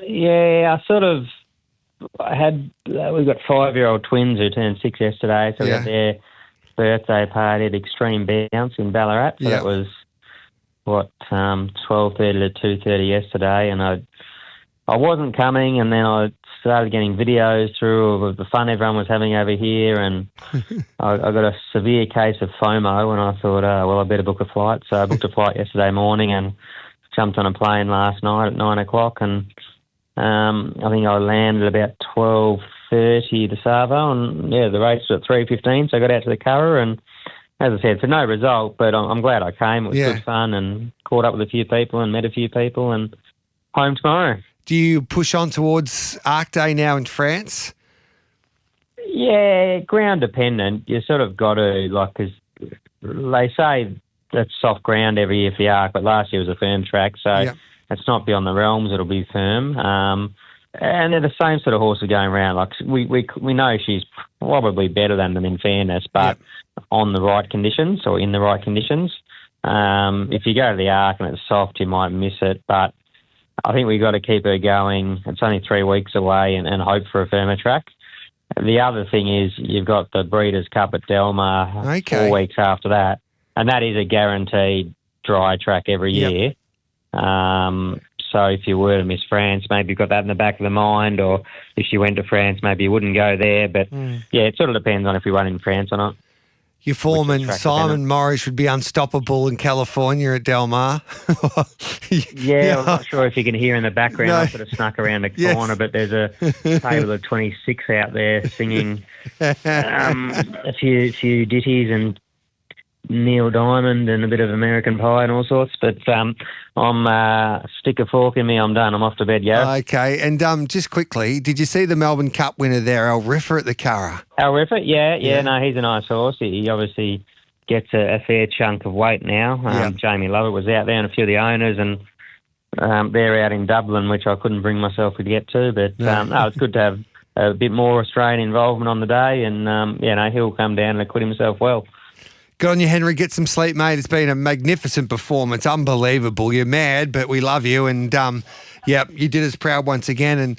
Yeah, we've got 5-year-old twins who turned 6 yesterday. So we got their birthday party at Extreme Bounce in Ballarat. So that was, 12:30 to 2:30 yesterday. And I wasn't coming, and then I started getting videos through of the fun everyone was having over here, and I got a severe case of FOMO, and I thought, I better book a flight. So I booked a flight yesterday morning and jumped on a plane last night at 9 o'clock, and I think I landed about 12:30 to Savo, and the race was at 3:15, so I got out to the Curragh, and as I said, for no result, but I'm glad I came. It was good fun, and caught up with a few people and met a few people, and home tomorrow. Do you push on towards Arc Day now in France? Yeah, ground dependent. You sort of got to, because they say that's soft ground every year for the Arc, but last year was a firm track, so it's not beyond the realms. It'll be firm. And they're the same sort of horses going around. Like we know she's probably better than them in fairness, but on the right conditions or in the right conditions. If you go to the Arc and it's soft, you might miss it, but I think we've got to keep her going. It's only 3 weeks away and hope for a firmer track. The other thing is you've got the Breeders' Cup at Delmar 4 weeks after that, and that is a guaranteed dry track every year. So if you were to miss France, maybe you've got that in the back of the mind, or if you went to France, maybe you wouldn't go there. But, it sort of depends on if we run in France or not. Your foreman, Simon Morris, would be unstoppable in California at Del Mar. I'm not sure if you can hear in the background. I sort of snuck around the corner, but there's a table of 26 out there singing a few ditties and Neil Diamond and a bit of American Pie and all sorts. But I'm stick a fork in me, I'm done. I'm off to bed, Okay, and just quickly, did you see the Melbourne Cup winner there, Al Riffer at the Curragh? Al Riffer, yeah. No, he's a nice horse. He obviously gets a fair chunk of weight now. Jamie Lovett was out there and a few of the owners, and they're out in Dublin, which I couldn't bring myself to get to. But no, it's good to have a bit more Australian involvement on the day, and he'll come down and acquit himself well. Good on you, Henry. Get some sleep, mate. It's been a magnificent performance. Unbelievable. You're mad, but we love you. And, you did us proud once again. And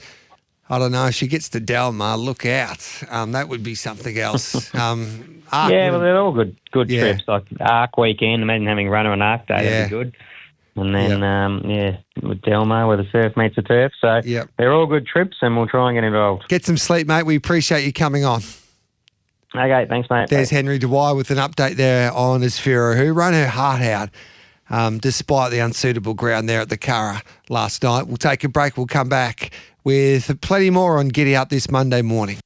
I don't know, if she gets to Delmar, look out. That would be something else. They're all good trips. Like Arc weekend, imagine having a runner on Arc day, that'd be good. And then, with Delmar, where the surf meets the turf. So they're all good trips, and we'll try and get involved. Get some sleep, mate. We appreciate you coming on. Okay, thanks, mate. There's Henry Dwyer with an update there on Asphira, who ran her heart out despite the unsuitable ground there at the Curragh last night. We'll take a break. We'll come back with plenty more on Giddy Up this Monday morning.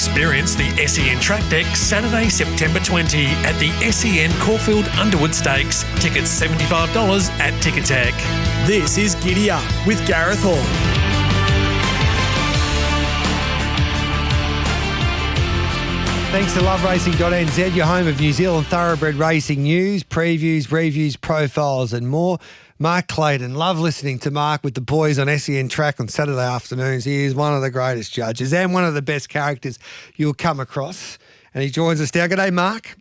Experience the SEN Track Deck Saturday, September 20 at the SEN Caulfield Underwood Stakes. Tickets $75 at Ticketek. This is Giddy Up with Gareth Hall. Thanks to loveracing.nz, your home of New Zealand thoroughbred racing news, previews, reviews, profiles and more. Mark Clayton, love listening to Mark with the boys on SEN Track on Saturday afternoons. He is one of the greatest judges and one of the best characters you'll come across. And he joins us now. G'day, Mark.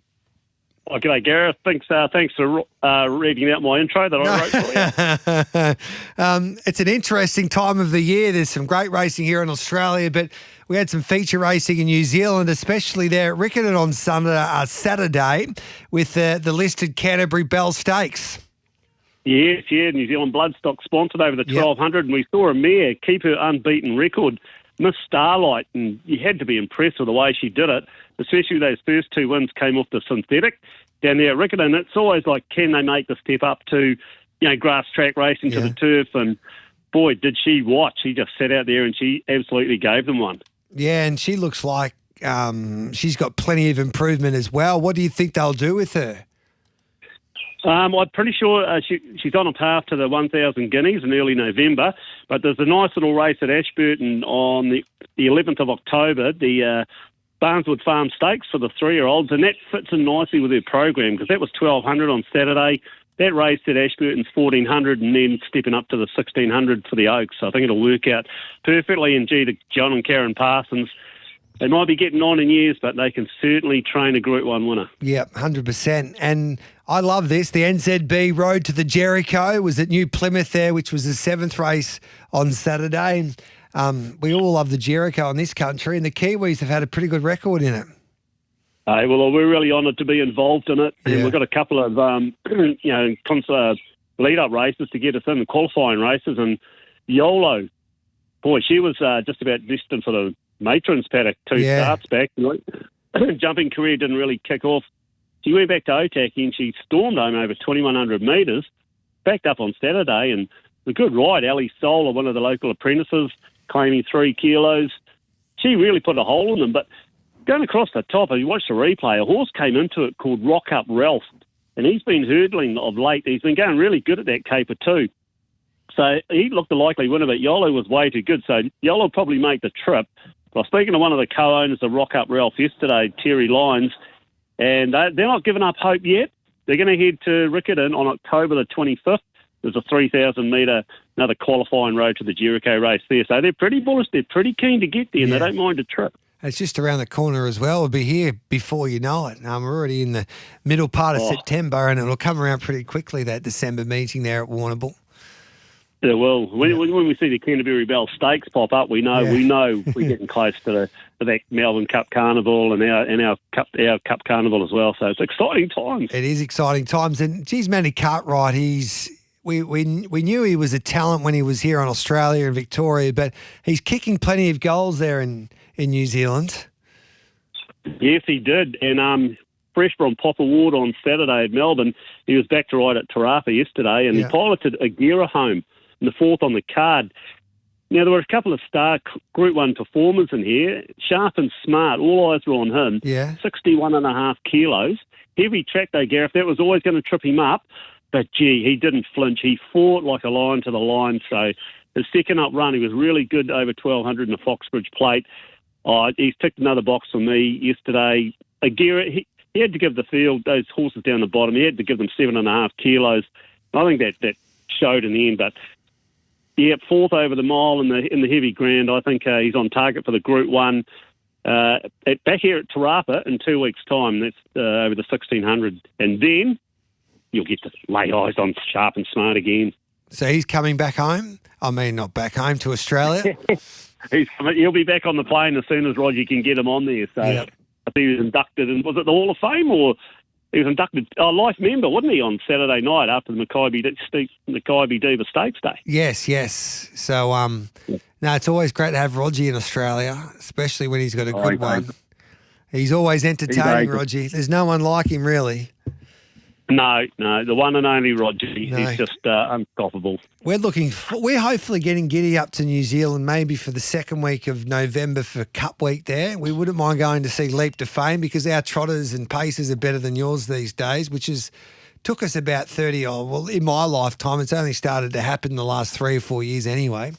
Oh, g'day, Gareth. Thanks for reading out my intro that I wrote for you. It's an interesting time of the year. There's some great racing here in Australia, but we had some feature racing in New Zealand, especially there at Riccarton on Saturday with the listed Canterbury Bell Stakes. Yes, New Zealand Bloodstock sponsored over the 1200, and we saw a mare keep her unbeaten record, Miss Starlight, and you had to be impressed with the way she did it, especially those first two wins came off the synthetic down there at Riccarton. It's always like, can they make the step up to, grass track racing to the turf? And boy, did she watch. She just sat out there and she absolutely gave them one. Yeah, and she looks like she's got plenty of improvement as well. What do you think they'll do with her? I'm pretty sure she's on a path to the 1,000 guineas in early November, but there's a nice little race at Ashburton on the 11th of October, the Barneswood Farm Stakes for the 3-year-olds, and that fits in nicely with their program because that was 1,200 on Saturday. That race at Ashburton's 1,400 and then stepping up to the 1,600 for the Oaks. So I think it'll work out perfectly. And gee, to John and Karen Parsons, they might be getting on in years, but they can certainly train a Group 1 winner. Yeah, 100%. And I love this. The NZB Road to the Jericho was at New Plymouth there, which was the 7th race on Saturday. We all love the Jericho in this country, and the Kiwis have had a pretty good record in it. Well, we're really honoured to be involved in it, and we've got a couple of lead-up races to get us in, the qualifying races, and Yolo, boy, she was just about destined for the Matron's paddock 2 starts back. Jumping career didn't really kick off. She went back to Otaki and she stormed home over 2,100 metres, backed up on Saturday, and a good ride. Ali Solar, one of the local apprentices, claiming 3 kilos. She really put a hole in them, but going across the top, if you watch the replay, a horse came into it called Rock Up Ralph, and he's been hurdling of late. He's been going really good at that caper too. So he looked a likely winner, but Yolo was way too good. So Yolo will probably make the trip. I was speaking to one of the co-owners of Rock Up Ralph yesterday, Terry Lyons, and they're not giving up hope yet. They're going to head to Riccarton on October the 25th. There's a 3,000-metre, another qualifying road to the Jericho race there. So they're pretty bullish. They're pretty keen to get there, and they don't mind a trip. It's just around the corner as well. We'll be here before you know it. We're already in the middle part of September, and it'll come around pretty quickly, that December meeting there at Warrnambool. Yeah, well, when we see the Canterbury Bell Stakes pop up, we know we're getting close to that Melbourne Cup Carnival and our Cup Carnival as well. So it's exciting times. It is exciting times. And geez, Manny Cartwright, we knew he was a talent when he was here in Australia and Victoria, but he's kicking plenty of goals there in New Zealand. Yes, he did. And fresh from Pop Award on Saturday at Melbourne, he was back to ride at Tarapa yesterday, and he piloted Agira home in the 4th on the card. Now, there were a couple of star Group 1 performers in here. Sharp and Smart, all eyes were on him. 61.5 kilos. Heavy track day, Gareth. That was always going to trip him up. But, gee, he didn't flinch. He fought like a lion to the line. So his second up run, he was really good over 1,200 in the Foxbridge Plate. He's ticked another box for me yesterday. Agira, he had to give the field, those horses down the bottom, he had to give them 7.5 kilos. I think that showed in the end. But, yeah, 4th over the mile in the heavy ground. I think he's on target for the Group 1 back here at Tarapa in 2 weeks' time. That's over the 1,600. And then you'll get to lay eyes on Sharp and Smart again. So he's coming back home? I mean, not back home, to Australia? He'll be back on the plane as soon as Roger can get him on there. So I think he was inducted in, was it the Hall of Fame, or he was inducted, life member, wasn't he, on Saturday night after the Mackay Diva Stakes Day? Yes. So, no, it's always great to have Roger in Australia, especially when he's got a good one. He's always entertaining, Roger. There's no one like him, really. No, the one and only Roger. He's just unstoppable. We're hopefully getting Giddy up to New Zealand maybe for the second week of November for Cup Week there. We wouldn't mind going to see Leap to Fame because our trotters and paces are better than yours these days, which took us about 30 well, in my lifetime, it's only started to happen in the last 3 or 4 years anyway.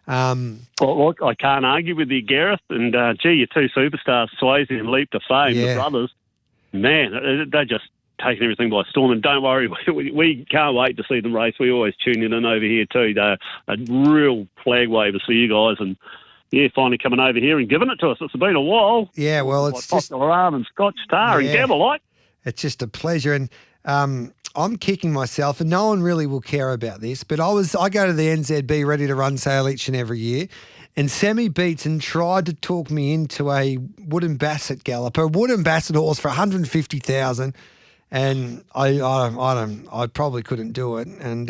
Well, look, I can't argue with you, Gareth. And, your two superstars, Swayze and Leap to Fame, the brothers, man, they're just taking everything by storm. And don't worry, we can't wait to see them race. We always tune in over here too. They're a real flag wavers for you guys. And, finally coming over here and giving it to us. It's been a while. Yeah, well, it's just... Popular Arm and Scotch Star and Gamelite. It's just a pleasure. And I'm kicking myself, and no one really will care about this, but I go to the NZB Ready to Run sale each and every year, and Sammy Beaton tried to talk me into a Wooden Basset galloper, a Wooden Basset horse for $150,000, and I probably couldn't do it, and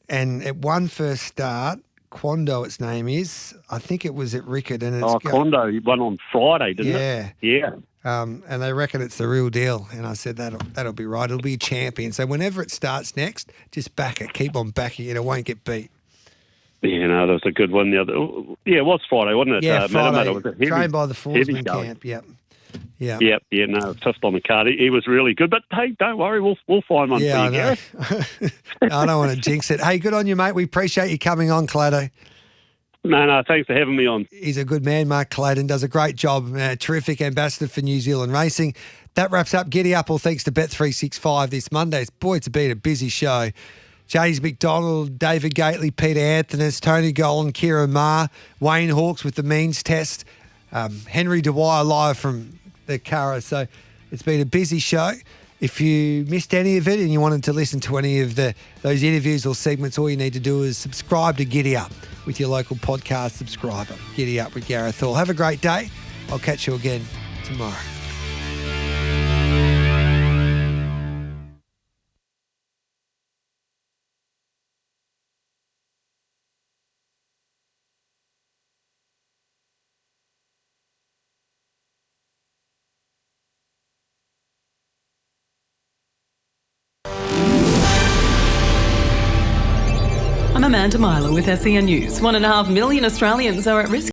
and at one first start, Quando, its name is. I think it was at Rickett. And Quando, you won on Friday, didn't it? Yeah. And they reckon it's the real deal. And I said, that'll be right. It'll be a champion. So whenever it starts next, just back it. Keep on backing it. It won't get beat. Yeah, no, that was a good one. It was Friday, wasn't it? Yeah, Friday. Was a trained by the Forsman camp, yep. Yeah. Yep. Yeah. No, tough on the card. He was really good. But hey, don't worry, we'll find one for you, Gareth. I don't want to jinx it. Hey, good on you, mate. We appreciate you coming on, Clado. No, thanks for having me on. He's a good man, Mark Clayton. Does a great job. Terrific ambassador for New Zealand racing. That wraps up Giddy Up, all thanks to Bet365 this Monday. Boy, it's been a busy show. James McDonald, David Gately, Peter Anthony, Tony Golan, Kira Maher, Wayne Hawkes with the means test, Henry Dwyer live from the Curragh. So it's been a busy show. If you missed any of it and you wanted to listen to any of those interviews or segments, all you need to do is subscribe to Giddy Up with your local podcast subscriber. Giddy Up with Gareth Hall. Have a great day. I'll catch you again tomorrow. I'm Amanda Myler with SEN News. 1.5 million Australians are at risk